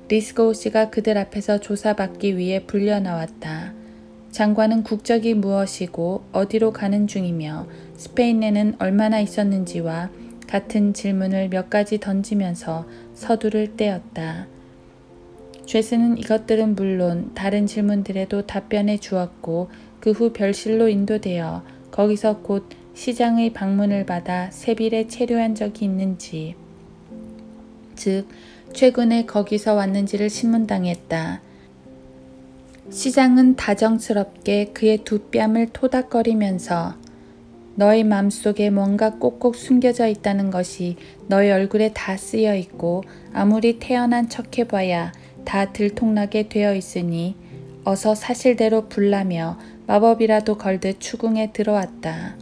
리스고시가 그들 앞에서 조사받기 위해 불려 나왔다. 장관은 국적이 무엇이고 어디로 가는 중이며 스페인에는 얼마나 있었는지와 같은 질문을 몇 가지 던지면서 서두를 때였다. 죄수는 이것들은 물론 다른 질문들에도 답변해 주었고 그 후 별실로 인도되어 거기서 곧 시장의 방문을 받아 세빌에 체류한 적이 있는지, 즉 최근에 거기서 왔는지를 신문당했다. 시장은 다정스럽게 그의 두 뺨을 토닥거리면서 너의 맘속에 뭔가 꼭꼭 숨겨져 있다는 것이 너의 얼굴에 다 쓰여 있고 아무리 태어난 척해봐야 다 들통나게 되어 있으니 어서 사실대로 불라며 마법이라도 걸듯 추궁에 들어왔다.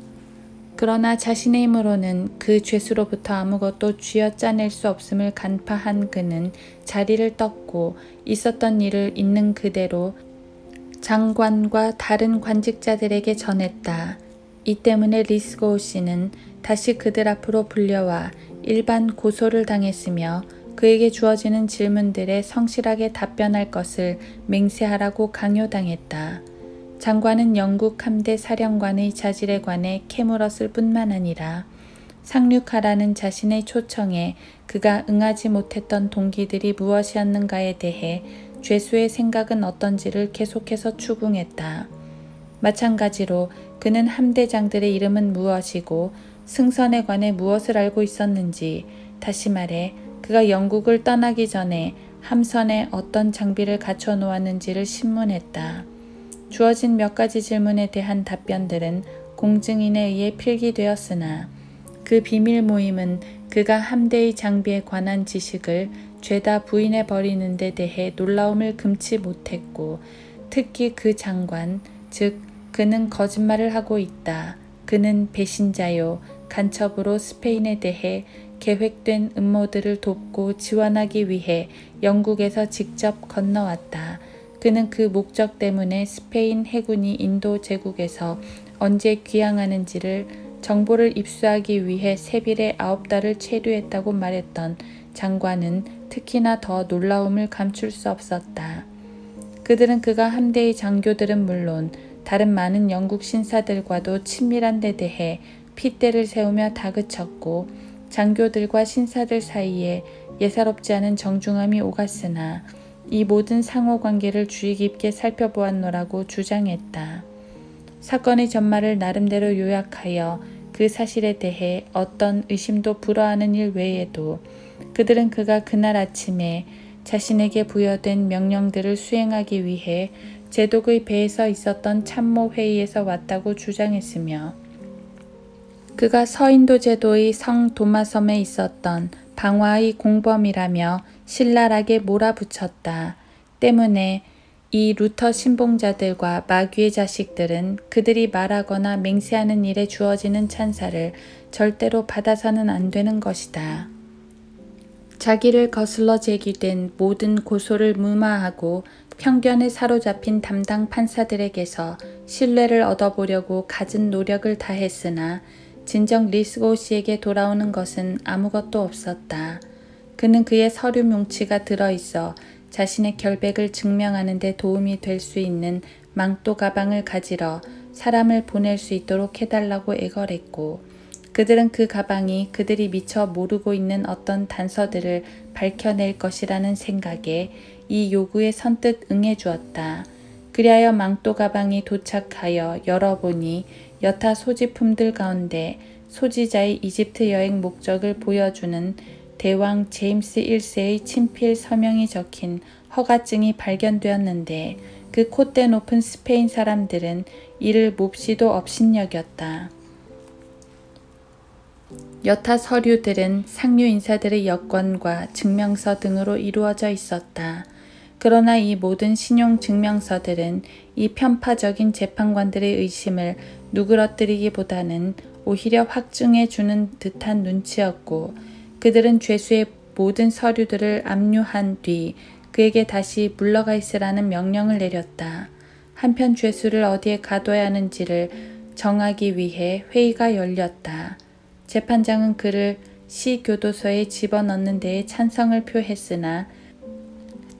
그러나 자신의 힘으로는 그 죄수로부터 아무것도 쥐어짜낼 수 없음을 간파한 그는 자리를 떴고 있었던 일을 있는 그대로 장관과 다른 관직자들에게 전했다. 이 때문에 리스고시는 다시 그들 앞으로 불려와 일반 고소를 당했으며 그에게 주어지는 질문들에 성실하게 답변할 것을 맹세하라고 강요당했다. 장관은 영국 함대 사령관의 자질에 관해 캐물었을 뿐만 아니라 상륙하라는 자신의 초청에 그가 응하지 못했던 동기들이 무엇이었는가에 대해 죄수의 생각은 어떤지를 계속해서 추궁했다. 마찬가지로 그는 함대장들의 이름은 무엇이고 승선에 관해 무엇을 알고 있었는지, 다시 말해 그가 영국을 떠나기 전에 함선에 어떤 장비를 갖춰 놓았는지를 신문했다. 주어진 몇 가지 질문에 대한 답변들은 공증인에 의해 필기되었으나 그 비밀 모임은 그가 함대의 장비에 관한 지식을 죄다 부인해 버리는 데 대해 놀라움을 금치 못했고 특히 그 장관, 즉 그는 거짓말을 하고 있다. 그는 배신자요. 간첩으로 스페인에 대해 계획된 음모들을 돕고 지원하기 위해 영국에서 직접 건너왔다. 그는 그 목적 때문에 스페인 해군이 인도 제국에서 언제 귀향하는지를 정보를 입수하기 위해 세빌에 9달을 체류했다고 말했던 장관은 특히나 더 놀라움을 감출 수 없었다. 그들은 그가 함대의 장교들은 물론 다른 많은 영국 신사들과도 친밀한 데 대해 핏대를 세우며 다그쳤고 장교들과 신사들 사이에 예사롭지 않은 정중함이 오갔으나 이 모든 상호관계를 주의 깊게 살펴보았노라고 주장했다. 사건의 전말을 나름대로 요약하여 그 사실에 대해 어떤 의심도 불허하는 일 외에도 그들은 그가 그날 아침에 자신에게 부여된 명령들을 수행하기 위해 제독의 배에서 있었던 참모회의에서 왔다고 주장했으며 그가 서인도 제도의 성 도마섬에 있었던 방화의 공범이라며 신랄하게 몰아붙였다. 때문에 이 루터 신봉자들과 마귀의 자식들은 그들이 말하거나 맹세하는 일에 주어지는 찬사를 절대로 받아서는 안 되는 것이다. 자기를 거슬러 제기된 모든 고소를 무마하고 편견에 사로잡힌 담당 판사들에게서 신뢰를 얻어보려고 갖은 노력을 다했으나 진정 리스고 씨에게 돌아오는 것은 아무것도 없었다. 그는 그의 서류 뭉치가 들어있어 자신의 결백을 증명하는 데 도움이 될 수 있는 망토 가방을 가지러 사람을 보낼 수 있도록 해달라고 애걸했고, 그들은 그 가방이 그들이 미처 모르고 있는 어떤 단서들을 밝혀낼 것이라는 생각에 이 요구에 선뜻 응해주었다. 그리하여 망토 가방이 도착하여 열어보니 여타 소지품들 가운데 소지자의 이집트 여행 목적을 보여주는 대왕 제임스 1세의 친필 서명이 적힌 허가증이 발견되었는데 그 콧대 높은 스페인 사람들은 이를 몹시도 업신여겼다. 여타 서류들은 상류 인사들의 여권과 증명서 등으로 이루어져 있었다. 그러나 이 모든 신용 증명서들은 이 편파적인 재판관들의 의심을 누그러뜨리기보다는 오히려 확증해 주는 듯한 눈치였고, 그들은 죄수의 모든 서류들을 압류한 뒤 그에게 다시 물러가 있으라는 명령을 내렸다. 한편 죄수를 어디에 가둬야 하는지를 정하기 위해 회의가 열렸다. 재판장은 그를 시 교도소에 집어넣는 데에 찬성을 표했으나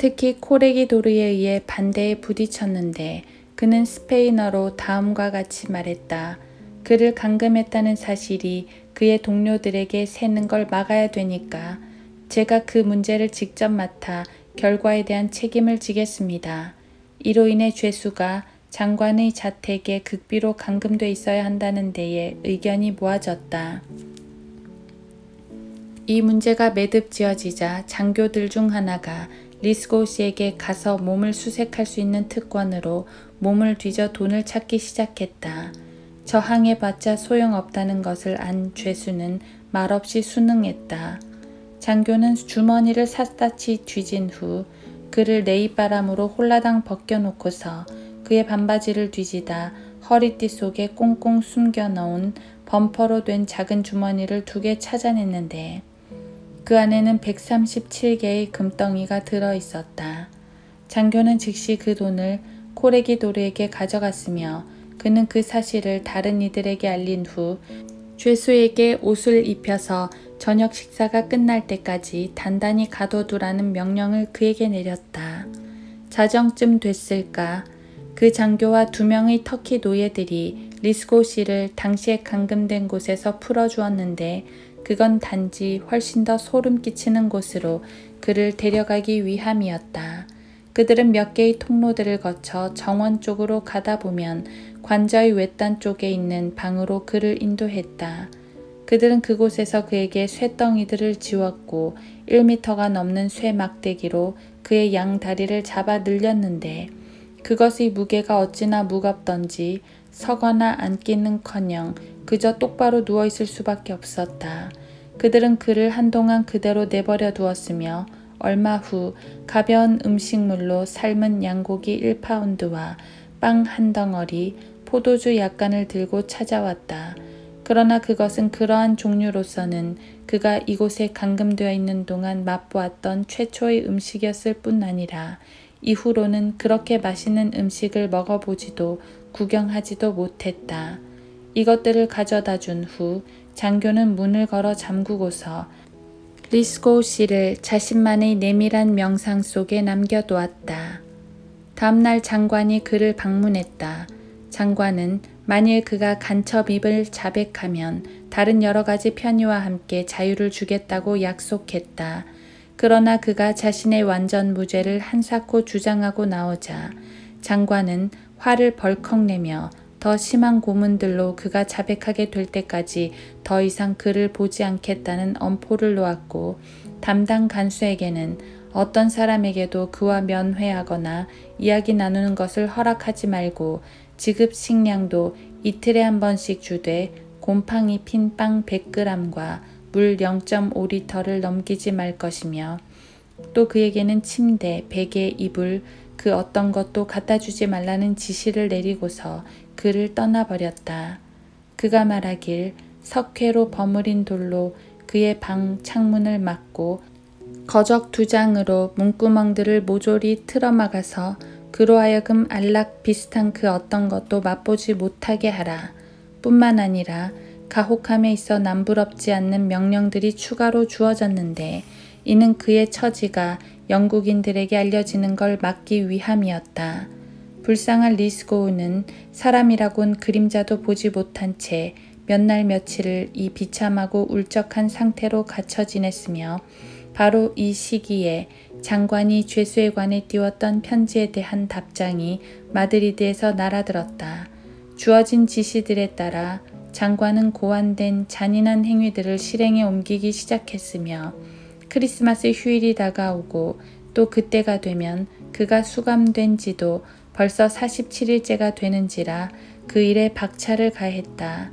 특히 코레기도르에 의해 반대에 부딪혔는데 그는 스페인어로 다음과 같이 말했다. 그를 감금했다는 사실이 그의 동료들에게 새는 걸 막아야 되니까 제가 그 문제를 직접 맡아 결과에 대한 책임을 지겠습니다. 이로 인해 죄수가 장관의 자택에 극비로 감금돼 있어야 한다는 데에 의견이 모아졌다. 이 문제가 매듭지어지자 장교들 중 하나가 리스고 씨에게 가서 몸을 수색할 수 있는 특권으로 몸을 뒤져 돈을 찾기 시작했다. 저항해봤자 소용없다는 것을 안 죄수는 말없이 순응했다. 장교는 주머니를 샅샅이 뒤진 후 그를 레이바람으로 홀라당 벗겨놓고서 그의 반바지를 뒤지다 허리띠 속에 꽁꽁 숨겨놓은 범퍼로 된 작은 주머니를 2개 찾아냈는데 그 안에는 137개의 금덩이가 들어있었다. 장교는 즉시 그 돈을 코레기도르에게 가져갔으며 그는 그 사실을 다른 이들에게 알린 후 죄수에게 옷을 입혀서 저녁 식사가 끝날 때까지 단단히 가둬두라는 명령을 그에게 내렸다. 자정쯤 됐을까 그 장교와 2명의 터키 노예들이 리스고 씨를 당시에 감금된 곳에서 풀어주었는데 그건 단지 훨씬 더 소름 끼치는 곳으로 그를 데려가기 위함이었다. 그들은 몇 개의 통로들을 거쳐 정원 쪽으로 가다 보면 관저의 외딴 쪽에 있는 방으로 그를 인도했다. 그들은 그곳에서 그에게 쇠덩이들을 지웠고 1미터가 넘는 쇠 막대기로 그의 양다리를 잡아 늘렸는데 그것의 무게가 어찌나 무겁던지 서거나 앉기는커녕 그저 똑바로 누워있을 수밖에 없었다. 그들은 그를 한동안 그대로 내버려 두었으며 얼마 후 가벼운 음식물로 삶은 양고기 1파운드와 빵 한 덩어리, 포도주 약간을 들고 찾아왔다. 그러나 그것은 그러한 종류로서는 그가 이곳에 감금되어 있는 동안 맛보았던 최초의 음식이었을 뿐 아니라 이후로는 그렇게 맛있는 음식을 먹어보지도 구경하지도 못했다. 이것들을 가져다 준 후 장교는 문을 걸어 잠그고서 리스고 씨를 자신만의 내밀한 명상 속에 남겨두었다. 다음날 장관이 그를 방문했다. 장관은 만일 그가 간첩 입을 자백하면 다른 여러 가지 편의와 함께 자유를 주겠다고 약속했다. 그러나 그가 자신의 완전 무죄를 한사코 주장하고 나오자 장관은 화를 벌컥 내며 더 심한 고문들로 그가 자백하게 될 때까지 더 이상 그를 보지 않겠다는 엄포를 놓았고 담당 간수에게는 어떤 사람에게도 그와 면회하거나 이야기 나누는 것을 허락하지 말고 지급 식량도 이틀에 한 번씩 주되 곰팡이 핀 빵 100g과 물 0.5리터를 넘기지 말 것이며 또 그에게는 침대, 베개, 이불 그 어떤 것도 갖다 주지 말라는 지시를 내리고서 그를 떠나버렸다. 그가 말하길 석회로 버무린 돌로 그의 방 창문을 막고 거적 2장으로 문구멍들을 모조리 틀어막아서 그로 하여금 안락 비슷한 그 어떤 것도 맛보지 못하게 하라. 뿐만 아니라 가혹함에 있어 남부럽지 않는 명령들이 추가로 주어졌는데 이는 그의 처지가 영국인들에게 알려지는 걸 막기 위함이었다. 불쌍한 리스고우는 사람이라곤 그림자도 보지 못한 채 몇 날 며칠을 이 비참하고 울적한 상태로 갇혀 지냈으며 바로 이 시기에 장관이 죄수에 관해 띄웠던 편지에 대한 답장이 마드리드에서 날아들었다. 주어진 지시들에 따라 장관은 고안된 잔인한 행위들을 실행에 옮기기 시작했으며 크리스마스 휴일이 다가오고 또 그때가 되면 그가 수감된 지도 벌써 47일째가 되는지라 그 일에 박차를 가했다.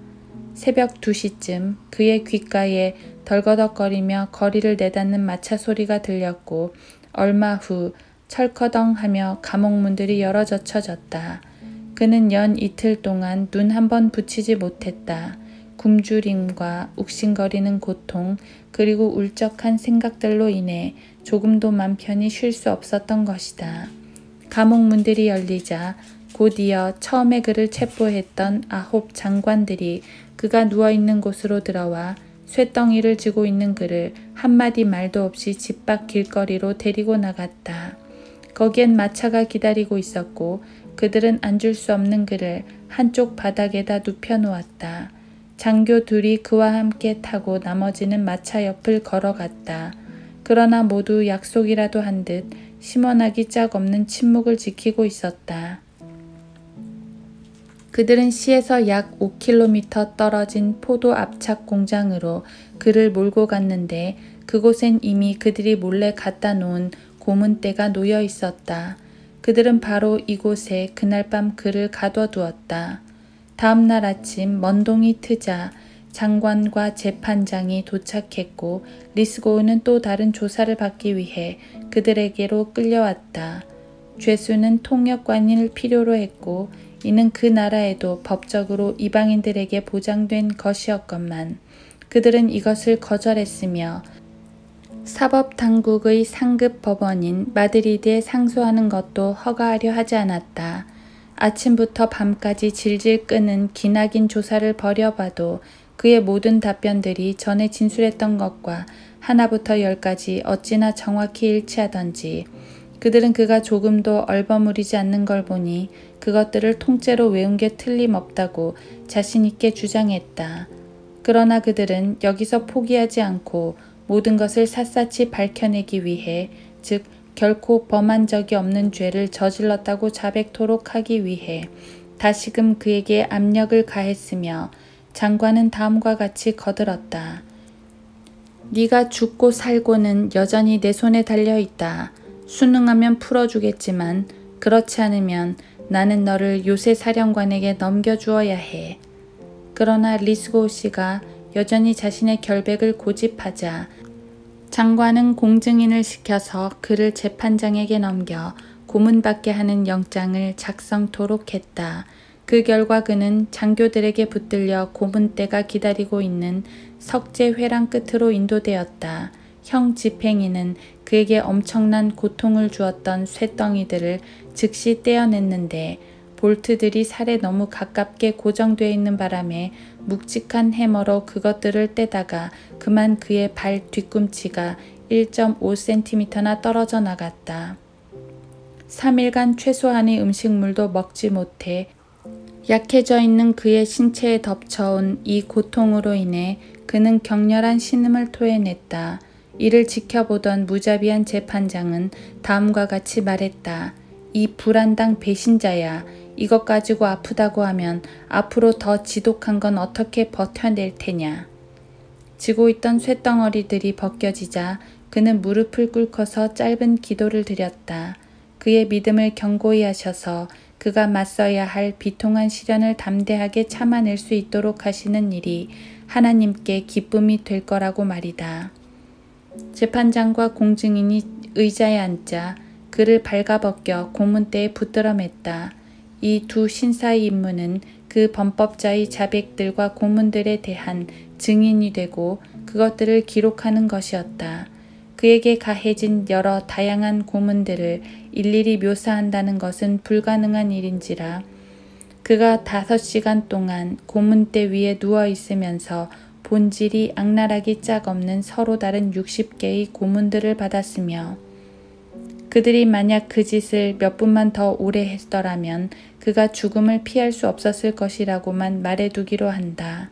새벽 2시쯤 그의 귓가에 덜거덕거리며 거리를 내닫는 마차 소리가 들렸고 얼마 후 철커덩하며 감옥문들이 열어 젖혀졌다. 그는 연 이틀 동안 눈 한 번 붙이지 못했다. 굶주림과 욱신거리는 고통 그리고 울적한 생각들로 인해 조금도 맘 편히 쉴 수 없었던 것이다. 감옥문들이 열리자 곧이어 처음에 그를 체포했던 9 장관들이 그가 누워있는 곳으로 들어와 쇳덩이를 쥐고 있는 그를 한마디 말도 없이 집 밖 길거리로 데리고 나갔다. 거기엔 마차가 기다리고 있었고 그들은 앉을 수 없는 그를 한쪽 바닥에다 눕혀놓았다. 장교 둘이 그와 함께 타고 나머지는 마차 옆을 걸어갔다. 그러나 모두 약속이라도 한 듯 심원하기 짝 없는 침묵을 지키고 있었다. 그들은 시에서 약 5km 떨어진 포도 압착 공장으로 그를 몰고 갔는데 그곳엔 이미 그들이 몰래 갖다 놓은 고문대가 놓여 있었다. 그들은 바로 이곳에 그날 밤 그를 가둬두었다. 다음 날 아침 먼동이 트자 장관과 재판장이 도착했고 리스고우는 또 다른 조사를 받기 위해 그들에게로 끌려왔다. 죄수는 통역관을 필요로 했고 이는 그 나라에도 법적으로 이방인들에게 보장된 것이었건만 그들은 이것을 거절했으며 사법당국의 상급 법원인 마드리드에 상소하는 것도 허가하려 하지 않았다. 아침부터 밤까지 질질 끄는 기나긴 조사를 벌여봐도 그의 모든 답변들이 전에 진술했던 것과 하나부터 10까지 어찌나 정확히 일치하던지 그들은 그가 조금도 얼버무리지 않는 걸 보니 그것들을 통째로 외운 게 틀림없다고 자신있게 주장했다. 그러나 그들은 여기서 포기하지 않고 모든 것을 샅샅이 밝혀내기 위해 즉 결코 범한 적이 없는 죄를 저질렀다고 자백토록 하기 위해 다시금 그에게 압력을 가했으며 장관은 다음과 같이 거들었다. 네가 죽고 살고는 여전히 내 손에 달려있다. 순응하면 풀어주겠지만 그렇지 않으면 나는 너를 요새 사령관에게 넘겨주어야 해. 그러나 리스고우 씨가 여전히 자신의 결백을 고집하자 장관은 공증인을 시켜서 그를 재판장에게 넘겨 고문받게 하는 영장을 작성토록 했다. 그 결과 그는 장교들에게 붙들려 고문대가 기다리고 있는 석재 회랑 끝으로 인도되었다. 형 집행인은 그에게 엄청난 고통을 주었던 쇳덩이들을 즉시 떼어냈는데 볼트들이 살에 너무 가깝게 고정되어 있는 바람에 묵직한 해머로 그것들을 떼다가 그만 그의 발 뒤꿈치가 1.5cm나 떨어져 나갔다. 3일간 최소한의 음식물도 먹지 못해 약해져 있는 그의 신체에 덮쳐온 이 고통으로 인해 그는 격렬한 신음을 토해냈다. 이를 지켜보던 무자비한 재판장은 다음과 같이 말했다. 이 불안당 배신자야. 이것 가지고 아프다고 하면 앞으로 더 지독한 건 어떻게 버텨낼 테냐. 지고 있던 쇳덩어리들이 벗겨지자 그는 무릎을 꿇고서 짧은 기도를 드렸다. 그의 믿음을 견고히 하셔서 그가 맞서야 할 비통한 시련을 담대하게 참아낼 수 있도록 하시는 일이 하나님께 기쁨이 될 거라고 말이다. 재판장과 공증인이 의자에 앉자 그를 발가벗겨 고문대에 붙들어 맸다. 이 두 신사의 임무는 그 범법자의 자백들과 고문들에 대한 증인이 되고 그것들을 기록하는 것이었다. 그에게 가해진 여러 다양한 고문들을 일일이 묘사한다는 것은 불가능한 일인지라 그가 5시간 동안 고문대 위에 누워 있으면서 본질이 악랄하기 짝없는 서로 다른 60개의 고문들을 받았으며 그들이 만약 그 짓을 몇 분만 더 오래 했더라면 그가 죽음을 피할 수 없었을 것이라고만 말해두기로 한다.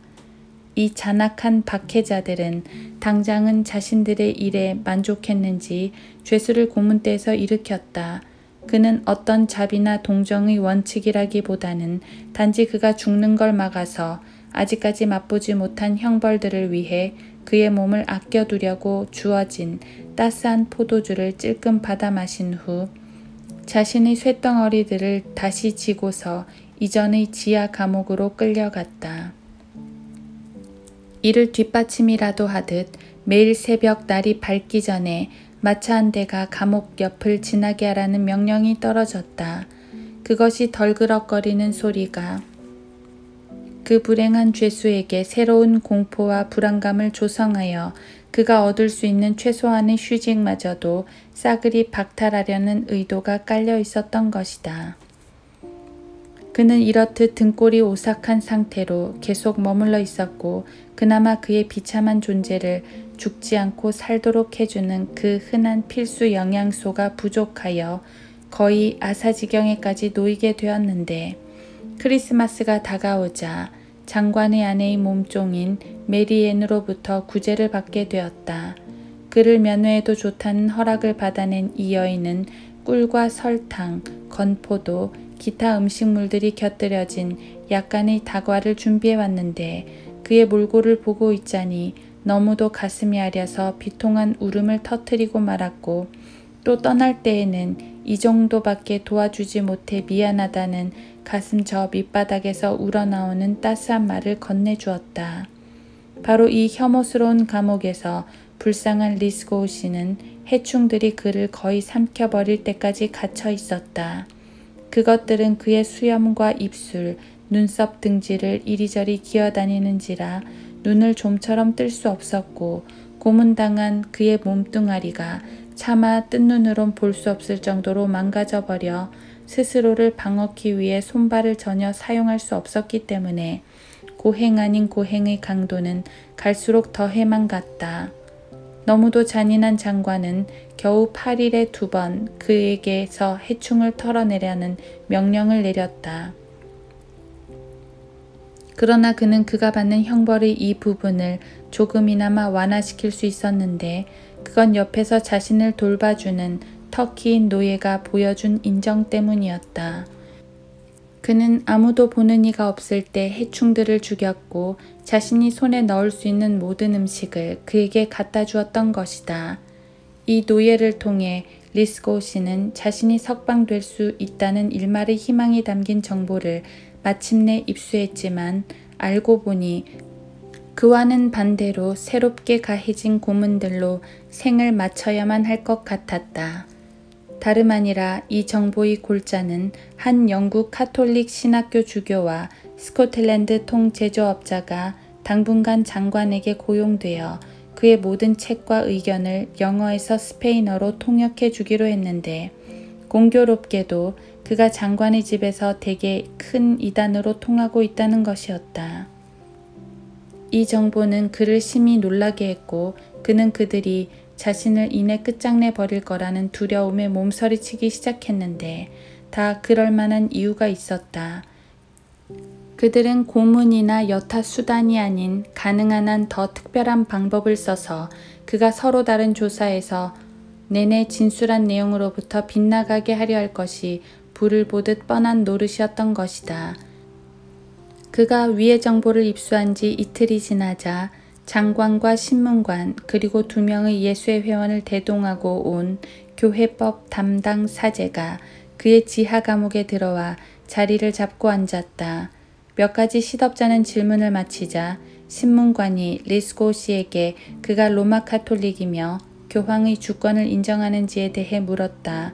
이 잔악한 박해자들은 당장은 자신들의 일에 만족했는지 죄수를 고문대에서 일으켰다. 그는 어떤 자비나 동정의 원칙이라기보다는 단지 그가 죽는 걸 막아서 아직까지 맛보지 못한 형벌들을 위해 그의 몸을 아껴두려고 주어진 따스한 포도주를 찔끔 받아 마신 후 자신의 쇳덩어리들을 다시 지고서 이전의 지하 감옥으로 끌려갔다. 이를 뒷받침이라도 하듯 매일 새벽 날이 밝기 전에 마차 한 대가 감옥 옆을 지나게 하라는 명령이 떨어졌다. 그것이 덜그럭거리는 소리가 그 불행한 죄수에게 새로운 공포와 불안감을 조성하여 그가 얻을 수 있는 최소한의 휴직마저도 싸그리 박탈하려는 의도가 깔려 있었던 것이다. 그는 이렇듯 등골이 오싹한 상태로 계속 머물러 있었고 그나마 그의 비참한 존재를 죽지 않고 살도록 해주는 그 흔한 필수 영양소가 부족하여 거의 아사지경에까지 놓이게 되었는데 크리스마스가 다가오자 장관의 아내의 몸종인 메리앤으로부터 구제를 받게 되었다. 그를 면회해도 좋다는 허락을 받아낸 이 여인은 꿀과 설탕, 건포도, 기타 음식물들이 곁들여진 약간의 다과를 준비해 왔는데 그의 몰골을 보고 있자니 너무도 가슴이 아려서 비통한 울음을 터뜨리고 말았고 또 떠날 때에는 이 정도밖에 도와주지 못해 미안하다는 가슴 저 밑바닥에서 우러나오는 따스한 말을 건네주었다. 바로 이 혐오스러운 감옥에서 불쌍한 리스고우 씨는 해충들이 그를 거의 삼켜버릴 때까지 갇혀 있었다. 그것들은 그의 수염과 입술, 눈썹 등지를 이리저리 기어다니는지라 눈을 좀처럼 뜰 수 없었고 고문당한 그의 몸뚱아리가 차마 뜬 눈으론 볼 수 없을 정도로 망가져버려 스스로를 방어하기 위해 손발을 전혀 사용할 수 없었기 때문에 고행 아닌 고행의 강도는 갈수록 더해만 갔다. 너무도 잔인한 장관은 겨우 8일에 2번 그에게서 해충을 털어내려는 명령을 내렸다. 그러나 그는 그가 받는 형벌의 이 부분을 조금이나마 완화시킬 수 있었는데 그건 옆에서 자신을 돌봐주는 터키인 노예가 보여준 인정 때문이었다. 그는 아무도 보는 이가 없을 때 해충들을 죽였고 자신이 손에 넣을 수 있는 모든 음식을 그에게 갖다 주었던 것이다. 이 노예를 통해 리스고우 씨는 자신이 석방될 수 있다는 일말의 희망이 담긴 정보를 마침내 입수했지만 알고 보니 그와는 반대로 새롭게 가해진 고문들로 생을 마쳐야만 할 것 같았다. 다름 아니라 이 정보의 골자는 한 영국 카톨릭 신학교 주교와 스코틀랜드 통 제조업자가 당분간 장관에게 고용되어 그의 모든 책과 의견을 영어에서 스페인어로 통역해 주기로 했는데 공교롭게도 그가 장관의 집에서 대개 큰 이단으로 통하고 있다는 것이었다. 이 정보는 그를 심히 놀라게 했고 그는 그들이 자신을 이내 끝장내 버릴 거라는 두려움에 몸서리치기 시작했는데 다 그럴 만한 이유가 있었다. 그들은 고문이나 여타 수단이 아닌 가능한 한 더 특별한 방법을 써서 그가 서로 다른 조사에서 내내 진술한 내용으로부터 빗나가게 하려 할 것이 불을 보듯 뻔한 노릇이었던 것이다. 그가 위의 정보를 입수한 지 이틀이 지나자 장관과 신문관 그리고 2명의 예수회 회원을 대동하고 온 교회법 담당 사제가 그의 지하 감옥에 들어와 자리를 잡고 앉았다. 몇 가지 시덥잖은 질문을 마치자 신문관이 리스고 씨에게 그가 로마 카톨릭이며 교황의 주권을 인정하는지에 대해 물었다.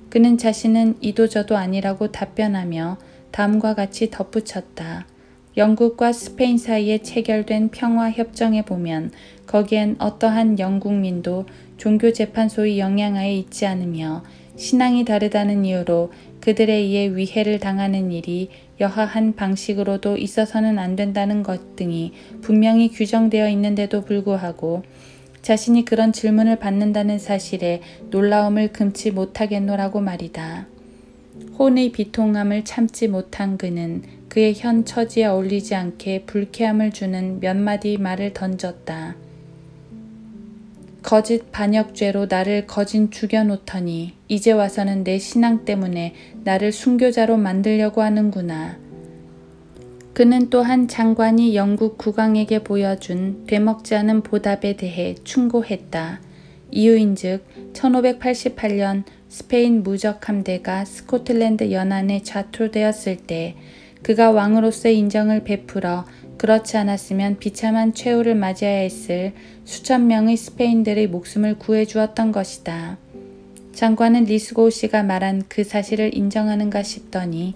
그는 자신은 이도저도 아니라고 답변하며 다음과 같이 덧붙였다. 영국과 스페인 사이에 체결된 평화협정에 보면 거기엔 어떠한 영국민도 종교재판소의 영향하에 있지 않으며 신앙이 다르다는 이유로 그들에 의해 위해를 당하는 일이 여하한 방식으로도 있어서는 안 된다는 것 등이 분명히 규정되어 있는데도 불구하고 자신이 그런 질문을 받는다는 사실에 놀라움을 금치 못하겠노라고 말이다. 혼의 비통함을 참지 못한 그는 그의 현 처지에 어울리지 않게 불쾌함을 주는 몇 마디 말을 던졌다. 거짓 반역죄로 나를 거진 죽여놓더니 이제 와서는 내 신앙 때문에 나를 순교자로 만들려고 하는구나. 그는 또한 장관이 영국 국왕에게 보여준 되먹지 않은 보답에 대해 충고했다. 이유인즉 1588년 스페인 무적 함대가 스코틀랜드 연안에 좌초되었을 때 그가 왕으로서의 인정을 베풀어 그렇지 않았으면 비참한 최후를 맞이해야 했을 수천 명의 스페인들의 목숨을 구해주었던 것이다. 장관은 리스고 씨가 말한 그 사실을 인정하는가 싶더니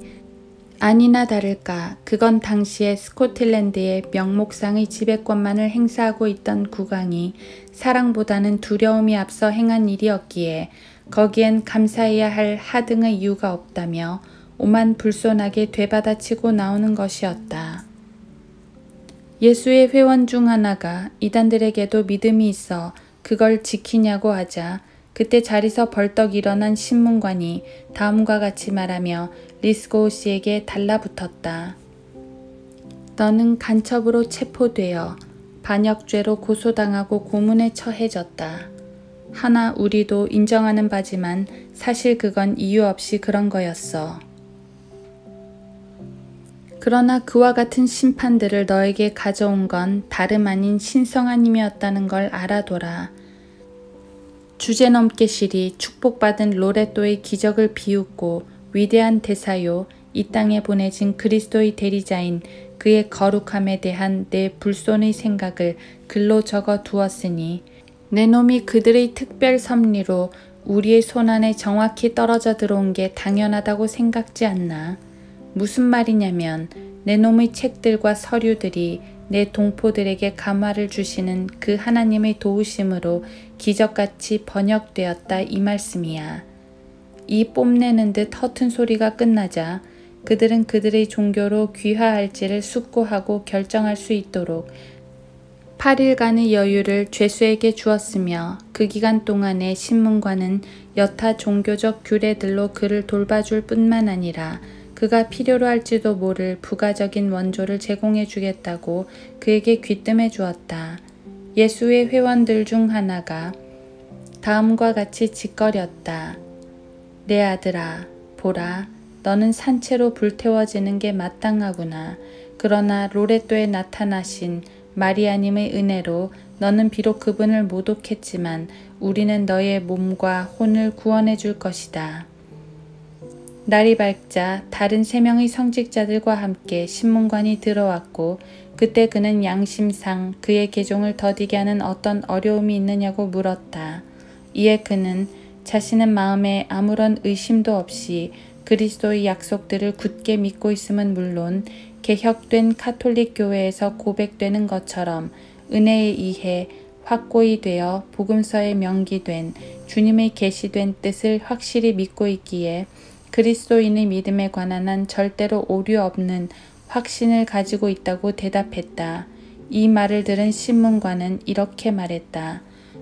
아니나 다를까 그건 당시에 스코틀랜드의 명목상의 지배권만을 행사하고 있던 국왕이 사랑보다는 두려움이 앞서 행한 일이었기에 거기엔 감사해야 할 하등의 이유가 없다며 오만 불손하게 되받아치고 나오는 것이었다. 예수의 회원 중 하나가 이단들에게도 믿음이 있어 그걸 지키냐고 하자 그때 자리서 벌떡 일어난 신문관이 다음과 같이 말하며 리스고 씨에게 달라붙었다. 너는 간첩으로 체포되어 반역죄로 고소당하고 고문에 처해졌다. 하나 우리도 인정하는 바지만 사실 그건 이유 없이 그런 거였어. 그러나 그와 같은 심판들을 너에게 가져온 건 다름 아닌 신성하님이었다는 걸 알아둬라. 주제넘게 시리 축복받은 로레또의 기적을 비웃고 위대한 대사요 이 땅에 보내진 그리스도의 대리자인 그의 거룩함에 대한 내 불손의 생각을 글로 적어 두었으니 내 놈이 그들의 특별 섭리로 우리의 손안에 정확히 떨어져 들어온 게 당연하다고 생각지 않나. 무슨 말이냐면 내 놈의 책들과 서류들이 내 동포들에게 감화를 주시는 그 하나님의 도우심으로 기적같이 번역되었다 이 말씀이야. 이 뽐내는 듯 허튼 소리가 끝나자 그들은 그들의 종교로 귀화할지를 숙고하고 결정할 수 있도록 8일간의 여유를 죄수에게 주었으며 그 기간 동안에 신문관은 여타 종교적 규례들로 그를 돌봐줄 뿐만 아니라 그가 필요로 할지도 모를 부가적인 원조를 제공해 주겠다고 그에게 귀뜸해 주었다. 예수의 회원들 중 하나가 다음과 같이 짓거렸다. 내 아들아, 보라, 너는 산채로 불태워지는 게 마땅하구나. 그러나 로레또에 나타나신 마리아님의 은혜로 너는 비록 그분을 모독했지만 우리는 너의 몸과 혼을 구원해 줄 것이다. 날이 밝자 다른 3명의 성직자들과 함께 신문관이 들어왔고 그때 그는 양심상 그의 계종을 더디게 하는 어떤 어려움이 있느냐고 물었다. 이에 그는 자신은 마음에 아무런 의심도 없이 그리스도의 약속들을 굳게 믿고 있음은 물론 개혁된 카톨릭 교회에서 고백되는 것처럼 은혜에 의해 확고히 되어 복음서에 명기된 주님의 계시된 뜻을 확실히 믿고 있기에 그리스도인의 믿음에 관한 한 절대로 오류 없는 확신을 가지고 있다고 대답했다. 이 말을 들은 신문관은 이렇게 말했다.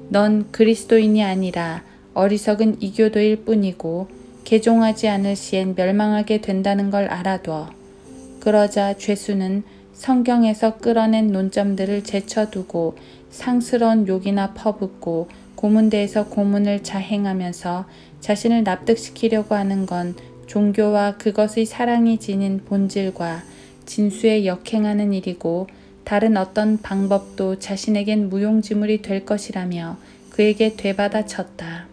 넌 그리스도인이 아니라 어리석은 이교도일 뿐이고 개종하지 않을 시엔 멸망하게 된다는 걸 알아둬. 그러자 죄수는 성경에서 끌어낸 논점들을 제쳐두고 상스러운 욕이나 퍼붓고 고문대에서 고문을 자행하면서 자신을 납득시키려고 하는 건 종교와 그것의 사랑이 지닌 본질과 진수에 역행하는 일이고 다른 어떤 방법도 자신에겐 무용지물이 될 것이라며 그에게 되받아쳤다.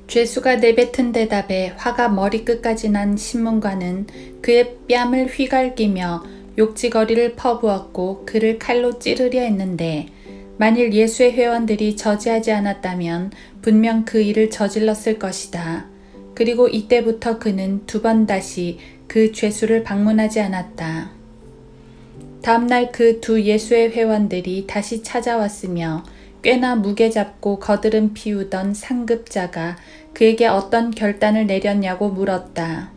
죄수가 내뱉은 대답에 화가 머리끝까지 난 신문관은 그의 뺨을 휘갈기며 욕지거리를 퍼부었고 그를 칼로 찌르려 했는데 만일 예수의 회원들이 저지하지 않았다면 분명 그 일을 저질렀을 것이다. 그리고 이때부터 그는 2번 다시 그 죄수를 방문하지 않았다. 다음날 그 2 예수의 회원들이 다시 찾아왔으며 꽤나 무게 잡고 거드름 피우던 상급자가 그에게 어떤 결단을 내렸냐고 물었다.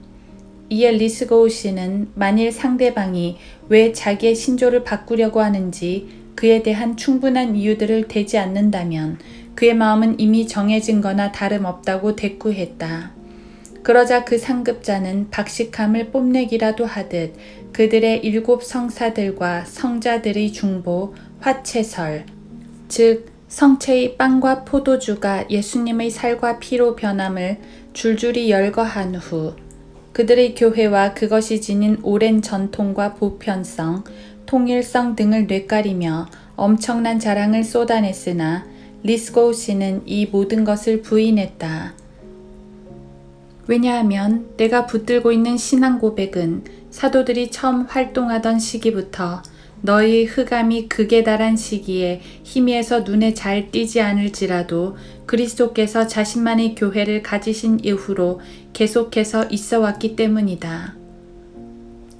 이에 리스고우 씨는 만일 상대방이 왜 자기의 신조를 바꾸려고 하는지 그에 대한 충분한 이유들을 대지 않는다면 그의 마음은 이미 정해진 거나 다름없다고 대꾸했다. 그러자 그 상급자는 박식함을 뽐내기라도 하듯 그들의 7 성사들과 성자들의 중보, 화채설, 즉 성체의 빵과 포도주가 예수님의 살과 피로 변함을 줄줄이 열거한 후 그들의 교회와 그것이 지닌 오랜 전통과 보편성, 통일성 등을 뇌까리며 엄청난 자랑을 쏟아냈으나 리스고우 씨는 이 모든 것을 부인했다. 왜냐하면 내가 붙들고 있는 신앙 고백은 사도들이 처음 활동하던 시기부터 너희 흑암이 극에 달한 시기에 희미해서 눈에 잘 띄지 않을지라도 그리스도께서 자신만의 교회를 가지신 이후로 계속해서 있어 왔기 때문이다.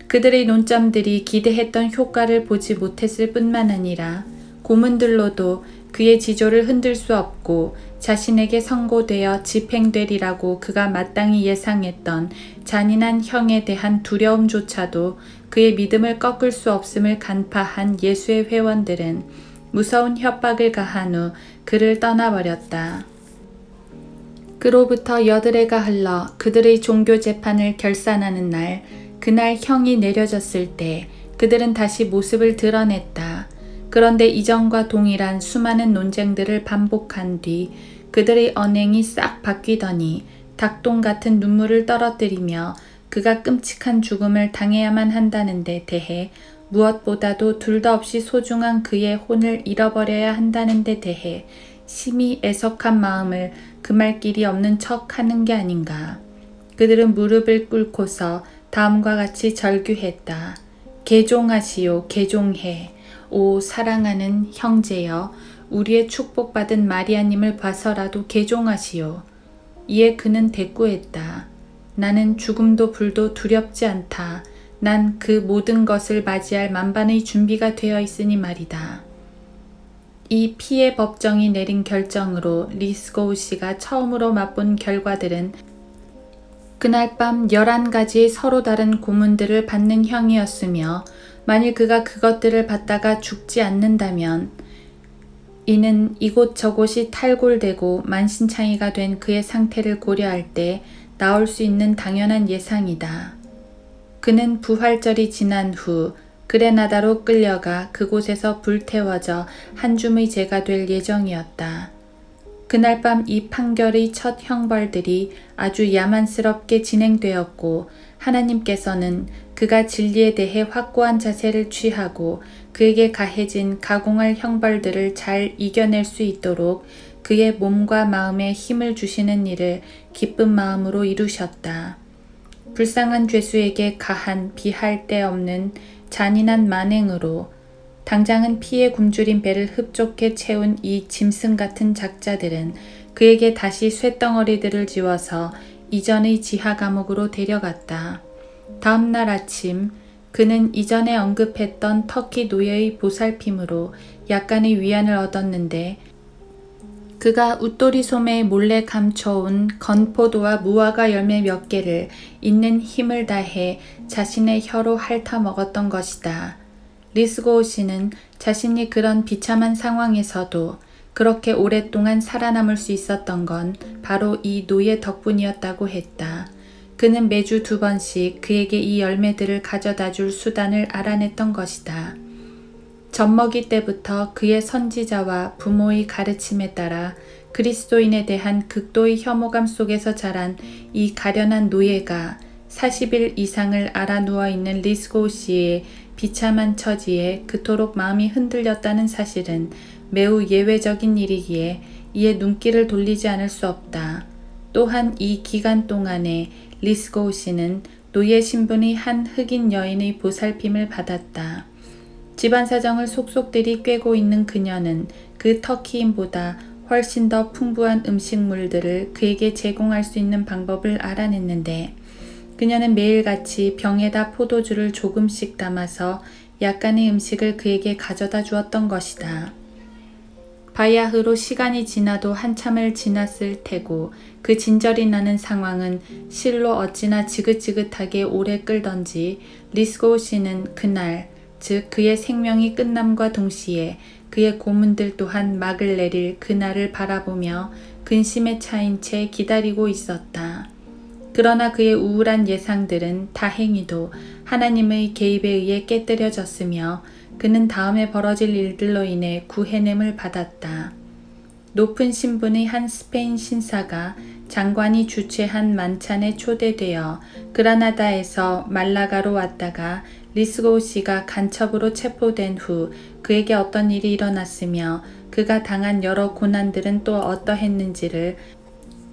그들의 논점들이 기대했던 효과를 보지 못했을 뿐만 아니라 고문들로도 그의 지조를 흔들 수 없고 자신에게 선고되어 집행되리라고 그가 마땅히 예상했던 잔인한 형에 대한 두려움조차도 그의 믿음을 꺾을 수 없음을 간파한 예수의 회원들은 무서운 협박을 가한 후 그를 떠나버렸다. 그로부터 8해가 흘러 그들의 종교 재판을 결산하는 날, 그날 형이 내려졌을 때 그들은 다시 모습을 드러냈다. 그런데 이전과 동일한 수많은 논쟁들을 반복한 뒤 그들의 언행이 싹 바뀌더니 닭똥 같은 눈물을 떨어뜨리며 그가 끔찍한 죽음을 당해야만 한다는 데 대해 무엇보다도 둘도 없이 소중한 그의 혼을 잃어버려야 한다는 데 대해 심히 애석한 마음을 금할 길이 없는 척 하는 게 아닌가. 그들은 무릎을 꿇고서 다음과 같이 절규했다. 개종하시오, 개종해. 오 사랑하는 형제여, 우리의 축복받은 마리아님을 봐서라도 개종하시오. 이에 그는 대꾸했다. 나는 죽음도 불도 두렵지 않다. 난 그 모든 것을 맞이할 만반의 준비가 되어 있으니 말이다. 이 피해 법정이 내린 결정으로 리스고우 씨가 처음으로 맛본 결과들은 그날 밤 11가지의 서로 다른 고문들을 받는 형이었으며 만일 그가 그것들을 받다가 죽지 않는다면 이는 이곳저곳이 탈골되고 만신창이가 된 그의 상태를 고려할 때 나올 수 있는 당연한 예상이다. 그는 부활절이 지난 후 그레나다로 끌려가 그곳에서 불태워져 한 줌의 죄가 될 예정이었다. 그날 밤 이 판결의 첫 형벌들이 아주 야만스럽게 진행되었고 하나님께서는 그가 진리에 대해 확고한 자세를 취하고 그에게 가해진 가공할 형벌들을 잘 이겨낼 수 있도록 그의 몸과 마음에 힘을 주시는 일을 기쁜 마음으로 이루셨다. 불쌍한 죄수에게 가한 비할 데 없는 잔인한 만행으로 당장은 피에 굶주린 배를 흡족해 채운 이 짐승 같은 작자들은 그에게 다시 쇳덩어리들을 지워서 이전의 지하 감옥으로 데려갔다. 다음 날 아침 그는 이전에 언급했던 터키 노예의 보살핌으로 약간의 위안을 얻었는데 그가 웃돌이 소매에 몰래 감춰온 건포도와 무화과 열매 몇 개를 있는 힘을 다해 자신의 혀로 핥아 먹었던 것이다. 리스고우 씨는 자신이 그런 비참한 상황에서도 그렇게 오랫동안 살아남을 수 있었던 건 바로 이 노예 덕분이었다고 했다. 그는 매주 2번씩 그에게 이 열매들을 가져다 줄 수단을 알아냈던 것이다. 젖먹이 때부터 그의 선지자와 부모의 가르침에 따라 그리스도인에 대한 극도의 혐오감 속에서 자란 이 가련한 노예가 40일 이상을 알아 누워있는 리스고우 씨의 비참한 처지에 그토록 마음이 흔들렸다는 사실은 매우 예외적인 일이기에 이에 눈길을 돌리지 않을 수 없다. 또한 이 기간 동안에 리스고우 씨는 노예 신분의 한 흑인 여인의 보살핌을 받았다. 집안 사정을 속속들이 꿰고 있는 그녀는 그 터키인보다 훨씬 더 풍부한 음식물들을 그에게 제공할 수 있는 방법을 알아냈는데 그녀는 매일같이 병에다 포도주를 조금씩 담아서 약간의 음식을 그에게 가져다 주었던 것이다. 바야흐로 시간이 지나도 한참을 지났을 테고 그 진절이 나는 상황은 실로 어찌나 지긋지긋하게 오래 끌던지 리스고우 씨는 그날, 즉 그의 생명이 끝남과 동시에 그의 고문들 또한 막을 내릴 그날을 바라보며 근심에 차인 채 기다리고 있었다. 그러나 그의 우울한 예상들은 다행히도 하나님의 개입에 의해 깨뜨려졌으며 그는 다음에 벌어질 일들로 인해 구해냄을 받았다. 높은 신분의 한 스페인 신사가 장관이 주최한 만찬에 초대되어 그라나다에서 말라가로 왔다가 리스고우 씨가 간첩으로 체포된 후 그에게 어떤 일이 일어났으며 그가 당한 여러 고난들은 또 어떠했는지를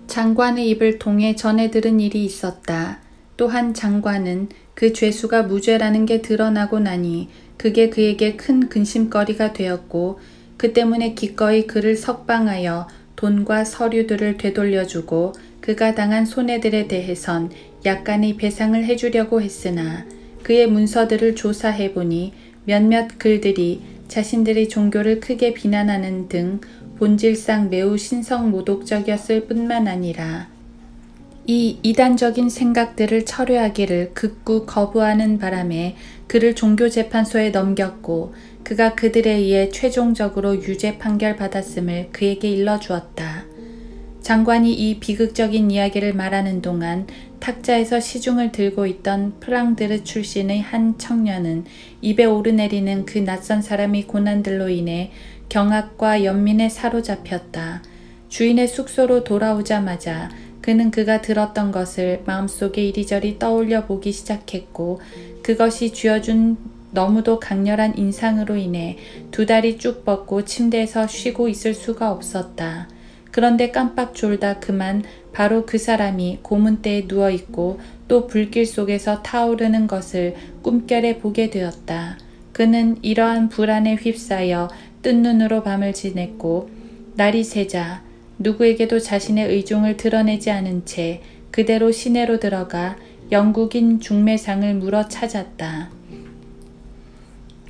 장관의 입을 통해 전해 들은 일이 있었다. 또한 장관은 그 죄수가 무죄라는 게 드러나고 나니 그게 그에게 큰 근심거리가 되었고 그 때문에 기꺼이 그를 석방하여 돈과 서류들을 되돌려주고 그가 당한 손해들에 대해선 약간의 배상을 해주려고 했으나 그의 문서들을 조사해보니 몇몇 글들이 자신들의 종교를 크게 비난하는 등 본질상 매우 신성모독적이었을 뿐만 아니라 이 이단적인 생각들을 철회하기를 극구 거부하는 바람에 그를 종교재판소에 넘겼고 그가 그들에 의해 최종적으로 유죄 판결받았음을 그에게 일러주었다. 장관이 이 비극적인 이야기를 말하는 동안 탁자에서 시중을 들고 있던 프랑드르 출신의 한 청년은 입에 오르내리는 그 낯선 사람의 고난들로 인해 경악과 연민에 사로잡혔다. 주인의 숙소로 돌아오자마자 그는 그가 들었던 것을 마음속에 이리저리 떠올려 보기 시작했고 그것이 쥐어준 너무도 강렬한 인상으로 인해 두 다리 쭉 뻗고 침대에서 쉬고 있을 수가 없었다. 그런데 깜빡 졸다 그만 바로 그 사람이 고문대에 누워있고 또 불길 속에서 타오르는 것을 꿈결에 보게 되었다. 그는 이러한 불안에 휩싸여 뜬 눈으로 밤을 지냈고 날이 새자 누구에게도 자신의 의중을 드러내지 않은 채 그대로 시내로 들어가 영국인 중매상을 물어 찾았다.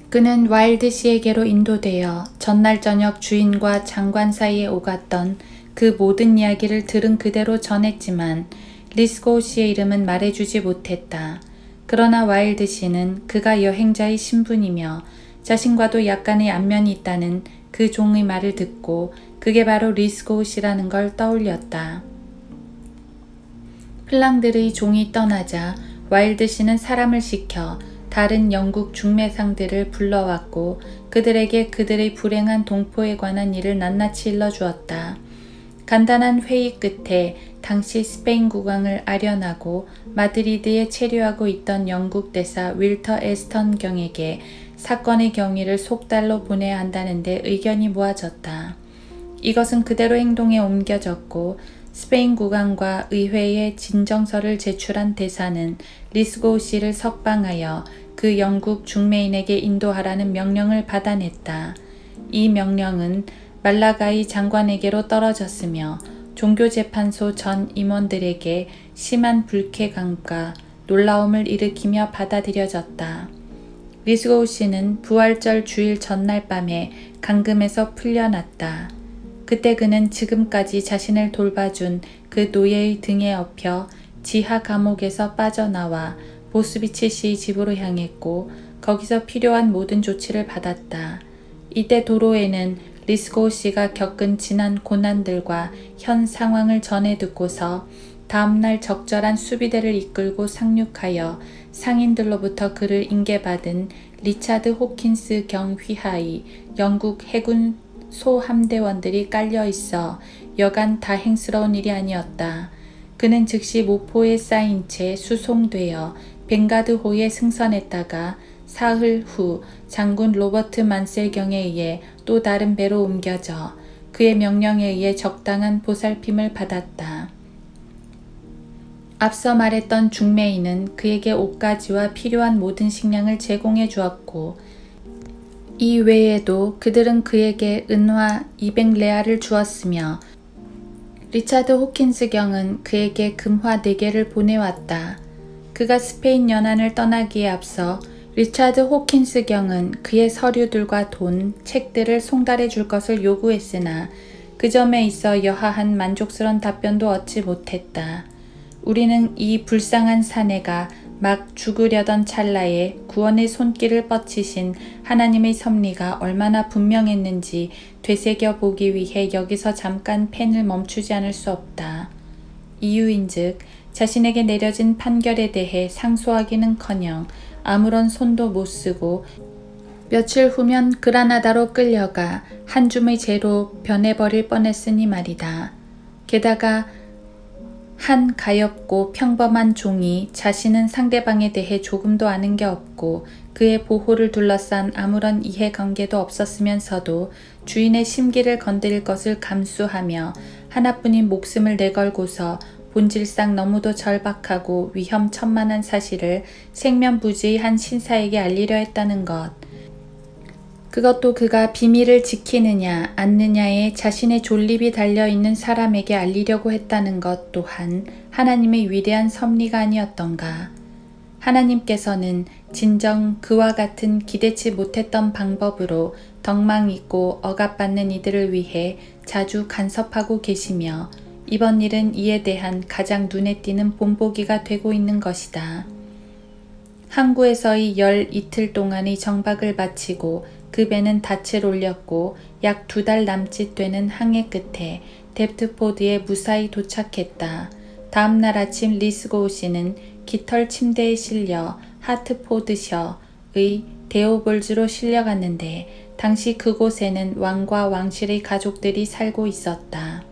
그는 와일드 씨에게로 인도되어 전날 저녁 주인과 장관 사이에 오갔던 그 모든 이야기를 들은 그대로 전했지만 리스고우 씨의 이름은 말해주지 못했다. 그러나 와일드 씨는 그가 여행자의 신분이며 자신과도 약간의 안면이 있다는 그 종의 말을 듣고 그게 바로 리스고우 씨라는 걸 떠올렸다. 플랑드르의 종이 떠나자 와일드 씨는 사람을 시켜 다른 영국 중매상들을 불러왔고 그들에게 그들의 불행한 동포에 관한 일을 낱낱이 일러주었다. 간단한 회의 끝에 당시 스페인 국왕을 아련하고 마드리드에 체류하고 있던 영국 대사 윌터 에스턴 경에게 사건의 경위를 속달로 보내야 한다는 데 의견이 모아졌다. 이것은 그대로 행동에 옮겨졌고 스페인 국왕과 의회에 진정서를 제출한 대사는 리스고우 씨를 석방하여 그 영국 중매인에게 인도하라는 명령을 받아냈다. 이 명령은 말라가의 장관에게로 떨어졌으며 종교재판소 전 임원들에게 심한 불쾌감과 놀라움을 일으키며 받아들여졌다. 리스고우 씨는 부활절 주일 전날 밤에 감금에서 풀려났다. 그때 그는 지금까지 자신을 돌봐준 그 노예의 등에 업혀 지하 감옥에서 빠져나와 보스비치 씨의 집으로 향했고 거기서 필요한 모든 조치를 받았다. 이때 도로에는 리스고우 씨가 겪은 지난 고난들과 현 상황을 전해 듣고서 다음날 적절한 수비대를 이끌고 상륙하여 상인들로부터 그를 인계받은 리차드 호킨스 경 휘하의 영국 해군 소함대원들이 깔려있어 여간 다행스러운 일이 아니었다. 그는 즉시 모포에 쌓인 채 수송되어 벵가드호에 승선했다가 사흘 후 장군 로버트 만셀경에 의해 또 다른 배로 옮겨져 그의 명령에 의해 적당한 보살핌을 받았다. 앞서 말했던 중매인은 그에게 옷가지와 필요한 모든 식량을 제공해 주었고 이 외에도 그들은 그에게 은화 200레아를 주었으며 리차드 호킨스 경은 그에게 금화 4개를 보내왔다. 그가 스페인 연안을 떠나기에 앞서 리차드 호킨스 경은 그의 서류들과 돈, 책들을 송달해 줄 것을 요구했으나 그 점에 있어 여하한 만족스러운 답변도 얻지 못했다. 우리는 이 불쌍한 사내가 막 죽으려던 찰나에 구원의 손길을 뻗치신 하나님의 섭리가 얼마나 분명했는지 되새겨 보기 위해 여기서 잠깐 펜을 멈추지 않을 수 없다. 이유인즉 자신에게 내려진 판결에 대해 상소하기는커녕 아무런 손도 못 쓰고 며칠 후면 그라나다로 끌려가 한 줌의 죄로 변해버릴 뻔했으니 말이다. 게다가 한 가엾고 평범한 종이 자신은 상대방에 대해 조금도 아는 게 없고 그의 보호를 둘러싼 아무런 이해관계도 없었으면서도 주인의 심기를 건드릴 것을 감수하며 하나뿐인 목숨을 내걸고서 본질상 너무도 절박하고 위험천만한 사실을 생면부지의 한 신사에게 알리려 했다는 것. 그것도 그가 비밀을 지키느냐 않느냐에 자신의 존립이 달려있는 사람에게 알리려고 했다는 것 또한 하나님의 위대한 섭리가 아니었던가. 하나님께서는 진정 그와 같은 기대치 못했던 방법으로 덕망 있고 억압받는 이들을 위해 자주 간섭하고 계시며 이번 일은 이에 대한 가장 눈에 띄는 본보기가 되고 있는 것이다. 항구에서의 열 이틀 동안의 정박을 마치고 그 배는 닻을 올렸고 약 2달 남짓 되는 항해 끝에 뎁트포드에 무사히 도착했다. 다음 날 아침 리스고우 씨는 깃털 침대에 실려 하트포드셔의 데오볼즈로 실려갔는데 당시 그곳에는 왕과 왕실의 가족들이 살고 있었다.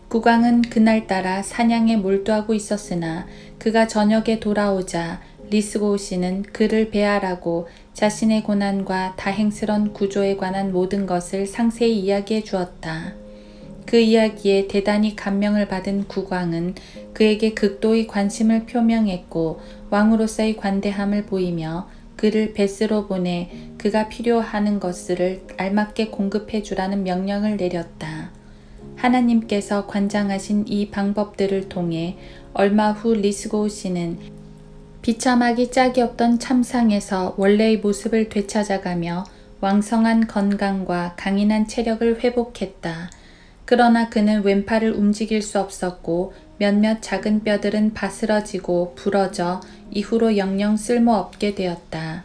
국왕은 그날따라 사냥에 몰두하고 있었으나 그가 저녁에 돌아오자 리스고우 씨는 그를 배하라고 자신의 고난과 다행스런 구조에 관한 모든 것을 상세히 이야기해 주었다. 그 이야기에 대단히 감명을 받은 국왕은 그에게 극도의 관심을 표명했고 왕으로서의 관대함을 보이며 그를 벳으로 보내 그가 필요하는 것을 알맞게 공급해 주라는 명령을 내렸다. 하나님께서 관장하신 이 방법들을 통해 얼마 후 리스고우 씨는 비참하기 짝이 없던 참상에서 원래의 모습을 되찾아가며 왕성한 건강과 강인한 체력을 회복했다. 그러나 그는 왼팔을 움직일 수 없었고 몇몇 작은 뼈들은 바스러지고 부러져 이후로 영영 쓸모없게 되었다.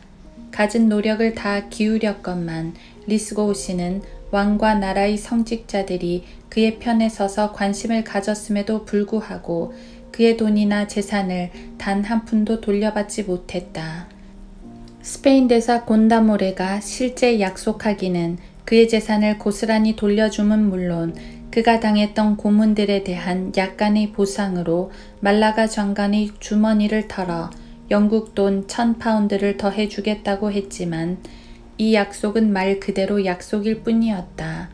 갖은 노력을 다 기울였건만 리스고우 씨는 왕과 나라의 성직자들이 그의 편에 서서 관심을 가졌음에도 불구하고 그의 돈이나 재산을 단 한 푼도 돌려받지 못했다. 스페인 대사 곤다모레가 실제 약속하기는 그의 재산을 고스란히 돌려줌은 물론 그가 당했던 고문들에 대한 약간의 보상으로 말라가 장관의 주머니를 털어 영국 돈 1000파운드를 더해주겠다고 했지만 이 약속은 말 그대로 약속일 뿐이었다.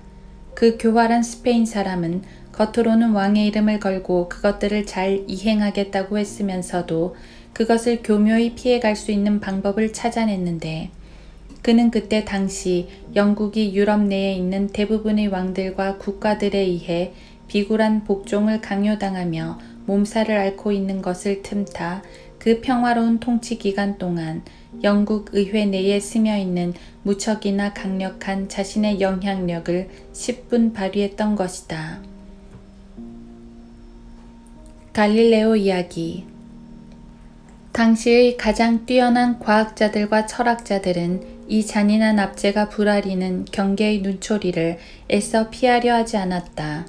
그 교활한 스페인 사람은 겉으로는 왕의 이름을 걸고 그것들을 잘 이행하겠다고 했으면서도 그것을 교묘히 피해갈 수 있는 방법을 찾아냈는데 그는 그때 당시 영국이 유럽 내에 있는 대부분의 왕들과 국가들에 의해 비굴한 복종을 강요당하며 몸살을 앓고 있는 것을 틈타 그 평화로운 통치 기간 동안 영국 의회 내에 스며있는 무척이나 강력한 자신의 영향력을 10분 발휘했던 것이다. 갈릴레오 이야기. 당시의 가장 뛰어난 과학자들과 철학자들은 이 잔인한 압제가 불아리는 경계의 눈초리를 애써 피하려 하지 않았다.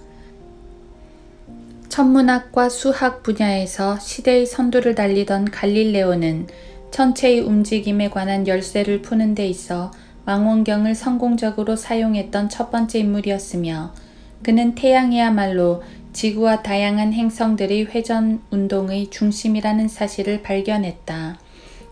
천문학과 수학 분야에서 시대의 선두를 달리던 갈릴레오는 천체의 움직임에 관한 열쇠를 푸는 데 있어 망원경을 성공적으로 사용했던 첫 번째 인물이었으며 그는 태양이야말로 지구와 다양한 행성들의 회전 운동의 중심이라는 사실을 발견했다.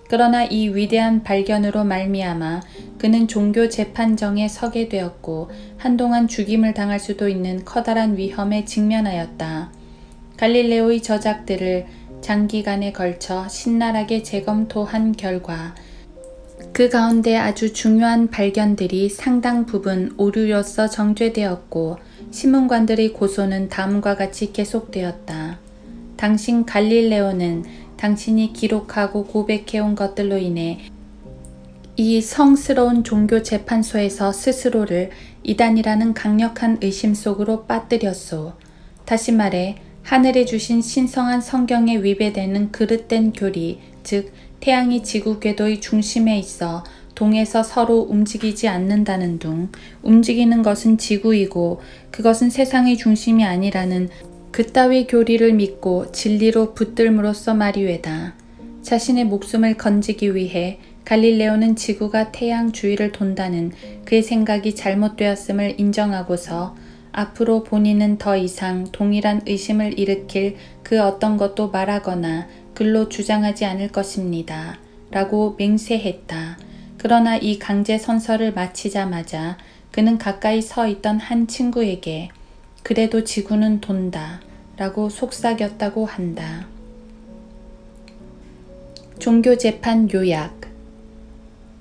그러나 이 위대한 발견으로 말미암아 그는 종교 재판정에 서게 되었고 한동안 죽임을 당할 수도 있는 커다란 위험에 직면하였다. 갈릴레오의 저작들을 장기간에 걸쳐 신랄하게 재검토한 결과 그 가운데 아주 중요한 발견들이 상당 부분 오류로서 정죄되었고 신문관들의 고소는 다음과 같이 계속되었다. 당신 갈릴레오는 당신이 기록하고 고백해온 것들로 인해 이 성스러운 종교 재판소에서 스스로를 이단이라는 강력한 의심 속으로 빠뜨렸소. 다시 말해 하늘에 주신 신성한 성경에 위배되는 그릇된 교리, 즉 태양이 지구 궤도의 중심에 있어 동에서 서로 움직이지 않는다는 둥, 움직이는 것은 지구이고 그것은 세상의 중심이 아니라는 그따위 교리를 믿고 진리로 붙들므로써 말이외다. 자신의 목숨을 건지기 위해 갈릴레오는 지구가 태양 주위를 돈다는 그의 생각이 잘못되었음을 인정하고서 앞으로 본인은 더 이상 동일한 의심을 일으킬 그 어떤 것도 말하거나 글로 주장하지 않을 것입니다. 라고 맹세했다. 그러나 이 강제 선서를 마치자마자 그는 가까이 서 있던 한 친구에게 그래도 지구는 돈다 라고 속삭였다고 한다. 종교재판 요약.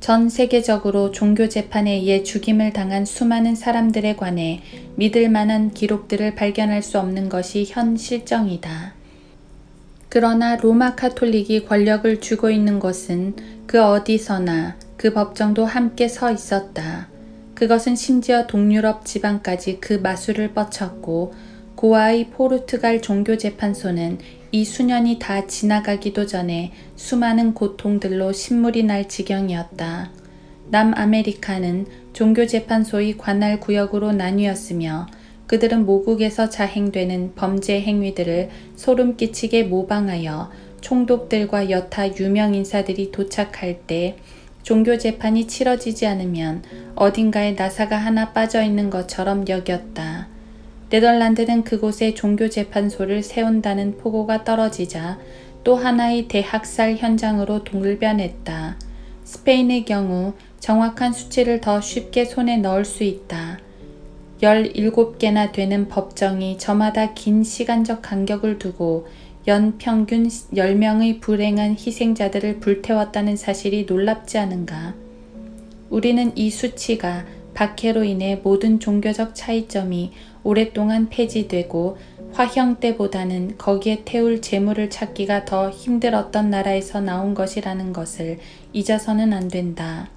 전 세계적으로 종교재판에 의해 죽임을 당한 수많은 사람들에 관해 믿을 만한 기록들을 발견할 수 없는 것이 현 실정이다. 그러나 로마 카톨릭이 권력을 쥐고 있는 곳은 그 어디서나 그 법정도 함께 서 있었다. 그것은 심지어 동유럽 지방까지 그 마술을 뻗쳤고 고아의 포르투갈 종교재판소는 이 수년이 다 지나가기도 전에 수많은 고통들로 신물이 날 지경이었다. 남아메리카는 종교재판소의 관할 구역으로 나뉘었으며 그들은 모국에서 자행되는 범죄 행위들을 소름 끼치게 모방하여 총독들과 여타 유명 인사들이 도착할 때 종교재판이 치러지지 않으면 어딘가에 나사가 하나 빠져 있는 것처럼 여겼다. 네덜란드는 그곳에 종교재판소를 세운다는 포고가 떨어지자 또 하나의 대학살 현장으로 돌변했다. 스페인의 경우 정확한 수치를 더 쉽게 손에 넣을 수 있다. 17개나 되는 법정이 저마다 긴 시간적 간격을 두고 연 평균 10명의 불행한 희생자들을 불태웠다는 사실이 놀랍지 않은가. 우리는 이 수치가 박해로 인해 모든 종교적 차이점이 오랫동안 폐지되고 화형 때보다는 거기에 태울 재물을 찾기가 더 힘들었던 나라에서 나온 것이라는 것을 잊어서는 안 된다.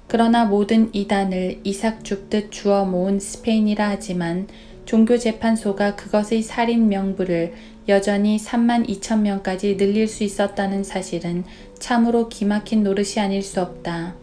그러나 모든 이단을 이삭 줍듯 주워 모은 스페인이라 하지만 종교재판소가 그것의 살인 명부를 여전히 32,000명까지 늘릴 수 있었다는 사실은 참으로 기막힌 노릇이 아닐 수 없다.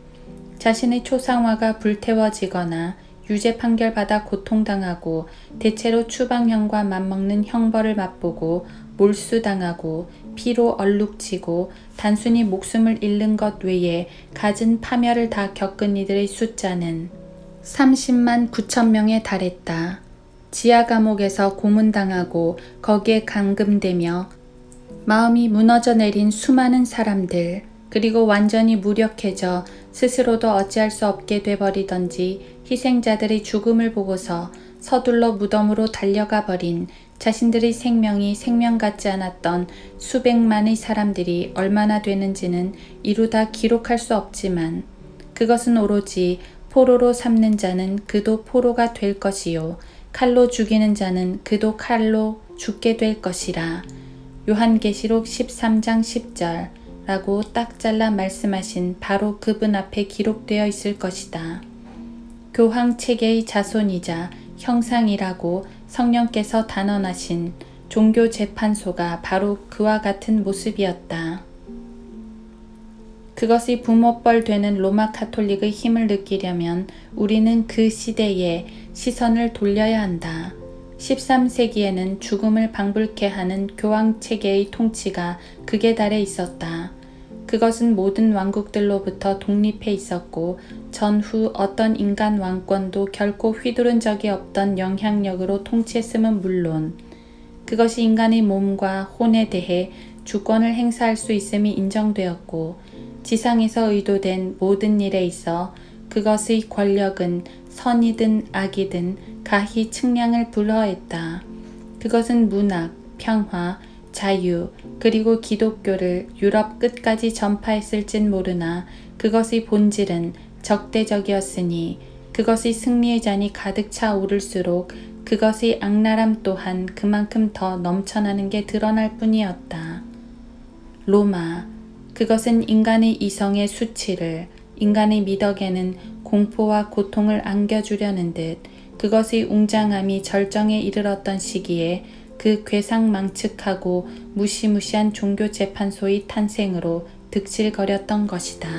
자신의 초상화가 불태워지거나 유죄 판결받아 고통당하고 대체로 추방형과 맞먹는 형벌을 맛보고 몰수당하고 피로 얼룩지고 단순히 목숨을 잃는 것 외에 갖은 파멸을 다 겪은 이들의 숫자는 30만 9천 명에 달했다. 지하 감옥에서 고문당하고 거기에 감금되며 마음이 무너져 내린 수많은 사람들, 그리고 완전히 무력해져 스스로도 어찌할 수 없게 돼버리던지 희생자들의 죽음을 보고서 서둘러 무덤으로 달려가 버린 자신들의 생명이 생명 같지 않았던 수백만의 사람들이 얼마나 되는지는 이루다 기록할 수 없지만 그것은 오로지 포로로 삼는 자는 그도 포로가 될 것이요 칼로 죽이는 자는 그도 칼로 죽게 될 것이라. 요한계시록 13장 10절 라고 딱 잘라 말씀하신 바로 그분 앞에 기록되어 있을 것이다. 교황체계의 자손이자 형상이라고 성령께서 단언하신 종교재판소가 바로 그와 같은 모습이었다. 그것이 부모뻘 되는 로마 카톨릭의 힘을 느끼려면 우리는 그 시대에 시선을 돌려야 한다. 13세기에는 죽음을 방불케 하는 교황체계의 통치가 극에 달해 있었다. 그것은 모든 왕국들로부터 독립해 있었고 전후 어떤 인간 왕권도 결코 휘두른 적이 없던 영향력으로 통치했음은 물론 그것이 인간의 몸과 혼에 대해 주권을 행사할 수 있음이 인정되었고 지상에서 의도된 모든 일에 있어 그것의 권력은 선이든 악이든 가히 측량을 불허했다. 그것은 문학, 평화, 자유, 그리고 기독교를 유럽 끝까지 전파했을진 모르나 그것의 본질은 적대적이었으니 그것의 승리의 잔이 가득 차 오를수록 그것의 악랄함 또한 그만큼 더 넘쳐나는 게 드러날 뿐이었다. 로마, 그것은 인간의 이성의 수치를, 인간의 미덕에는 공포와 고통을 안겨주려는 듯 그것의 웅장함이 절정에 이르렀던 시기에 그 괴상망측하고 무시무시한 종교재판소의 탄생으로 득실거렸던 것이다.